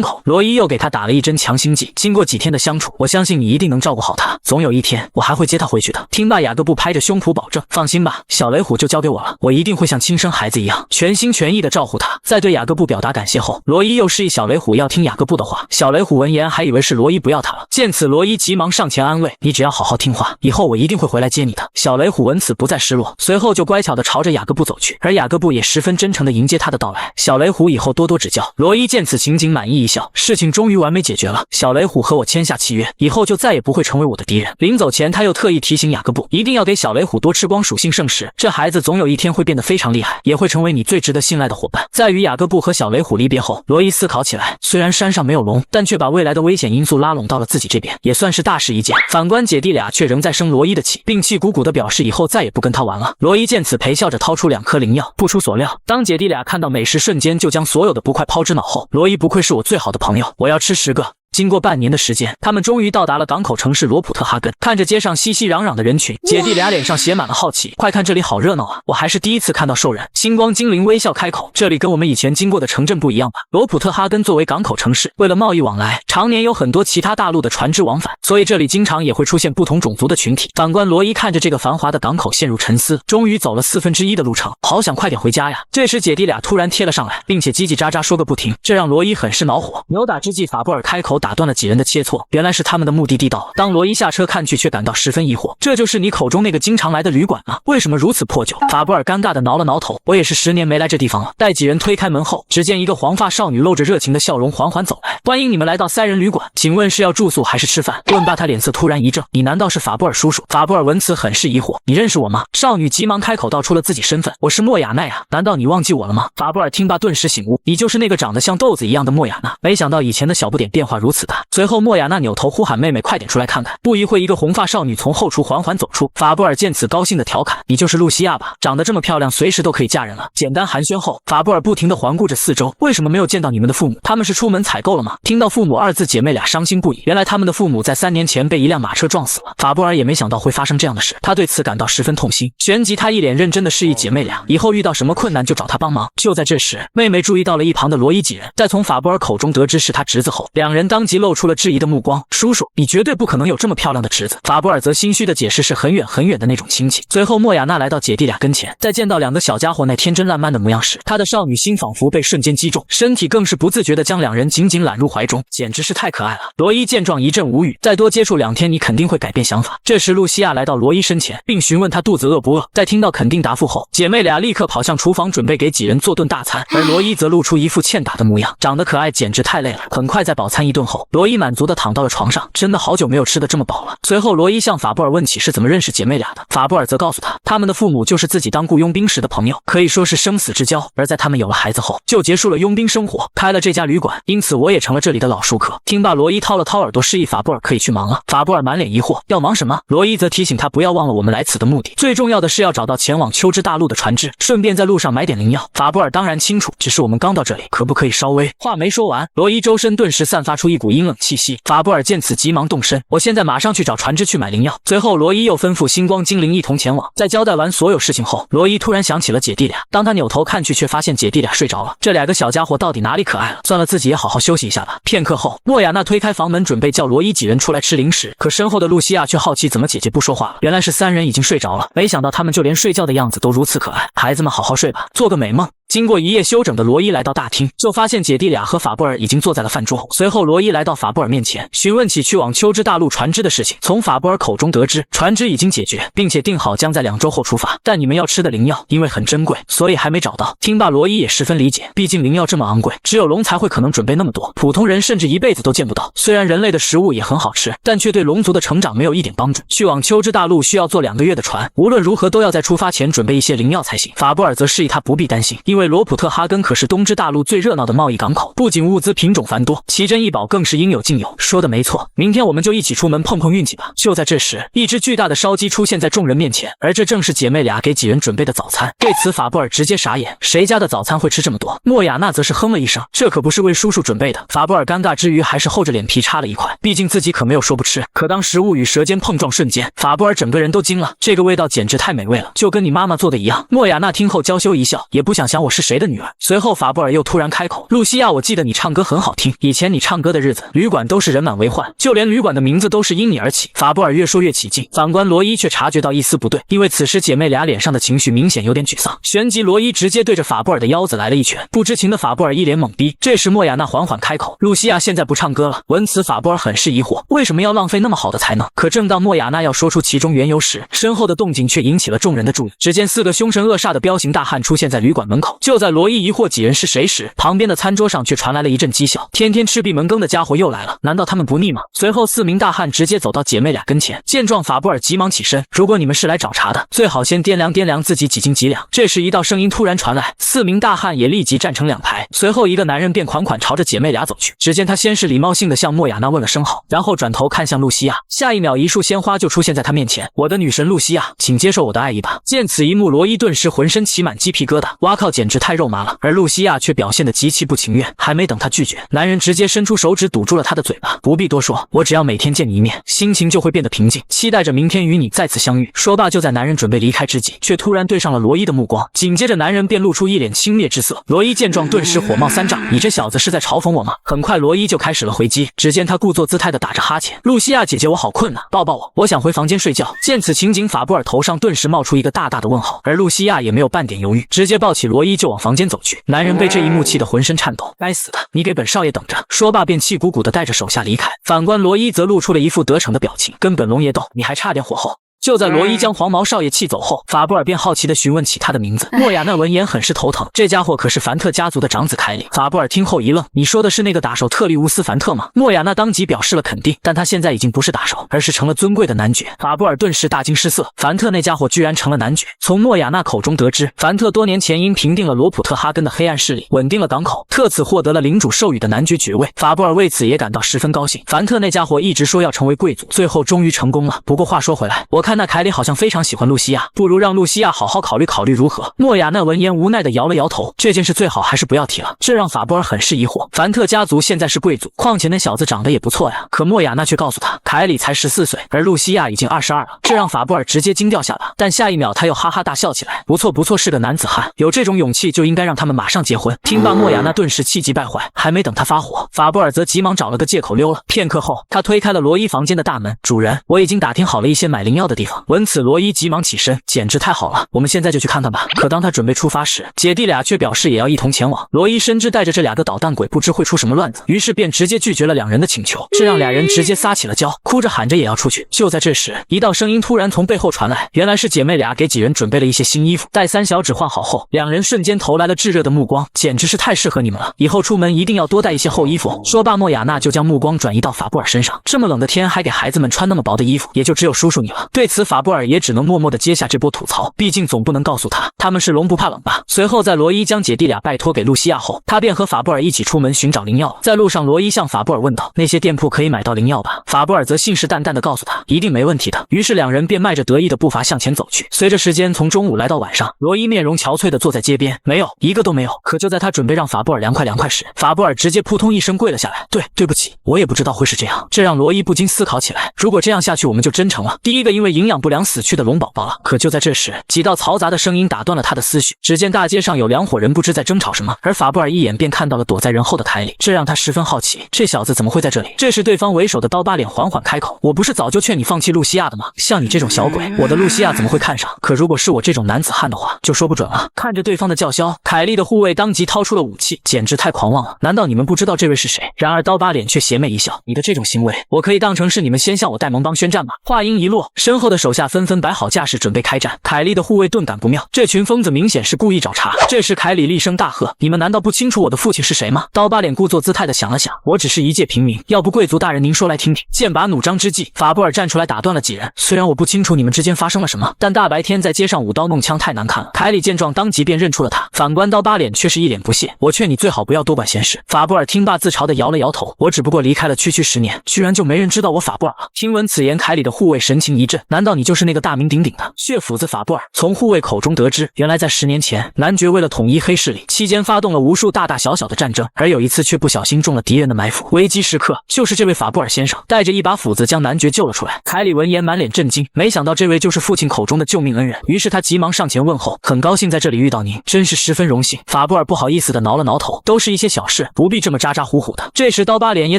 口，罗伊又给他打了一针强心剂，经过几天的相处，我相信你一定能照顾好他，总有一天我还会接他回去的。听罢雅各布拍着胸脯保证，放心吧，小雷虎就交给我了，我一定会像亲生孩子一样全心全意的照顾他。在对雅各布表达感谢后，罗伊又示意小雷虎要听雅各布的话。小雷虎闻言还以为是罗伊不要他了，见此罗伊急忙上前安慰，你只要好好听话，以后我一定会回来接你的。小雷虎闻此不再失落，随后就乖巧的朝着雅各布走去，而雅各布也十分真诚的迎接他的到来。小雷虎以后多多指教。罗伊见此情景满意一笑，事情终于完美解决了，小雷虎和我签下契约，以后就再也不会成为我的敌人。临走前他又特意提醒雅各布，一定要给小雷虎多吃光属性圣石，这孩子总有一天会变得非常厉害，也会成为你最值得信赖的伙伴。在与雅各布和小雷虎离别后，罗伊思考起来，虽然山上没有龙，但却把未来的危险因素拉拢到了自己这边，也算是大事一件。反观姐弟俩却仍在生罗伊的气，并气鼓鼓的表示以后再也不跟他玩了。罗伊见此陪笑着掏出2颗灵药。不出所料，当姐弟俩看到美食瞬间就将所有的不快抛之脑后，罗伊不愧是我最好的朋友，我要吃10个。经过半年的时间，他们终于到达了港口城市罗普特哈根。看着街上熙熙攘攘的人群，姐弟俩脸上写满了好奇。快看，这里好热闹啊！我还是第一次看到兽人。星光精灵微笑开口，这里跟我们以前经过的城镇不一样吧？罗普特哈根作为港口城市，为了贸易往来，常年有很多其他大陆的船只往返，所以这里经常也会出现不同种族的群体。反观罗伊看着这个繁华的港口，陷入沉思。终于走了1/4的路程，好想快点回家呀！这时姐弟俩突然贴了上来，并且叽叽喳喳说个不停，这让罗伊很是恼火。扭打之际，法布尔开口打断了几人的切磋，原来是他们的目的地到了。当罗伊下车看去，却感到十分疑惑，这就是你口中那个经常来的旅馆吗？为什么如此破旧？法布尔尴尬地挠了挠头，我也是10年没来这地方了。待几人推开门后，只见一个黄发少女露着热情的笑容缓缓走来，欢迎你们来到3人旅馆，请问是要住宿还是吃饭？问罢，他脸色突然一怔，你难道是法布尔叔叔？法布尔闻此很是疑惑，你认识我吗？少女急忙开口道出了自己身份，我是莫雅奈啊，难道你忘记我了吗？法布尔听罢顿时醒悟，你就是那个长得像豆子一样的莫雅娜。没想到以前的小不点变化如此大。随后莫雅娜扭头呼喊妹妹快点出来看看。不一会，一个红发少女从后厨缓缓走出，法布尔见此高兴地调侃，你就是露西亚吧？长得这么漂亮，随时都可以嫁人了。简单寒暄后，法布尔不停地环顾着四周，为什么没有见到你们的父母？他们是出门采购了吗？听到父母2字，姐妹俩伤心不已。原来他们的父母在3年前被一辆马车撞死了。法布尔也没想到会发生这样的事，他对此感到十分痛心。旋即他一脸认真地示意姐妹俩，以后遇到什么困难就找他帮忙。就在这时，妹妹注意到了一旁的罗伊几人，在从法布尔口中得知是他侄子后，2人当即露出了质疑的目光。叔叔，你绝对不可能有这么漂亮的侄子。法布尔则心虚地解释是很远很远的那种亲戚。随后莫雅娜来到姐弟俩跟前，在见到2个小家伙那天真烂漫的模样时，她的少女心仿佛被瞬间击中，身体更是不自觉地将2人紧紧揽入怀中，简直是太可爱了。罗伊见状一阵无语，再多接触2天你肯定会改变想法。这时露西亚来到罗伊身前，并询问他肚子饿不饿。在听到肯定答复后，姐妹俩立刻跑向厨房准备给几人做顿大餐，而罗伊则露出一副欠打的模样，长得可爱简直太累了。很快在饱餐一顿后，罗伊满足地躺到了床上，真的好久没有吃得这么饱了。随后罗伊向法布尔问起是怎么认识姐妹俩的，法布尔则告诉他们的父母就是自己当雇佣兵时的朋友，可以说是生死之交，而在他们有了孩子后就结束了佣兵生活，开了这家旅馆，因此我也成了这里的老熟客。听罢，罗伊掏了掏耳朵，示意法布尔可以去忙了。法布尔满脸疑惑，要忙什么？罗伊则提醒他不要忘了我们来此的目的，最重要的是要找到前往秋之大陆的船只，顺便在路上买点灵药。法布尔当然清楚，只是我们刚到这里，可不可以稍微……话没说完，罗伊周身顿时散发出一股阴冷气息。法布尔见此急忙动身，我现在马上去找船只去买灵药。随后罗伊又吩咐星光精灵一同前往。在交代完所有事情后，罗伊突然想起了姐弟俩，当他扭头看去，却发现姐弟俩睡着了。这2个小家伙到底哪里可爱了？算了，自己也好好休息一下吧。片刻后，莫雅娜推开房门，准备叫罗伊几人出来吃零食，可身后的露西亚却好奇怎么姐姐不说话了。原来是3人已经睡着了，没想到他们就连睡觉的样子都如此可爱。孩子们好好睡吧，做个美梦。经过一夜休整的罗伊来到大厅，就发现姐弟俩和法布尔已经坐在了饭桌。随后罗伊来到法布尔面前，询问起去往秋之大陆船只的事情。从法布尔口中得知，船只已经解决，并且定好将在2周后出发。但你们要吃的灵药因为很珍贵，所以还没找到。听罢罗伊也十分理解，毕竟灵药这么昂贵，只有龙才会可能准备那么多，普通人甚至一辈子都见不到。虽然人类的食物也很好吃，但却对龙族的成长没有一点帮助。去往秋之大陆需要坐2个月的船，无论如何都要在出发前准备一些灵药才行。法布尔则示意他不必担心，因为罗普特哈根可是东之大陆最热闹的贸易港口，不仅物资品种繁多，奇珍异宝更是应有尽有。说的没错，明天我们就一起出门碰碰运气吧。就在这时，一只巨大的烧鸡出现在众人面前，而这正是姐妹俩给几人准备的早餐。对此法布尔直接傻眼，谁家的早餐会吃这么多？莫雅娜则是哼了一声，这可不是为叔叔准备的。法布尔尴尬之余还是厚着脸皮插了一块，毕竟自己可没有说不吃。可当食物与舌尖碰撞瞬间，法布尔整个人都惊了，这个味道简直太美味了，就跟你妈妈做的一样。莫雅娜听后娇羞一笑，也不想想我是谁的女儿。随后法布尔又突然开口，露西亚，我记得你唱歌很好听，以前你唱歌的日子，旅馆都是人满为患，就连旅馆的名字都是因你而起。法布尔越说越起劲，反观罗伊却察觉到一丝不对，因为此时姐妹俩脸上的情绪明显有点沮丧。旋即罗伊直接对着法布尔的腰子来了一拳，不知情的法布尔一脸懵逼。这时莫雅娜缓缓开口，露西亚现在不唱歌了。闻此法布尔很是疑惑，为什么要浪费那么好的才能？可正当莫雅娜要说出其中缘由时，身后的动静却引起了众人的注意。只见4个凶神恶煞的彪形大汉出现在旅馆门口。就在罗伊疑惑几人是谁时，旁边的餐桌上却传来了一阵讥笑。天天吃闭门羹的家伙又来了，难道他们不腻吗？随后4名大汉直接走到姐妹俩跟前，见状法布尔急忙起身，如果你们是来找茬的，最好先掂量掂量自己几斤几两。这时一道声音突然传来，4名大汉也立即站成2排，随后一个男人便款款朝着姐妹俩走去。只见他先是礼貌性的向莫雅娜问了声好，然后转头看向露西亚，下一秒一束鲜花就出现在他面前，我的女神露西亚，请接受我的爱意吧。见此一幕，罗伊顿时浑身起满鸡皮疙瘩，哇靠，简直太肉麻了。而露西亚却表现得极其不情愿，还没等他拒绝，男人直接伸出手指堵住了他的嘴巴。不必多说，我只要每天见你一面，心情就会变得平静，期待着明天与你再次相遇。说罢，就在男人准备离开之际，却突然对上了罗伊的目光，紧接着男人便露出一脸轻蔑之色。罗伊见状顿时火冒三丈，你这小子是在嘲讽我吗？很快罗伊就开始了回击，只见他故作姿态的打着哈欠，露西亚姐姐我好困啊，抱抱我，我想回房间睡觉。见此情景，法布尔头上顿时冒出一个大大的问号，而露西亚也没有半点犹豫，直接抱起罗伊就往房间走去。男人被这一幕气得浑身颤抖，该死的，你给本少爷等着。说罢便气鼓鼓的带着手下离开。反观罗伊则露出了一副得逞的表情，跟本龙爷斗，你还差点火候。就在罗伊将黄毛少爷气走后，法布尔便好奇地询问起他的名字。莫雅娜闻言很是头疼，这家伙可是凡特家族的长子凯里。法布尔听后一愣，你说的是那个打手特利乌斯·凡特吗？莫雅娜当即表示了肯定，但他现在已经不是打手，而是成了尊贵的男爵。法布尔顿时大惊失色，凡特那家伙居然成了男爵。从莫雅娜口中得知，凡特多年前因平定了罗普特哈根的黑暗势力，稳定了港口，特此获得了领主授予的男爵爵位。法布尔为此也感到十分高兴。凡特那家伙一直说要成为贵族，最后终于成功了。不过话说回来，我看那凯里好像非常喜欢露西亚，不如让露西亚好好考虑考虑如何？莫雅娜闻言无奈地摇了摇头，这件事最好还是不要提了。这让法布尔很是疑惑，凡特家族现在是贵族，况且那小子长得也不错呀。可莫雅娜却告诉他，凯里才14岁，而露西亚已经22了，这让法布尔直接惊掉下巴。但下一秒他又哈哈大笑起来，不错不错，是个男子汉，有这种勇气就应该让他们马上结婚。听罢莫雅娜顿时气急败坏，还没等他发火，法布尔则急忙找了个借口溜了。片刻后，他推开了罗伊房间的大门，主人，我已经打听好了一些买灵药的地方。闻此罗伊急忙起身，简直太好了，我们现在就去看看吧。可当他准备出发时，姐弟俩却表示也要一同前往。罗伊深知带着这2个捣蛋鬼不知会出什么乱子，于是便直接拒绝了2人的请求，这让2人直接撒起了娇，哭着喊着也要出去。就在这时，一道声音突然从背后传来，原来是姐妹俩给几人准备了一些新衣服。待3小指换好后，2人瞬间投来了炙热的目光，简直是太适合你们了，以后出门一定要多带一些厚衣服。说罢，莫雅娜就将目光转移到法布尔身上，这么冷的天还给孩子们穿那么薄的衣服，也就只有叔叔你了。对此法布尔也只能默默地接下这波吐槽，毕竟总不能告诉他们是龙不怕冷吧。随后在罗伊将姐弟俩拜托给露西亚后，他便和法布尔一起出门寻找灵药。在路上，罗伊向法布尔问道，那些店铺可以买到灵药吧？法布尔则信誓旦旦地告诉他，一定没问题的。于是2人便迈着得意的步伐向前走去。随着时间从中午来到晚上，罗伊面容憔悴地坐在街边，没有一个都没有。可就在他准备让法布尔凉快时，法布尔直接扑通一声跪了下来，对不起，我也不知道会是这样。这让罗伊不禁思考起来，如果这样下去我们就真成了第一个因为营营养不良死去的龙宝宝了。可就在这时，几道嘈杂的声音打断了他的思绪。只见大街上有2伙人不知在争吵什么，而法布尔一眼便看到了躲在人后的凯里，这让他十分好奇，这小子怎么会在这里？这时对方为首的刀疤脸缓缓开口：“我不是早就劝你放弃露西亚的吗？像你这种小鬼，我的露西亚怎么会看上？可如果是我这种男子汉的话，就说不准了。”看着对方的叫嚣，凯莉的护卫当即掏出了武器，简直太狂妄了！难道你们不知道这位是谁？然而刀疤脸却邪魅一笑：“你的这种行为，我可以当成是你们先向我戴蒙帮宣战吗？”话音一落，身后的手下纷纷摆好架势，准备开战。凯莉的护卫顿感不妙，这群疯子明显是故意找茬。这时凯里厉声大喝：“你们难道不清楚我的父亲是谁吗？”刀疤脸故作姿态地想了想：“我只是一介平民，要不贵族大人您说来听听。”剑拔弩张之际，法布尔站出来打断了几人。虽然我不清楚你们之间发生了什么，但大白天在街上舞刀弄枪太难看了。凯里见状当即便认出了他，反观刀疤脸却是一脸不屑：“我劝你最好不要多管闲事。”法布尔听罢自嘲地摇了摇头：“我只不过离开了区区10年，居然就没人知道我法布尔了。”听闻此言，凯里的护卫神情一震：“难道你就是那个大名鼎鼎的血斧子法布尔？”从护卫口中得知，原来在10年前，男爵为了统一黑势力，期间发动了无数大大小小的战争，而有一次却不小心中了敌人的埋伏。危机时刻，就是这位法布尔先生带着一把斧子将男爵救了出来。凯里闻言满脸震惊，没想到这位就是父亲口中的救命恩人，于是他急忙上前问候：“很高兴在这里遇到您，真是十分荣幸。”法布尔不好意思地挠了挠头：“都是一些小事，不必这么咋咋呼呼的。”这时刀疤脸也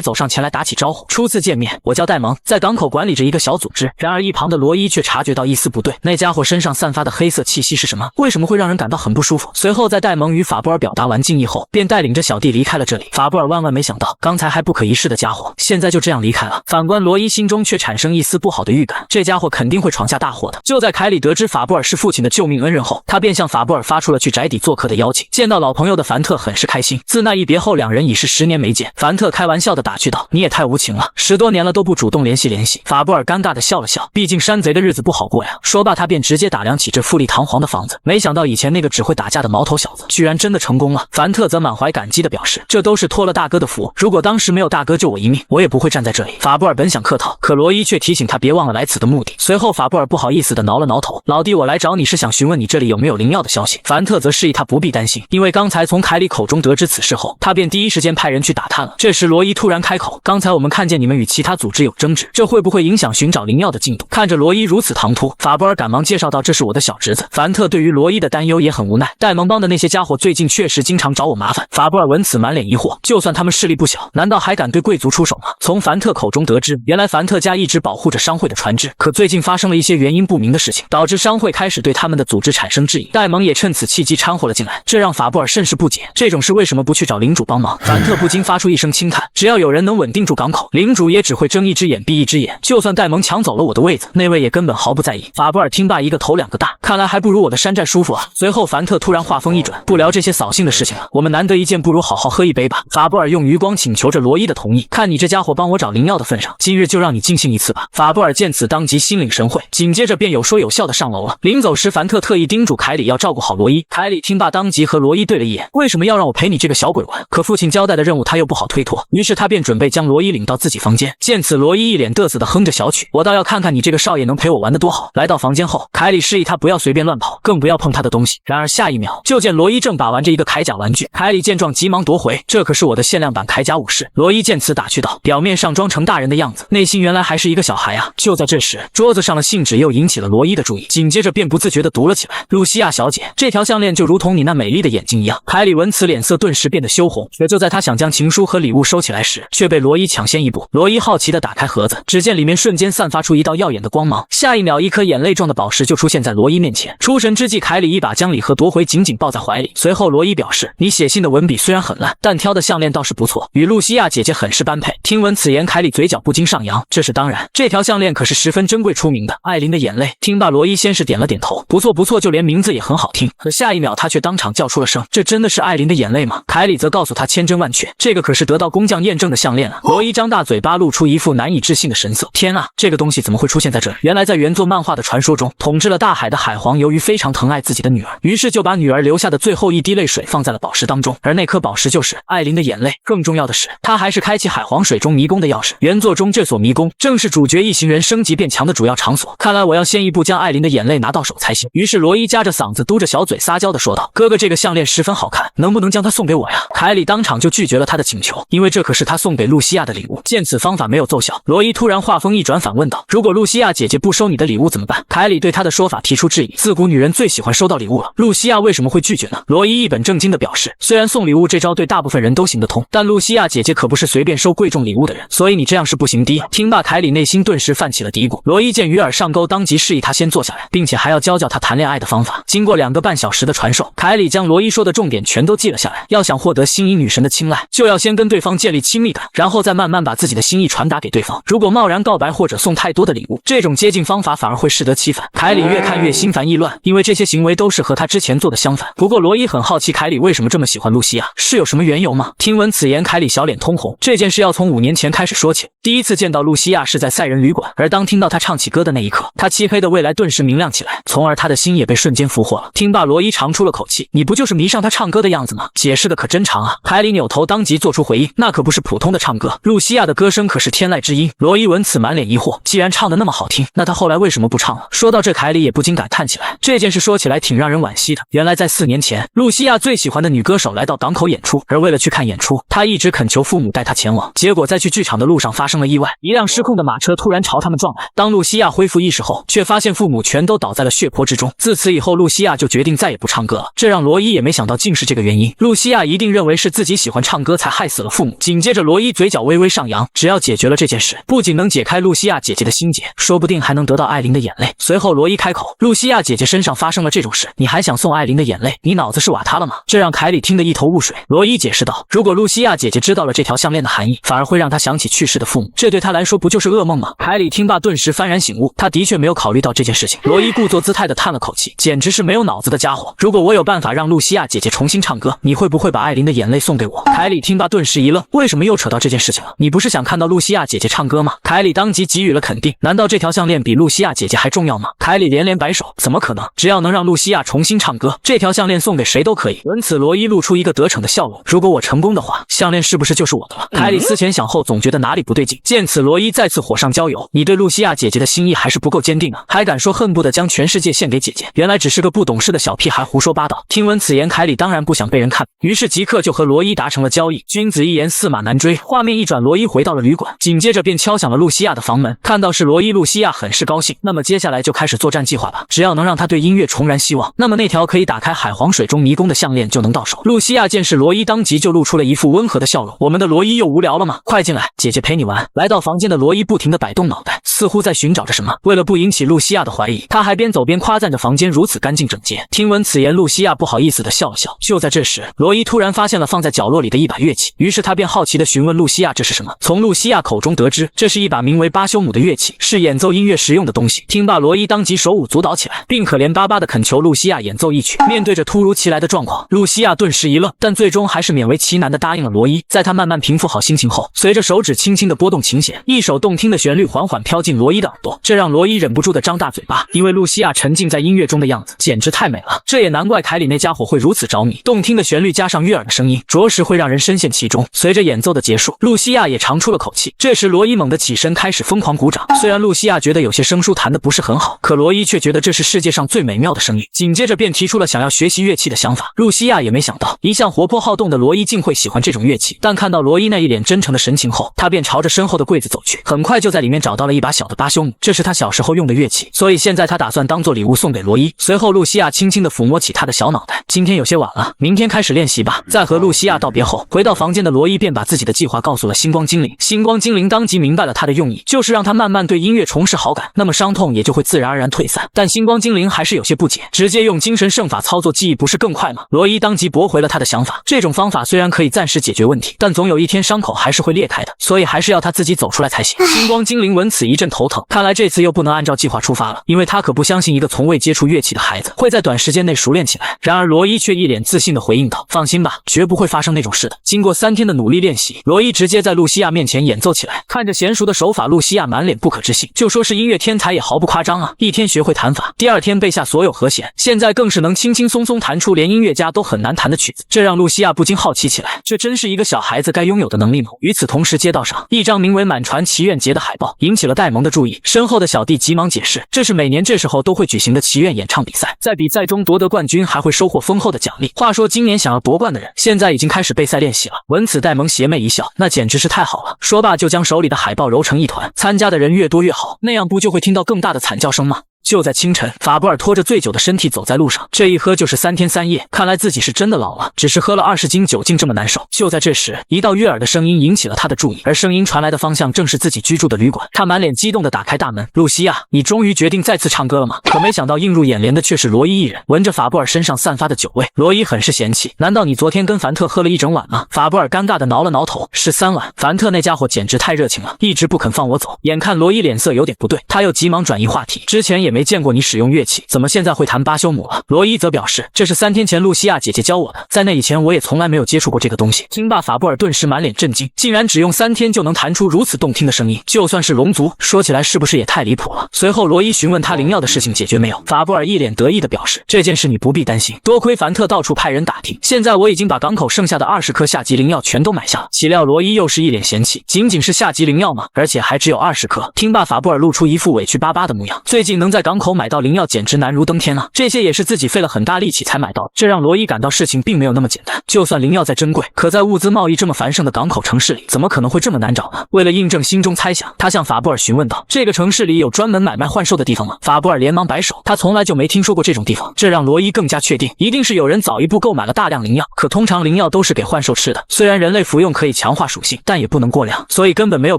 走上前来打起招呼：“初次见面，我叫戴蒙，在港口管理着一个小组织。”然而一旁的罗伊却察觉到一丝不对，那家伙身上散发的黑色气息是什么？为什么会让人感到很不舒服？随后在戴蒙与法布尔表达完敬意后，便带领着小弟离开了这里。法布尔万万没想到，刚才还不可一世的家伙，现在就这样离开了。反观罗伊心中却产生一丝不好的预感，这家伙肯定会闯下大祸的。就在凯里得知法布尔是父亲的救命恩人后，他便向法布尔发出了去宅邸做客的邀请。见到老朋友的凡特很是开心，自那一别后，两人已是10年没见。凡特开玩笑的打趣道：“你也太无情了，10多年了都不主动联系。”法布尔尴尬的笑了笑，毕竟山贼的日子不好过呀。说罢，他便直接打量起这富丽堂皇的房子，没想到以前那个只会打架的毛头小子，居然真的成功了。凡特则满怀感激的表示：“这都是托了大哥的福，如果当时没有大哥救我一命，我也不会站在这里。”法布尔本想客套，可罗伊却提醒他别忘了来此的目的。随后法布尔不好意思的挠了挠头：“老弟，我来找你是想询问你这里有没有灵药的消息。”凡特则示意他不必担心，因为刚才从凯里口中得知此事后，他便第一时间派人去打探了。这时罗伊突然开口：“刚才我们看见你们与其他组织有争执，这会不会影响寻找灵药的进度？”看着罗伊如此唐突，法布尔赶忙介绍道：“这是我的小侄子。”凡特对于罗伊的担忧也很无奈，戴蒙帮的那些家伙最近确实经常找我麻烦。法布尔闻此满脸疑惑，就算他们势力不小，难道还敢对贵族出手吗？从凡特口中得知，原来凡特家一直保护着商会的船只，可最近发生了一些原因不明的事情，导致商会开始对他们的组织产生质疑。戴蒙也趁此契机掺和了进来，这让法布尔甚是不解，这种事为什么不去找领主帮忙？凡特不禁发出一声轻叹，只要有人能稳定住港口，领主也只会睁一只眼闭一只眼，就算戴蒙抢走了我的位子，那位也根本毫不在意。法布尔听罢一个头两个大，看来还不如我的山寨叔父啊。随后凡特突然话锋一转，不聊这些扫兴的事情了，我们难得一见，不如好好喝一杯吧。法布尔用余光请求着罗伊的同意，看你这家伙帮我找灵药的份上，今日就让你尽兴一次吧。法布尔见此当即心领神会，紧接着便有说有笑的上楼了。临走时，凡特特意叮嘱凯里要照顾好罗伊。凯里听罢当即和罗伊对了一眼，为什么要让我陪你这个小鬼玩？可父亲交代的任务他又不好推脱，于是他便准备将罗伊领到自己房间。见此，罗伊一脸得瑟的哼着小曲，我倒要看看你这个少爷能陪我玩得多好。来到房间后，凯里示意他不要随便乱跑，更不要碰他的东西。然而下一秒，就见罗伊正把玩着一个铠甲玩具。凯里见状急忙夺回，这可是我的限量版铠甲武士。罗伊见此打趣道，表面上装成大人的样子，内心原来还是一个小孩啊。就在这时，桌子上的信纸又引起了罗伊的注意，紧接着便不自觉地读了起来：露西亚小姐，这条项链就如同你那美丽的眼睛一样。凯里闻此脸色顿时变得羞红，可就在他想将情书和礼物收起来时，却被罗伊抢先一步。罗伊好奇地打开盒子，只见里面瞬间散发出一道耀眼的光芒，下一秒一颗眼泪状的宝石就出现在罗伊面前。出神之际，凯里一把将礼盒夺回，紧紧抱在怀里。随后罗伊表示，你写信的文笔虽然很烂，但挑的项链倒是不错，与露西亚姐姐很是般配。听闻此言，凯里嘴角不禁上扬，这是当然，这条项链可是十分珍贵出名的，艾琳的眼泪。听罢，罗伊先是点了点头，不错不错，就连名字也很好听。可下一秒他却当场叫出了声，这真的是艾琳的眼泪吗？凯里则告诉他千真万确，这个可是得到工匠验证的项链啊。罗伊张大嘴巴，露出一副难以置信的神色，天啊，这个东西怎么会出现在这里？原来在原作漫画的传说中，统治了大海的海皇由于非常疼爱自己的女儿，于是就把女儿留下的最后一滴泪水放在了宝石当中，而那颗宝石就是艾琳的眼泪。更重要的是，它还是开启海皇水中迷宫的钥匙。原作中这所迷宫正是主角一行人升级变强的主要场所，看来我要先一步将艾琳的眼泪拿到手才行。于是罗伊夹着嗓子嘟着小嘴撒娇地说道，哥哥，这个项链十分好看，能不能将它送给我呀？凯里当场就拒绝了他的请求，因为这可是他送给露西亚的礼物。见此方法没有奏效，罗伊突然话锋一转反问道，如果露西亚姐姐姐不收你的礼物怎么办？凯里对他的说法提出质疑。自古女人最喜欢收到礼物了，露西亚为什么会拒绝呢？罗伊一本正经地表示，虽然送礼物这招对大部分人都行得通，但露西亚姐姐可不是随便收贵重礼物的人，所以你这样是不行的。听罢，凯里内心顿时泛起了嘀咕。罗伊见鱼饵上钩，当即示意他先坐下来，并且还要教他谈恋爱的方法。经过2个半小时的传授，凯里将罗伊说的重点全都记了下来。要想获得心仪女神的青睐，就要先跟对方建立亲密感，然后再慢慢把自己的心意传达给对方。如果贸然告白或者送太多的礼物，这种接近方法反而会适得其反。凯里越看越心烦意乱，因为这些行为都是和他之前做的相反。不过罗伊很好奇凯里为什么这么喜欢露西亚，是有什么缘由吗？听闻此言，凯里小脸通红。这件事要从5年前开始说起。第一次见到露西亚是在赛人旅馆，而当听到她唱起歌的那一刻，她漆黑的未来顿时明亮起来，从而他的心也被瞬间俘获了。听罢，罗伊长出了口气，你不就是迷上他唱歌的样子吗？解释的可真长啊。凯里扭头当即做出回应，那可不是普通的唱歌，露西亚的歌声可是天籁之音。罗伊闻此满脸疑惑，既然唱得那么好听，那他后来为什么不唱了？说到这，凯里也不禁感叹起来，这件事说起来挺让人惋惜的。原来在4年前，露西亚最喜欢的女歌手来到港口演出，而为了去看演出，她一直恳求父母带她前往，结果在去剧场的路上发生了意外，一辆失控的马车突然朝他们撞来。当露西亚恢复意识后，却发现父母全都倒在了血泊之中。自此以后，露西亚就决定再也不唱歌了，这让罗伊也没想到竟是这个原因。露西亚一定认为是自己喜欢唱歌才害死了父母。紧接着，罗伊嘴角微微上扬，只要解决了这件事，不仅能解开露西亚姐姐的心结，说不定还能得到艾琳的眼泪。随后罗伊开口，露西亚姐姐身上发生了这种事，你还想送艾琳的眼泪？你脑子是瓦塌了吗？这让凯里听得一头雾水。罗伊解释道，如果露西亚姐姐知道了这条项链的含义，反而会让她想起去世的父母，这对她来说不就是噩梦吗？凯里听罢顿时幡然醒悟，他的确没有考虑到这件事情。罗伊故作姿态地叹了口气，简直是没有脑子的家伙。如果我有办法让露西亚姐姐重新唱歌，你会不会把艾琳的眼泪送给我？凯里听罢顿时一愣，为什么又扯到这件事情了？你不是想看到露西亚姐姐唱歌吗？凯里当即给予了肯定，难道这条项链比露西亚姐姐还重要吗？凯里连连摆手，怎么可能？只要能让露西亚重新唱歌，这条项链送给谁都可以。闻此，罗伊露出一个得逞的笑容，如果我成功的话，项链是不是就是我的了？凯里思前想后，总觉得哪里不对劲。见此，罗伊再次火上浇油，你对露西亚姐姐的心意还是不够坚定啊，还敢说恨不得将全世界献给姐姐，原来只是个不懂事的小屁孩，胡说八道。听闻此言，凯里当然不想被人看，于是即刻就和罗伊达成了交易。君子一言，驷马难追。画面一转，罗伊回到了旅馆，紧接着便敲响了露西亚的房门。看到是罗伊，露西亚很是高兴，那么接下来就开始作战计划吧，只要能让他对音乐重燃希望，那么那条可以打开海皇水中迷宫的项链就能到手。露西亚见是罗伊，当即就露出了一副温和的笑容，我们的罗伊又无聊了吗？快进来，姐姐陪你玩。来到房间的罗伊不停地摆动脑袋，似乎在寻找着什么。为了不引起露西亚的怀疑，他还边走边夸赞着房间如此干净整洁。听闻此言，露西亚不好意思地笑了笑。就在这时，罗伊突然发现了放在角落里的一把乐器，于是他便好奇地询问露西亚这是什么。从露西亚口中得知，这是一把名为巴修姆的乐器，是演奏音乐时用的东西。听罢，罗伊当即手舞足蹈起来，并可怜巴巴地恳求露西亚演奏一曲。面对着突如其来的状况，露西亚顿时一愣，但最终还是勉为其难地答应了罗伊。在他慢慢平复好心情后，随着手指轻轻地拨动琴弦，一首动听的旋律缓缓飘进罗伊的耳朵，这让罗伊忍不住地张大嘴巴，因为露西亚沉浸在音乐中的样子简直太美了。这也难怪凯里那家伙会如此着迷，动听的旋律加上悦耳的声音，着实会让人深陷其中。随着演奏的结束，露西亚也长出了口气。这时罗伊猛地起身，开始疯狂鼓掌。虽然露西亚觉得有些生疏弹得不是很好，可罗伊却觉得这是世界上最美妙的声音。紧接着便提出了想要学习乐器的想法。露西亚也没想到，一向活泼好动的罗伊竟会喜欢这种乐器，但看到罗伊那一脸真诚的神情后，他便朝着身后的柜子走去，很快就在里面找到了一把小的巴修姆，这是他小时候用的乐器，所以现在他打算当做礼物送给罗伊。随后露西亚轻轻地抚摸起他的小脑袋，今天有些晚了，明天开始练习吧。在和露西亚道别后，回到房间的罗伊便把自己的计划告诉了星光精灵。星光精灵当即明白了他的用意，就是让他慢慢对音乐重拾好感，那么伤痛也就会自然而然退散。但星光精灵还是有些不解，直接用精神圣法操作记忆不是更快吗？罗伊当即驳回了他的想法，这种方法虽然可以暂时解决问题，但总有一天伤口还是会裂开的，所以还是要他自己走出来才行。星光精灵闻此一阵头疼，看来这次又不能按照计划出发了，因为他可不相信一个从未接触乐器的孩子会在短时间内熟练起来。然而罗伊却一脸自信地回应道，放心吧，绝不会发生那种事的。经过3天的努力练习，罗伊直接在露西亚面前演奏起来。看着娴熟的手法，露西亚满脸不可置信，就说是音乐天才也毫不夸张啊，一天学会弹法，第2天背下所有和弦，现在更是能轻轻松松弹出连音乐家都很难弹的曲子，这让露西亚不禁好奇起来，这真是一个小孩子该拥有的能力吗？与此同时，街道上一张名为满传祈愿节的海报引起了戴蒙的注意，身后的小弟急忙解释，这是每年这时候都会举行的祈愿演唱比赛，在比赛中夺得冠军还会收获丰厚的奖励。话说今年想要夺冠的人现在已经开始备赛练习了。闻此，戴蒙邪魅一笑，那简直是太好了。说罢就将手里的海报揉成一团，参加的人越多越好，那样样不就会听到更大的惨叫声吗？就在清晨，法布尔拖着醉酒的身体走在路上，这一喝就是3天3夜，看来自己是真的老了，只是喝了20斤酒竟这么难受。就在这时，一道悦耳的声音引起了他的注意，而声音传来的方向正是自己居住的旅馆。他满脸激动地打开大门：“露西亚，你终于决定再次唱歌了吗？”可没想到映入眼帘的却是罗伊一人，闻着法布尔身上散发的酒味，罗伊很是嫌弃：“难道你昨天跟凡特喝了一整晚吗？”法布尔尴尬地挠了挠头：“是3晚，凡特那家伙简直太热情了，一直不肯放我走。”眼看罗伊脸色有点不对，他又急忙转移话题：“之前也没见过你使用乐器，怎么现在会弹巴休姆了？”罗伊则表示：“这是3天前露西亚姐姐教我的，在那以前我也从来没有接触过这个东西。”听罢，法布尔顿时满脸震惊，竟然只用3天就能弹出如此动听的声音，就算是龙族，说起来是不是也太离谱了？随后罗伊询问他灵药的事情解决没有，法布尔一脸得意地表示：“这件事你不必担心，多亏凡特到处派人打听，现在我已经把港口剩下的20颗下级灵药全都买下了。”岂料罗伊又是一脸嫌弃：“仅仅是下级灵药吗？而且还只有20颗。”听罢，法布尔露出一副委屈巴巴的模样，最近能在港口买到灵药简直难如登天啊！这些也是自己费了很大力气才买到的，这让罗伊感到事情并没有那么简单。就算灵药再珍贵，可在物资贸易这么繁盛的港口城市里，怎么可能会这么难找呢？为了印证心中猜想，他向法布尔询问道：“这个城市里有专门买卖换售的地方吗？”法布尔连忙摆手，他从来就没听说过这种地方。这让罗伊更加确定，一定是有人早一步购买了大量灵药。可通常灵药都是给幻兽吃的，虽然人类服用可以强化属性，但也不能过量，所以根本没有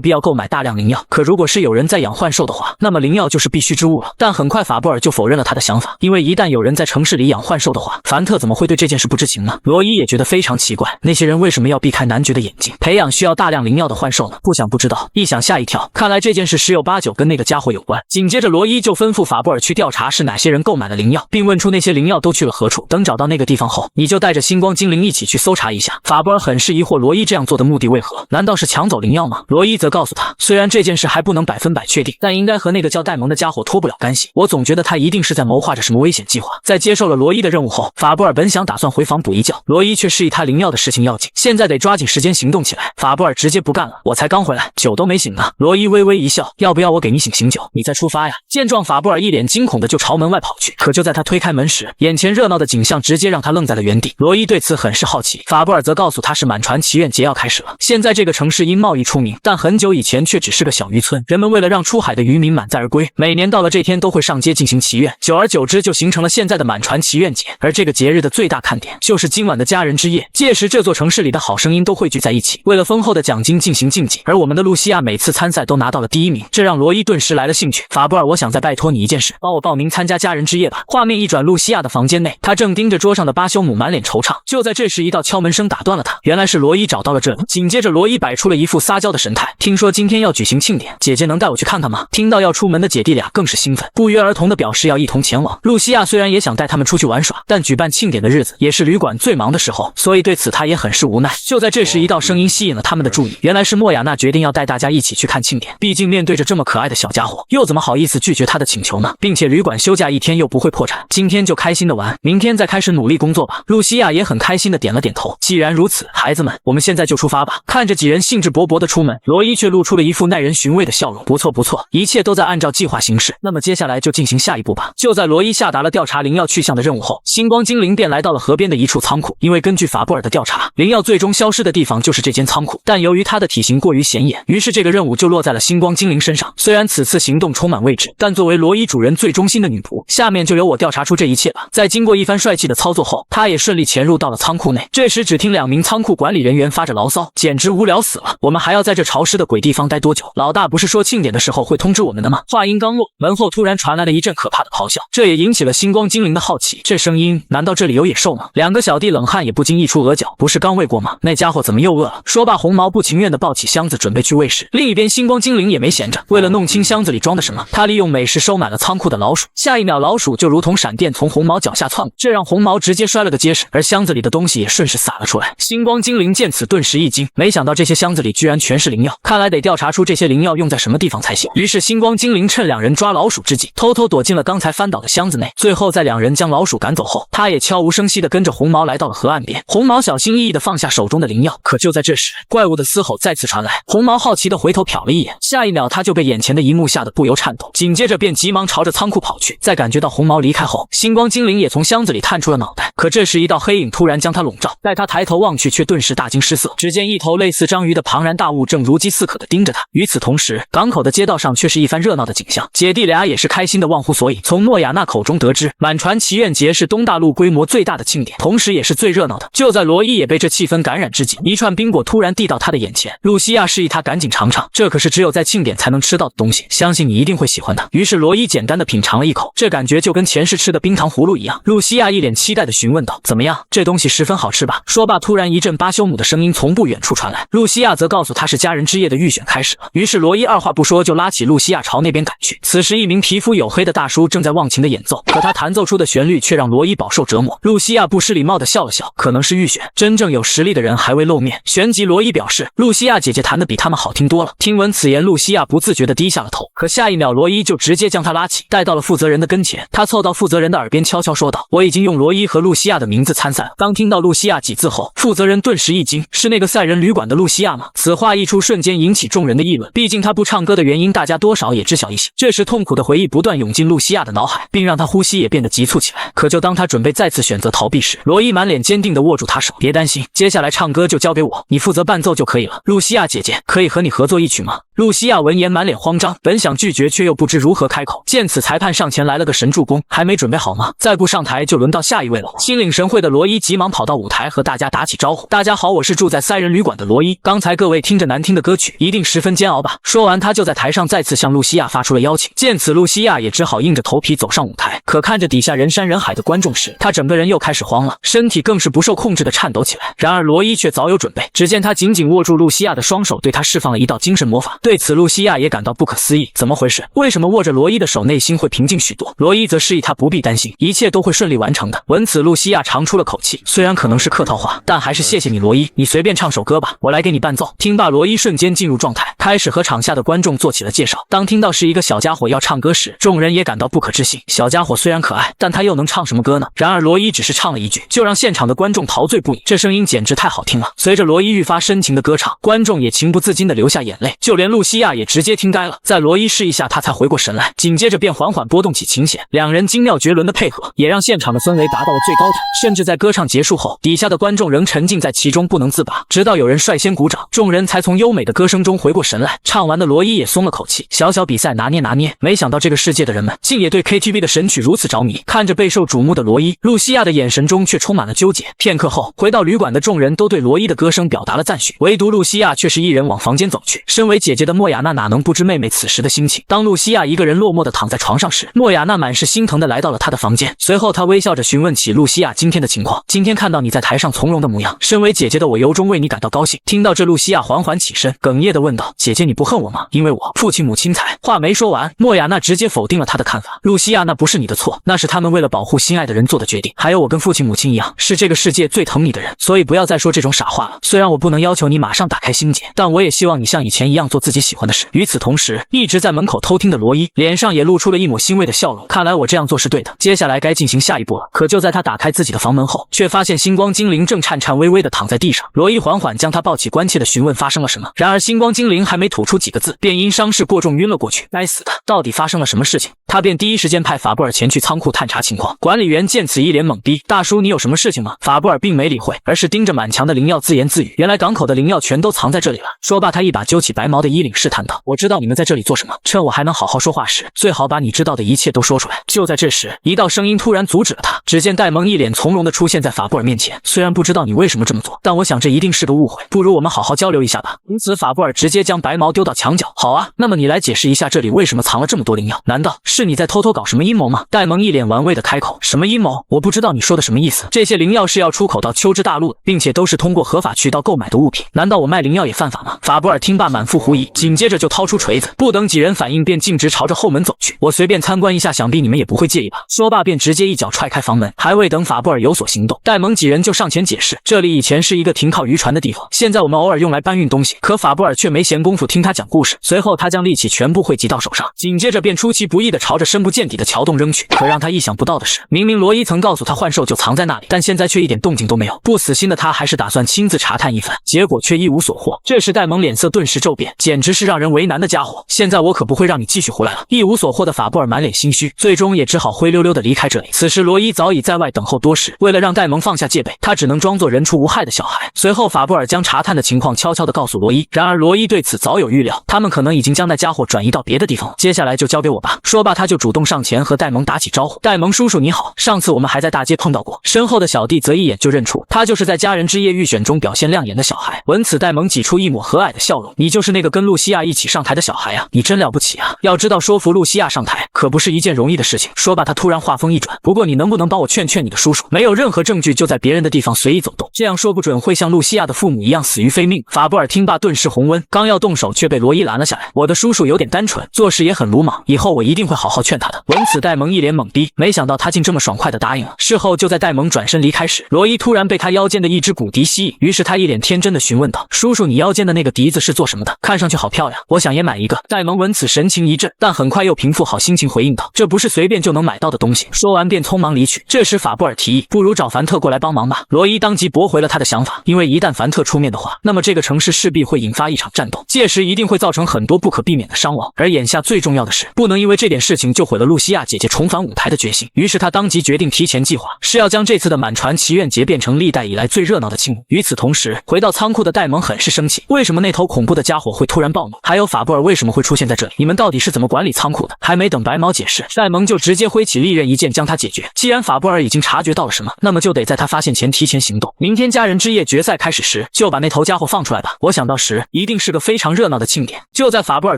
必要购买大量灵药。可如果是有人在养幻兽的话，那么灵药就是必须之物了。但很快法布尔就否认了他的想法，因为一旦有人在城市里养幻兽的话，凡特怎么会对这件事不知情呢？罗伊也觉得非常奇怪，那些人为什么要避开男爵的眼睛，培养需要大量灵药的幻兽呢？不想不知道，一想吓一跳，看来这件事十有八九跟那个家伙有关。紧接着罗伊就吩咐法布尔去调查是哪些人购买了灵药，并问出那些灵药都去了何处。等找到那个地方后，你就带着星光精灵一起去搜查一下。法布尔很是疑惑罗伊这样做的目的为何？难道是抢走灵药吗？罗伊则告诉他，虽然这件事还不能100%确定，但应该和那个叫戴蒙的家伙脱不了干系。我总觉得他一定是在谋划着什么危险计划。在接受了罗伊的任务后，法布尔本想打算回房补一觉，罗伊却示意他灵药的事情要紧，现在得抓紧时间行动起来。法布尔直接不干了，我才刚回来，酒都没醒呢。罗伊微微一笑，要不要我给你醒酒，你再出发呀？见状，法布尔一脸惊恐的就朝门外跑去。可就在他推开门时，眼前热闹的景象直接让他愣在了原地。罗伊对此很是好奇，法布尔则告诉他是满船祈愿节要开始了。现在这个城市因贸易出名，但很久以前却只是个小渔村，人们为了让出海的渔民满载而归，每年到了这天都会上街进行祈愿，久而久之就形成了现在的满船祈愿节。而这个节日的最大看点就是今晚的家人之夜，届时这座城市里的好声音都汇聚在一起，为了丰厚的奖金进行竞技。而我们的露西亚每次参赛都拿到了第1名，这让罗伊顿时来了兴趣。法布尔，我想再拜托你一件事，帮我报名参加家人之夜吧。画面一转，露西亚的房间内，他正盯着桌上的巴休姆，满脸惆怅。就在这时，一道敲门声打断了他，原来是罗伊找到了这里。紧接着罗伊摆出了一副撒娇的神态，听说今天要举行庆典，姐姐能带我去看看吗？听到要出门的姐弟俩更是兴奋，不约而同地表示要一同前往。露西亚虽然也想带他们出去玩耍，但举办庆典的日子也是旅馆最忙的时候，所以对此他也很是无奈。就在这时，一道声音吸引了他们的注意，原来是莫雅娜决定要带大家一起去看庆典，毕竟面对着这么可爱的小家伙，又怎么好意思拒绝他的请求呢？并且旅馆休假1天又不会破产，今天就开心的玩，明天再开始努力工作吧。露西亚也很开心的点了点头，既然如此，孩子们，我们现在就出发吧。看着几人兴致勃勃的出门，罗伊却露出了一副耐人寻味的笑容。不错不错，一切都在按照计划行事，那么接下来就进行下一步吧。就在罗伊下达了调查灵药去向的任务后，星光精灵便来到了河边的一处仓库，因为根据法布尔的调查，灵药最终消失的地方就是这间仓库，但由于它的体型过于显眼，于是这个任务就落在了星光精灵身上。虽然此次行动充满未知，但作为罗伊主人最忠心的女仆，下面就由我调查出这一切吧。在经过一番帅气的操作后，他也顺利潜入到了仓库内。这时只听2名仓库管理人员发着牢骚，简直无聊死了，我们还要在这潮湿的鬼地方待多久？老大不是说庆典的时候会通知我们的吗？话音刚落，门后突然传来了一阵可怕的咆哮，这也引起了星光精灵的好奇，这声音难道这里有野兽吗？2个小弟冷汗也不禁溢出额角，不是刚喂过吗？那家伙怎么又饿了？说罢，红毛不情愿地抱起箱子准备去喂食。另一边星光精灵也没闲着，为了弄清箱子里装的什么，他利用美食收买了仓库的老鼠，下一秒老鼠就如同闪电从红毛脚下窜过，这让红毛直接摔了个结实，而箱子里的东西也顺势洒了出来。星光精灵见此顿时一惊，没想到这些箱子里居然全是灵药，看来得调查出这些灵药用在什么地方才行。于是星光精灵趁2人抓老鼠之际，己，偷偷躲进了刚才翻倒的箱子内。最后在两人将老鼠赶走后，他也悄无声息地跟着红毛来到了河岸边。红毛小心翼翼地放下手中的灵药，可就在这时，怪物的嘶吼再次传来。红毛好奇地回头瞟了一眼，下一秒他就被眼前的一幕吓得不由颤抖，紧接着便急忙朝着仓库跑去。在感觉到红毛离开后，星光精灵也从箱子里探出了脑袋，可这时一道黑影突然将他笼罩，待他抬头望去，却顿时大惊失色。只见一头类似章鱼的庞然大物正如饥似渴地盯着他。与此同时，港口的街道上却是一番热闹的景象，姐弟俩也是开心的忘乎所以。从诺亚娜口中得知，满船祈愿节是东大陆规模最大的庆典，同时也是最热闹的。就在罗伊也被这气氛感染之际，一串冰果突然递到他的眼前。露西亚示意他赶紧尝尝，这可是只有在庆典才能吃到的东西，相信你一定会喜欢的。于是罗伊简单的品尝了一口，这感觉就跟前世吃的冰糖葫芦一样。露西亚一脸期待的询问道：“怎么样？这东西十分好吃吧？”说罢，突然一阵巴修姆的声音从不远处传来。露西亚则告诉他是家人之夜的预选开始了。于是罗伊二话不说就拉起露西亚朝那边赶去。此时一名皮肤黝黑的大叔正在忘情的演奏，可他弹奏出的旋律却让罗伊饱受折磨。露西亚不失礼貌的笑了笑，可能是预选，真正有实力的人还未露面。旋即罗伊表示，露西亚姐姐弹得比他们好听多了。听闻此言，露西亚不自觉地低下了头，可下一秒罗伊就直接将他拉起，带到了负责人的跟前。他凑到负责人的耳边悄悄说道：“我已经用罗伊和露西亚的名字参赛了。”当听到露西亚几字后，负责人顿时一惊，是那个赛人旅馆的露西亚吗？此话一出，瞬间引起众人的议论，毕竟他不唱歌的原因大家多少也知晓一些。这时痛苦的回忆不断涌进露西亚的脑海，并让他呼吸也变得急促起来。可就当他准备再次选择逃避时，罗伊满脸坚定地握住他手：“别担心，接下来唱歌就交给我，你负责伴奏就可以了。露西亚姐姐，可以和你合作一曲吗？”露西亚闻言满脸慌张，本想拒绝，却又不知如何开口。见此，裁判上前来了个神助攻，还没准备好吗？再不上台就轮到下一位了。心领神会的罗伊急忙跑到舞台和大家打起招呼：“大家好，我是住在塞人旅馆的罗伊。刚才各位听着难听的歌曲，一定十分煎熬吧？”说完，他就在台上再次向露西亚发出了邀请。见此，露西亚也只好硬着头皮走上舞台。可看着底下人山人海的观众时，他整个人又开始慌了，身体更是不受控制的颤抖起来。然而罗伊却早有准备，只见他紧紧握住露西亚的双手，对他释放了一道精神魔法。对此，露西亚也感到不可思议，怎么回事？为什么握着罗伊的手，内心会平静许多？罗伊则示意他不必担心，一切都会顺利完成的。闻此，露西亚长出了口气，虽然可能是客套话，但还是谢谢你，罗伊。你随便唱首歌吧，我来给你伴奏。听罢，罗伊瞬间进入状态，开始和场下的观众做起了介绍。当听到是一个小家伙要唱歌时，众人也感到不可置信。小家伙虽然可爱，但他又能唱什么歌呢？然而罗伊只是唱了一句，就让现场的观众陶醉不已。这声音简直太好听了。随着罗伊愈发深情的歌唱，观众也情不自禁地流下眼泪，就连露西亚也直接听呆了。在罗伊示意下，他才回过神来，紧接着便缓缓拨动起琴弦，两人精妙绝伦的配合也让现场的氛围达到了最高点。甚至在歌唱结束后，底下的观众仍沉浸在其中不能自拔，直到有人率先鼓掌，众人才从优美的歌声中回过神来。唱完的罗伊也松了口气，小小比赛拿捏拿捏。没想到这个世界的人们竟也对 KTV 的神曲如此着迷。看着备受瞩目的罗伊，露西亚的眼神中却充满了纠结。片刻后，回到旅馆的众人都对罗伊的歌声表达了赞许，唯独露西亚却是一人往房间走去。身为姐姐的莫雅娜哪能不知妹妹此时的心情？当露西亚一个人落寞地躺在床上时，莫雅娜满是心疼地来到了她的房间。随后她微笑着询问起露西亚今天的情况。今天看到你在台上从容的模样，身为姐姐的我由衷为你感到高兴。听到这，露西亚缓缓起身，哽咽地问道：“姐姐，你不恨我吗？因为我父亲母亲才……”话没说完，莫雅娜直接否定了她的看法。露西亚，那不是你的错，那是他们为了保护心爱的人做的决定。还有，我跟父亲母亲一样，是这个世界最疼你的人，所以不要再说这种傻话了。虽然我不能要求你马上打开心结，但我也希望你像以前一样做自己喜欢的事。与此同时，一直在门口偷听的罗伊脸上也露出了一抹欣慰的笑容。看来我这样做是对的，接下来该进行下一步了。可就在他打开自己的房门后，却发现星光精灵正颤颤巍巍地躺在地上。罗伊缓缓将他抱起，关切地询问发生了什么。然而星光精灵还没吐出几个字，便因伤势过重晕了过去。该死的，到底发生了什么事情？他便第一时间派法布尔前去仓库探查情况。管理员见此一脸懵逼：“大叔，你有什么事情吗？”法布尔并没理会，而是盯着满墙的灵药自言自语：“原来港口的灵药全都藏在这里了。”说罢，他一把揪起白毛的衣领，试探道：“我知道你们在这里做什么，趁我还能好好说话时，最好把你知道的一切都说出来。”就在这时，一道声音突然阻止了他。只见戴蒙一脸从容地出现在法布尔面前：“虽然不知道你为什么这么做，但我想这一定是个误会，不如我们好好交流一下吧。”因此，法布尔直接将白毛丢到墙角：“好啊，那么你来解释一下这里为什么藏了这么多灵药？难道是你在偷偷搞什么阴谋吗？”戴蒙一脸玩味地开口：“什么阴谋？我不知道你说的什么意思。这些灵药是要出口到秋之大陆的，并且都是通过合法渠道购买的物品，难道我卖灵药也犯法吗？”法布尔听罢满腹狐疑，紧接着就掏出锤子，不等几人反应，便径直朝着后门走去。“我随便参观一下，想必你们也不会介意吧？”说罢便直接一脚踹开房门。还未等法布尔有所行动，戴蒙几人就上前解释：“这里以前是一个停靠渔船的地方，现在我们偶尔用来搬运东西。”可法布尔却没闲工夫听他讲故事，随后他将力气全部汇集到手上，紧接着便出其不意地朝朝着深不见底的桥洞扔去。可让他意想不到的是，明明罗伊曾告诉他幻兽就藏在那里，但现在却一点动静都没有。不死心的他还是打算亲自查探一番，结果却一无所获。这时戴蒙脸色顿时骤变，简直是让人为难的家伙。现在我可不会让你继续胡来了。一无所获的法布尔满脸心虚，最终也只好灰溜溜的离开这里。此时罗伊早已在外等候多时，为了让戴蒙放下戒备，他只能装作人畜无害的小孩。随后法布尔将查探的情况悄悄地告诉罗伊，然而罗伊对此早有预料，他们可能已经将那家伙转移到别的地方了。接下来就交给我吧。说罢他就主动上前和戴蒙打起招呼。戴蒙叔叔你好，上次我们还在大街碰到过。身后的小弟则一眼就认出他就是在家人之夜预选中表现亮眼的小孩。闻此戴蒙挤出一抹和蔼的笑容，你就是那个跟露西亚一起上台的小孩啊，你真了不起啊，要知道说服露西亚上台可不是一件容易的事情。说罢他突然话锋一转，不过你能不能帮我劝劝你的叔叔，没有任何证据就在别人的地方随意走动，这样说不准会像露西亚的父母一样死于非命。法布尔听罢顿时红温，刚要动手却被罗伊拦了下来。我的叔叔有点单纯，做事也很鲁莽，以后我一定会好好劝他的。闻此戴蒙一脸懵逼，没想到他竟这么爽快地答应了。事后就在戴蒙转身离开时，罗伊突然被他腰间的一只骨笛吸引，于是他一脸天真地询问道，叔叔你腰间的那个笛子是做什么的？看上去好漂亮，我想也买一个。戴蒙闻此神情一震，但很快又平复好心情回应道，这不是随便就能买到的东西。说完便匆忙离去。这时法布尔提议，不如找凡特过来帮忙吧。罗伊当即驳回了他的想法，因为一旦凡特出面的话，那么这个城市势必会引发一场战斗，届时一定会造成很多不可避免的伤亡，而眼下最重要的是不能因为这点事情就毁了露西亚姐姐重返舞台的决心。于是他当即决定提前计划，是要将这次的满船祈愿节变成历代以来最热闹的庆祝。与此同时，回到仓库的戴蒙很是生气，为什么那头恐怖的家伙会突然暴怒？还有法布尔为什么会出现在这里？你们到底是怎么管理仓库的？还没等白毛解释，戴蒙就直接挥起利刃一剑将他解决。既然法布尔已经察觉到了什么，那么就得在他发现前提前行动。明天家人之夜决赛开始时，就把那头家伙放出来吧。我想到时一定是个非常热闹的庆典。就在法布尔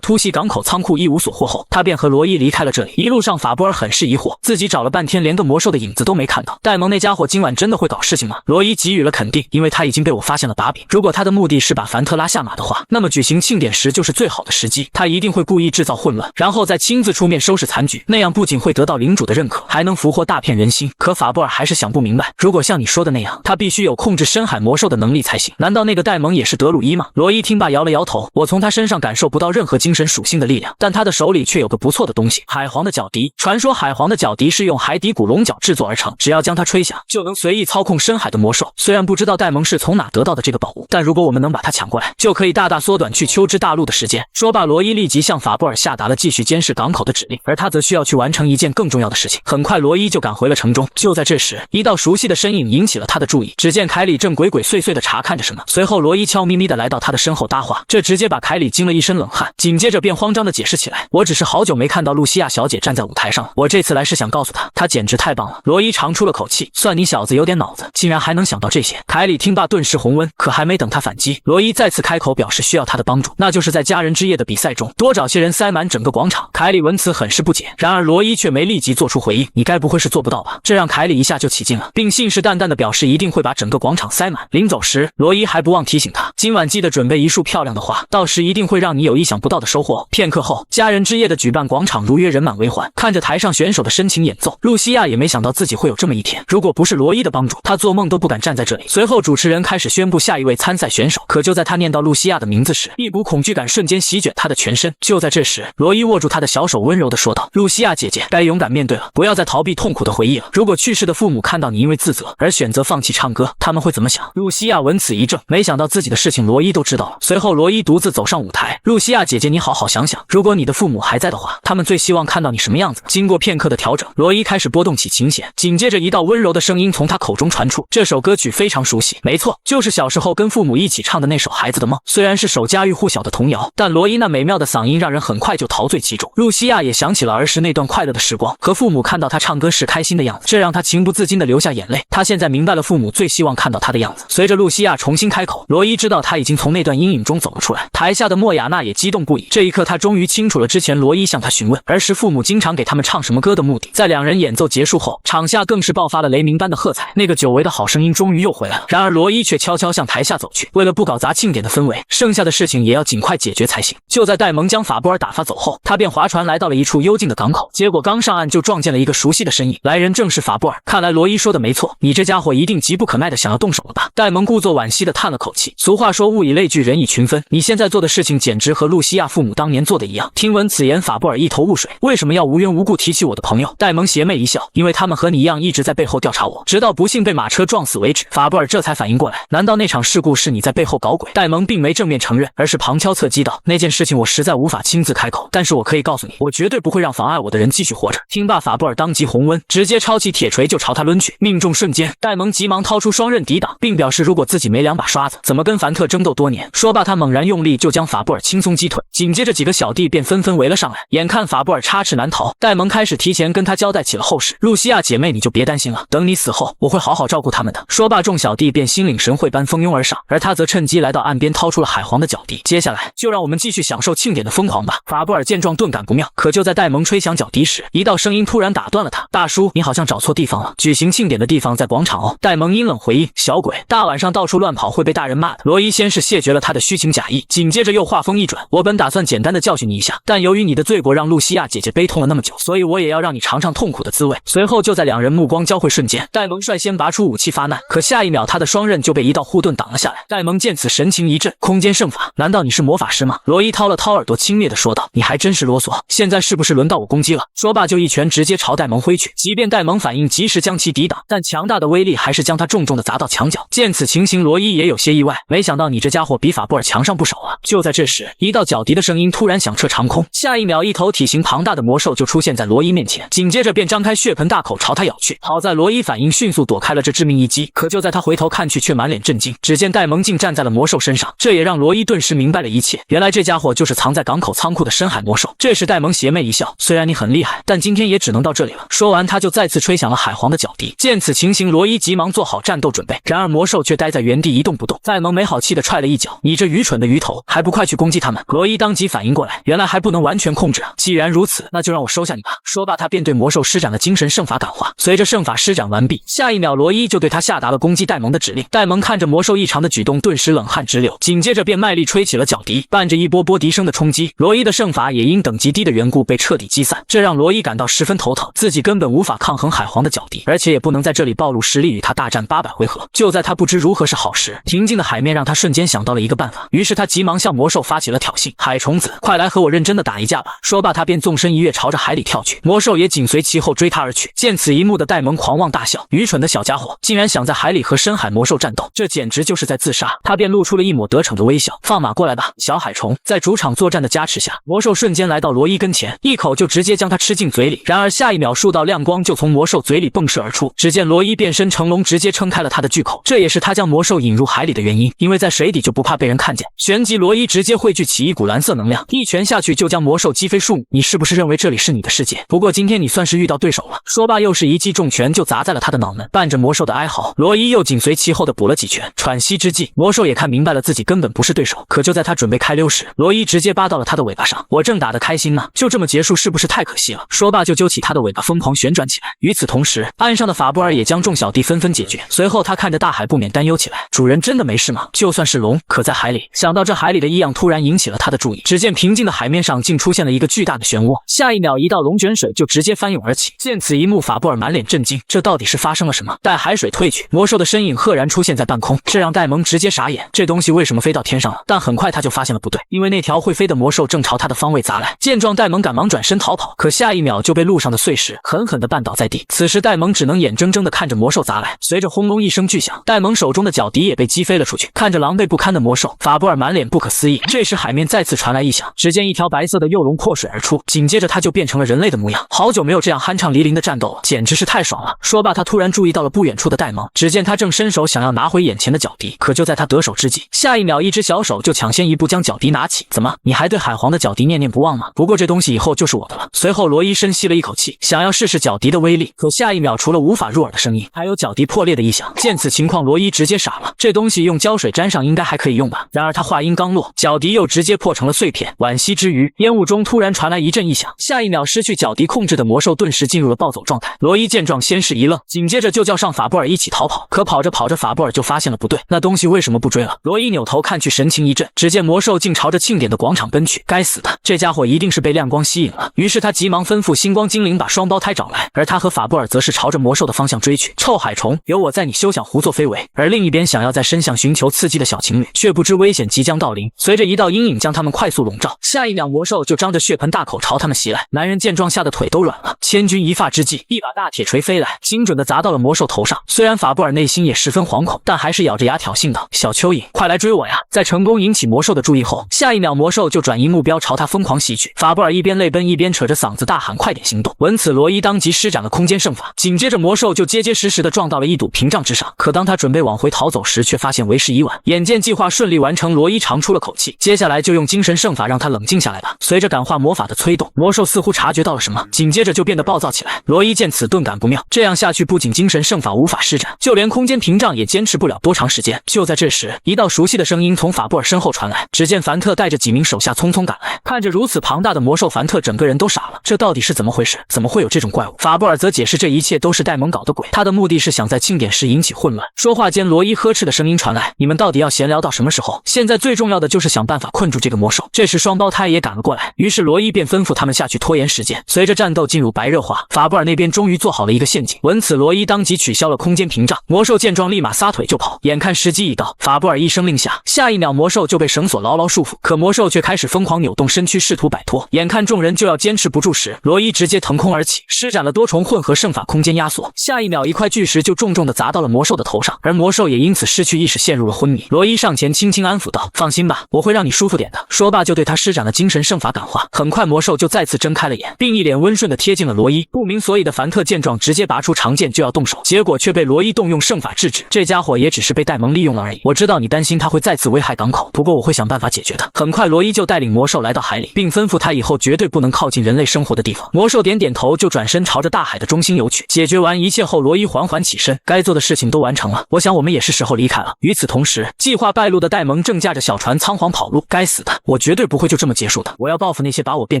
突袭港口仓库一无所获后，他便和罗伊离开了这里。一路上法布尔很是疑惑，自己找了半天连个魔兽的影子都没看到，戴蒙那家伙今晚真的会搞事情吗？罗伊给予了肯定，因为他已经被我发现了把柄。如果他的目的是把凡特拉下马的话，那么举行庆典时就是最好的时机。他一定会故意制造混乱，然后再亲自出面收拾残局，那样不仅会得到领主的认可，还能俘获大片人心。可法布尔还是想不明白，如果像你说的那样，他必须有控制深海魔兽的能力才行。难道那个戴蒙也是德鲁伊吗？罗伊听罢摇了摇头，我从他身上感受不到任何精神属性的力量，但他的手里却有个不错的东西——海皇的角笛。传说海皇的角笛是用海底古龙角制作而成，只要将它吹响，就能随意操控深海的魔兽。虽然不知道戴蒙是从哪得到的这个宝物，但如果我们能把它抢过来，就可以大大缩短去秋之大陆的时间。说罢，罗伊立即向法布尔下达了继续监视港口的指令，而他则需要去完成一件更重要的事情。很快，罗伊就赶回了城中。就在这时，一道熟悉的身影引起了他的注意。只见凯里正鬼鬼祟祟地查看着什么，随后罗伊悄咪咪地来到他的身后搭话，这直接把凯里惊了一身冷汗。紧接着便慌张地解释起来，我只是好久没看到露西亚小姐站在舞台上了，我这次来是想告诉她，她简直太棒了。罗伊长出了口气，算你小子有点脑子，竟然还能想到这些。凯里听罢顿时红温，可还没等他反击，罗伊再次开口表示需要他的帮助，那就是在家人之夜的比赛中多找些人塞满整个广场。凯里闻此很是不解，然而罗伊却没立即做出回应，你该不会是做不到吧？这让凯里一下就起劲了，并信誓旦旦地表示一定会把整个广场塞满。临走时，罗伊还不忘提醒他，今晚记得准备一束漂亮的花，到时一定会让你有意想不到的收获。片刻后，家人之夜的举办广场如约人满为患，看着台上选手的深情演奏，露西亚也没想到自己会有这么一天，如果不是罗伊的帮助，他做梦都不敢站在这里。随后主持人开始宣布下一位参赛选手，可就在他念到露西亚的名字时，一股恐惧感瞬间席卷他的全身。就在这时，罗伊握住他的小手温柔地说道，露西亚姐姐，该勇敢面对了，不要再逃避痛苦的回忆了。如果去世的父母看到你因为自责而选择放弃唱歌，他们会怎么想？露西亚闻此一怔，没想到自己的事情罗伊都知道了。随后罗伊独自走上舞台，露西亚姐姐，你好好想想，如果你的父母还在的话，他们最希望看到你什么样子？经过片刻的调整，罗伊开始拨动起琴弦，紧接着一道温柔的声音从他口中传出，这首歌曲非常熟悉，没错，就是小时候跟父母一起唱的那首《孩子的梦》。虽然是首家喻户晓的童谣，但罗伊那美妙的嗓音让人很快就陶醉其中。露西亚也想起了儿时那段快乐的时光，和父母看到他唱歌时开心的样子，这让他情不自禁地流下眼泪。他现在明白了父母最希望看到他的样子。随着露西亚重新开口，罗伊知道他已经从那段阴影中走了出来。台下的莫雅娜也激动不已，这一刻他终于清楚了之前罗伊向他询问儿时父母经常给他们唱什么歌的目的。在两人演奏结束后，场下更是爆发了雷鸣般的喝彩，那个久违的好声音终于又回来了。然而罗伊却悄悄向台下走去，为了不搞砸庆典的氛围，剩下的事情也要尽快解决才行。就在戴蒙将法布尔打发走后，他便划船来到了一处幽静的港口，结果刚上岸就撞见了一个熟悉的身影，来人正是法布尔。看来罗伊说的没错，你这家伙一定急不可耐的想要动手了吧？戴蒙故作惋惜的叹了口气，俗话话说物以类聚，人以群分，你现在做的事情简直和露西亚父母当年做的一样。听闻此言，法布尔一头雾水，为什么要无缘无故提起我的朋友？戴蒙邪魅一笑，因为他们和你一样一直在背后调查我，直到不幸被马车撞死为止。法布尔这才反应过来，难道那场事故是你在背后搞鬼？戴蒙并没正面承认，而是旁敲侧击道，那件事情我实在无法亲自开口，但是我可以告诉你，我绝对不会让妨碍我的人继续活着。听罢，法布尔当即红温，直接抄起铁锤就朝他抡去，命中瞬间，戴蒙急忙掏出双刃抵挡，并表示如果自己没两把刷子，怎么跟凡特争斗多年。说罢，他猛然用力就将法布尔轻松击退，紧接着几个小弟便纷纷围了上来。眼看法布尔插翅难逃，戴蒙开始提前跟他交代起了后事。露西亚姐妹，你就别担心了，等你死后，我会好好照顾他们的。说罢，众小弟便心领神会般蜂拥而上，而他则趁机来到岸边，掏出了海皇的脚笛。接下来就让我们继续享受庆典的疯狂吧。法布尔见状顿感不妙，可就在戴蒙吹响脚笛时，一道声音突然打断了他。大叔，你好像找错地方了，举行庆典的地方在广场哦。戴蒙阴冷回应，小鬼，大晚上到处乱跑会被大人骂的。罗伊先是谢绝了他的虚情假意，紧接着又话锋一转，我本打算简单的教训你一下，但由于你的罪过让露西亚姐姐悲痛了那么久，所以我也要让你尝尝痛苦的滋味。随后就在两人目光交汇瞬间，戴蒙率先拔出武器发难，可下一秒他的双刃就被一道护盾挡了下来。戴蒙见此神情一震，空间圣法，难道你是魔法师吗？罗伊掏了掏耳朵，轻蔑地说道，你还真是啰嗦，现在是不是轮到我攻击了？说罢就一拳直接朝戴蒙挥去，即便戴蒙反应及时将其抵挡，但强大的威力还是将他重重地砸到墙角。见此情形，罗伊也有些意外，没想到你这家伙比法布尔强上不少啊。就在这时，一道脚笛的声音突然响彻长空，下一秒一头体型庞大的魔兽就出现在罗伊面前，紧接着便张开血盆大口朝他咬去。好在罗伊反应迅速，躲开了这致命一击，可就在他回头看去，却满脸震惊，只见戴蒙竟站在了魔兽身上，这也让罗伊顿时明白了一切，原来这家伙就是藏在港口仓库的深海魔兽。这时戴蒙邪魅一笑，虽然你很厉害，但今天也只能到这里了。说完他就再次吹响了海皇的脚笛。见此情形，罗伊急忙做好战斗准备，然而魔兽却待在原地一动不动。戴蒙没好气地踹了一脚，你这愚蠢的鱼头，还不快去攻击他们？罗伊当即反应过来，原来还不能完全控制啊，既然如此，那就让我收下你吧。说罢他便对魔兽施展了精神圣法感化，随着圣法施展完毕，下一秒罗伊就对他下达了攻击戴蒙的指令。戴蒙看着魔兽异常的举动，顿时冷汗直流，紧接着便卖力吹起了脚笛，伴着一波波笛声的冲击，罗伊的圣法也因等级低的缘故被彻底击散，这让罗伊感到十分头疼，自己根本无法抗衡海皇的脚笛，而且也不能在这里暴露实力与他大战800回合。就在他不知如何是好时，平静的海面让他瞬间想到了一个办法，于是他急忙向魔兽发起了挑衅，海虫子，快来和我认真的打一架吧。说罢他便纵身一跃，朝着海里跳去，魔兽也紧随其后追他而去。见此一幕的戴蒙狂妄大笑，愚蠢的小家伙，竟然想在海里和深海魔兽战斗，这简直就是在自杀。他便露出了一抹得逞的微笑，放马过来吧，小海虫。在主场作战的加持下，魔兽瞬间来到罗伊跟前，一口就直接将他吃进嘴里。然而下一秒，数道亮光就从魔兽嘴里迸射而出，只见罗伊变身成龙，直接撑开了他的巨口，这也是他将魔兽引入海里的原因，因为在水底就不怕被人看见。旋即罗伊直接汇聚起一股蓝色能量，一拳下去就将魔兽击飞数米。你是不是认为这里是你的世界？不过今天你算是遇到对手了。说罢又是一记重拳就砸在了他的脑门，伴着魔兽的哀嚎，罗伊又紧随其后的补了几拳。喘息之际，魔兽也看明白了自己根本不是对手，可就在他准备开溜时，罗伊直接扒到了他的尾巴上。我正打得开心呢，就这么结束是不是太可惜了？说罢就揪起他的尾巴疯狂旋转起来。与此同时，岸上的法布尔也将众小弟纷纷解决，随后他看着大海不免担忧起来，主人真的没事吗？就算是龙，可在海里。想到这海里的异样，突然引起了他的注意，只见平静的海面上竟出现了一个巨大的漩涡，下一秒一道龙卷水就直接翻涌而起。见此一幕，法布尔满脸震惊，这到底是发生了什么？待海水退去，魔兽的身影赫然出现在半空，这让戴蒙直接傻眼，这东西为什么飞到天上了？但很快他就发现了不对，因为那条会飞的魔兽正朝他的方位砸来。见状，戴蒙赶忙转身逃跑，可下一秒就被路上的碎石狠狠地绊倒在地。此时戴蒙只能眼睁睁地看着魔兽砸来，随着轰隆一声巨响，戴蒙手中的脚笛也被击飞了出去。看着狼狈不堪的魔兽，法布尔满脸不可思议。这时海面再次传来异响，只见一条白色的幼龙破水而出，紧接着他就变成了人类的模样。好久没有这样酣畅淋漓的战斗了，简直是太爽了。说罢他突然注意到了不远处的戴蒙，只见他正伸手想要拿回眼前的脚笛，可就在他得手之际，下一秒一只小手就抢先一步将脚笛拿起。怎么，你还对海皇的脚笛念念不忘吗？不过这东西以后就是我的了。随后罗伊深吸了一口气，想要试试脚笛的威力，可下一秒除了无法入耳的声音，还有脚笛破裂的异响。见此情况，罗伊直接傻了，这东西用胶水沾上应该还可以用吧？然而他话音刚落，脚笛又直接破成了碎片。惋惜之余，烟雾中突然传来一阵异响，下一秒失去脚笛控制的魔兽顿时进入了暴走状态。罗伊见状先是一愣，紧接着就叫上法布尔一起逃跑。可跑着跑着，法布尔就发现了不对，那东西为什么不追了？罗伊扭头看去，神情一震，只见魔兽竟朝着庆典的广场奔去。该死的，这家伙一定是被亮光吸引了。于是他急忙吩咐星光精灵把双胞胎找来，而他和法布尔则是朝着魔兽的方向追去。臭海虫，有我在，你休想胡作非为。而另一边想要在身上寻求刺激激的小情侣，却不知危险即将到临。随着一道阴影将他们快速笼罩，下一秒魔兽就张着血盆大口朝他们袭来。男人见状吓得腿都软了，千钧一发之际，一把大铁锤飞来，精准的砸到了魔兽头上。虽然法布尔内心也十分惶恐，但还是咬着牙挑衅道：“小蚯蚓，快来追我呀！”在成功引起魔兽的注意后，下一秒魔兽就转移目标朝他疯狂袭去。法布尔一边泪奔一边扯着嗓子大喊：“快点行动！”闻此，罗伊当即施展了空间圣法，紧接着魔兽就结结实实的撞到了一堵屏障之上。可当他准备往回逃走时，却发现为时已晚。眼见计划顺利完成，罗伊长出了口气，接下来就用精神圣法让他冷静下来吧。随着感化魔法的催动，魔兽似乎察觉到了什么，紧接着就变得暴躁起来。罗伊见此顿感不妙，这样下去不仅精神圣法无法施展，就连空间屏障也坚持不了多长时间。就在这时，一道熟悉的声音从法布尔身后传来，只见凡特带着几名手下匆匆赶来。看着如此庞大的魔兽，凡特整个人都傻了，这到底是怎么回事？怎么会有这种怪物？法布尔则解释这一切都是戴蒙搞的鬼，他的目的是想在庆典时引起混乱。说话间，罗伊呵斥的声音传来：“你们到底要闲聊到什么时候？现在最重要的就是想办法困住这个魔兽。”这时双胞胎也赶了过来，于是罗伊便吩咐他们下去拖延时间。随着战斗进入白热化，法布尔那边终于做好了一个陷阱。闻此，罗伊当即取消了空间屏障。魔兽见状立马撒腿就跑，眼看时机已到，法布尔一声令下，下一秒魔兽就被绳索牢牢束缚。可魔兽却开始疯狂扭动身躯试图摆脱。眼看众人就要坚持不住时，罗伊直接腾空而起，施展了多重混合圣法空间压缩。下一秒一块巨石就重重地砸到了魔兽的头上，而魔兽也因此失去意识，陷入了昏迷。罗伊上前轻轻安抚道：“放心吧，我会让你舒服点的。”说罢就对他施展了精神圣法感化。很快魔兽就再次睁开了眼，并一脸温顺地贴近了罗伊。不明所以的凡特见状直接拔出长剑就要动手，结果却被罗伊动用圣法制止。这家伙也只是被戴蒙利用了而已，我知道你担心他会再次危害港口，不过我会想办法解决的。很快罗伊就带领魔兽来到海里，并吩咐他以后绝对不能靠近人类生活的地方。魔兽点点头，就转身朝着大海的中心游去。解决完一切后，罗伊缓缓起身，该做的事情都完成了，我想我们也是时候离开了。与此同时，计划败露的戴蒙正驾着小船仓皇跑路。该死的，我绝对不会就这么结束的，我要报复那些把我变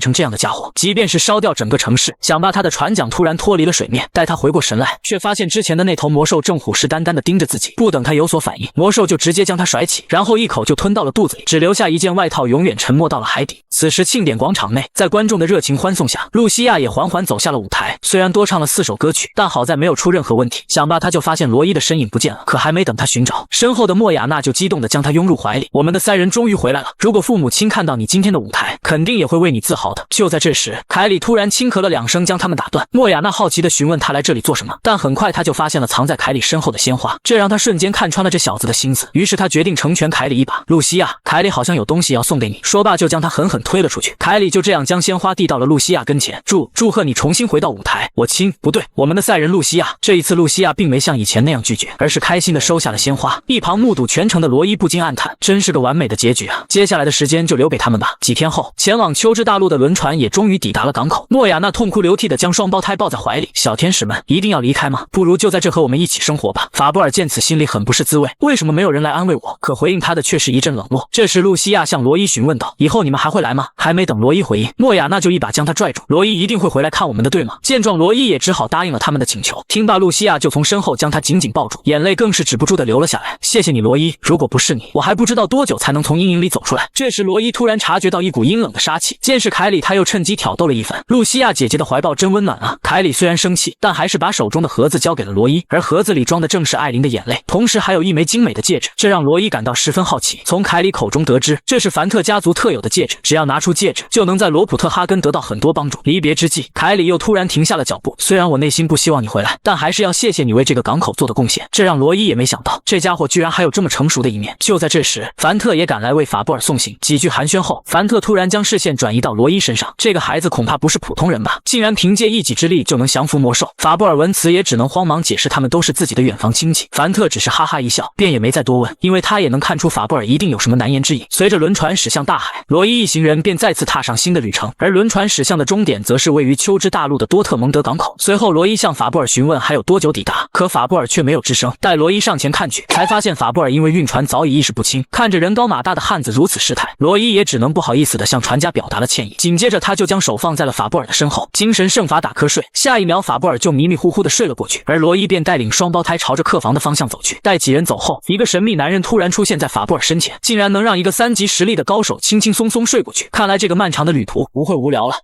成这样的家伙，即便是烧掉整个城市。想罢，他的船桨突然脱离了水面，待他回过神来，却发现之前的那头魔兽正虎视眈眈地盯着自己。不等他有所反应，魔兽就直接将他甩起，然后一口就吞到了肚子里，只留下一件外套，永远沉没到了海底。此时庆典广场内，在观众的热情欢送下，露西亚也缓缓走下了舞台。虽然多唱了4首歌曲，但好在没有出任何问题。想罢，他就发现罗伊的身影不见了，可还没等他寻找，身后的莫雅娜就激动地将他拥入怀里。我们的3人终于回来了，如果父母亲看到你今天的舞台，肯定也会为你自豪的。就在这时，凯里突然轻咳了2声，将他们打断。莫雅娜好奇地询问他来这里做什么，但很快他就发现了藏在凯里身后的鲜花，这让他瞬间看穿了这小子的心思。于是他决定成全凯里一把。露西亚，凯里好像有东西要送给你。说罢就将他狠狠推了出去。凯里就这样将鲜花递到了露西亚跟前，祝贺你重新回到舞台，我亲，不对，我们的赛人露西亚。这一次露西亚并没像以前那样拒绝，而是开心地收下了鲜花。一旁目睹全程的罗伊不禁暗叹，真是个完美的结局啊！接下来的时间就留给他们吧。几天后，前往秋之大陆的轮船也终于抵达了港口。莫雅娜痛哭流涕地将双胞胎抱在怀里，小天使们一定要离开吗？不如就在这和我们一起生活吧。法布尔见此心里很不是滋味，为什么没有人来安慰我？可回应他的却是一阵冷落。这时露西亚向罗伊询问道：“以后你们还会来吗？”还没等罗伊回应，莫雅娜就一把将他拽住：“罗伊一定会回来看我们的，对吗？”见状，罗伊也只好答应了他们的请求。听罢，露西亚就从身后将他紧紧抱住，眼泪更是止不住的流了下来。谢谢你，罗伊，如果不是你，我还不知道多久才能从阴影里走出来。这时罗伊突然察觉到一股阴冷的杀气，见是凯里，他又趁机挑逗了一番。露西亚姐姐的怀抱真温暖啊！凯里虽然生气，但还是把手中的盒子交给了罗伊，而盒子里装的正是艾琳的眼泪，同时还有一枚精美的戒指，这让罗伊感到十分好奇。从凯里口中得知，这是凡特家族特有的戒指，只要拿出戒指，就能在罗普特哈根得到很多帮助。离别之际，凯里又突然停下了脚步。虽然我内心不希望你回来，但还是要谢谢你为这个港口做的贡献。这让罗伊也没想到，这家伙居然还有这么成熟的一面。就在这时，凡特也赶来为法布尔送行。几句寒暄后，凡特突然将视线转移到罗伊身上。这个孩子恐怕不是普通人吧？竟然凭借一己之力就能降服魔兽。法布尔闻此也只能慌忙解释，他们都是自己的远房亲戚。凡特只是哈哈一笑，便也没再多问，因为他也能看出法布尔一定有什么难言之隐。随着轮船驶向大海，罗伊一行人便再次踏上新的旅程，而轮船驶向的终点则是位于秋之大陆的多特蒙德港口。随后罗伊向法布尔询问还有多久抵达，可法布尔却没有吱声。待罗伊上前看去，才发现法布尔因为晕船早已意识不清。看着人高马大的汉子如此失态，罗伊也只能不好意思地向船家表达了歉意。紧接着他就将手放在了法布尔的身后，精神圣法打瞌睡。下一秒法布尔就迷迷糊糊地睡了过去，而罗伊便带领双胞胎朝着客房的方向走去。待几人走后，一个神秘男人突然出现在法布尔身前，竟然能让一个3级实力的高手轻轻松松睡过去。看来这个漫长的旅途不会无聊了。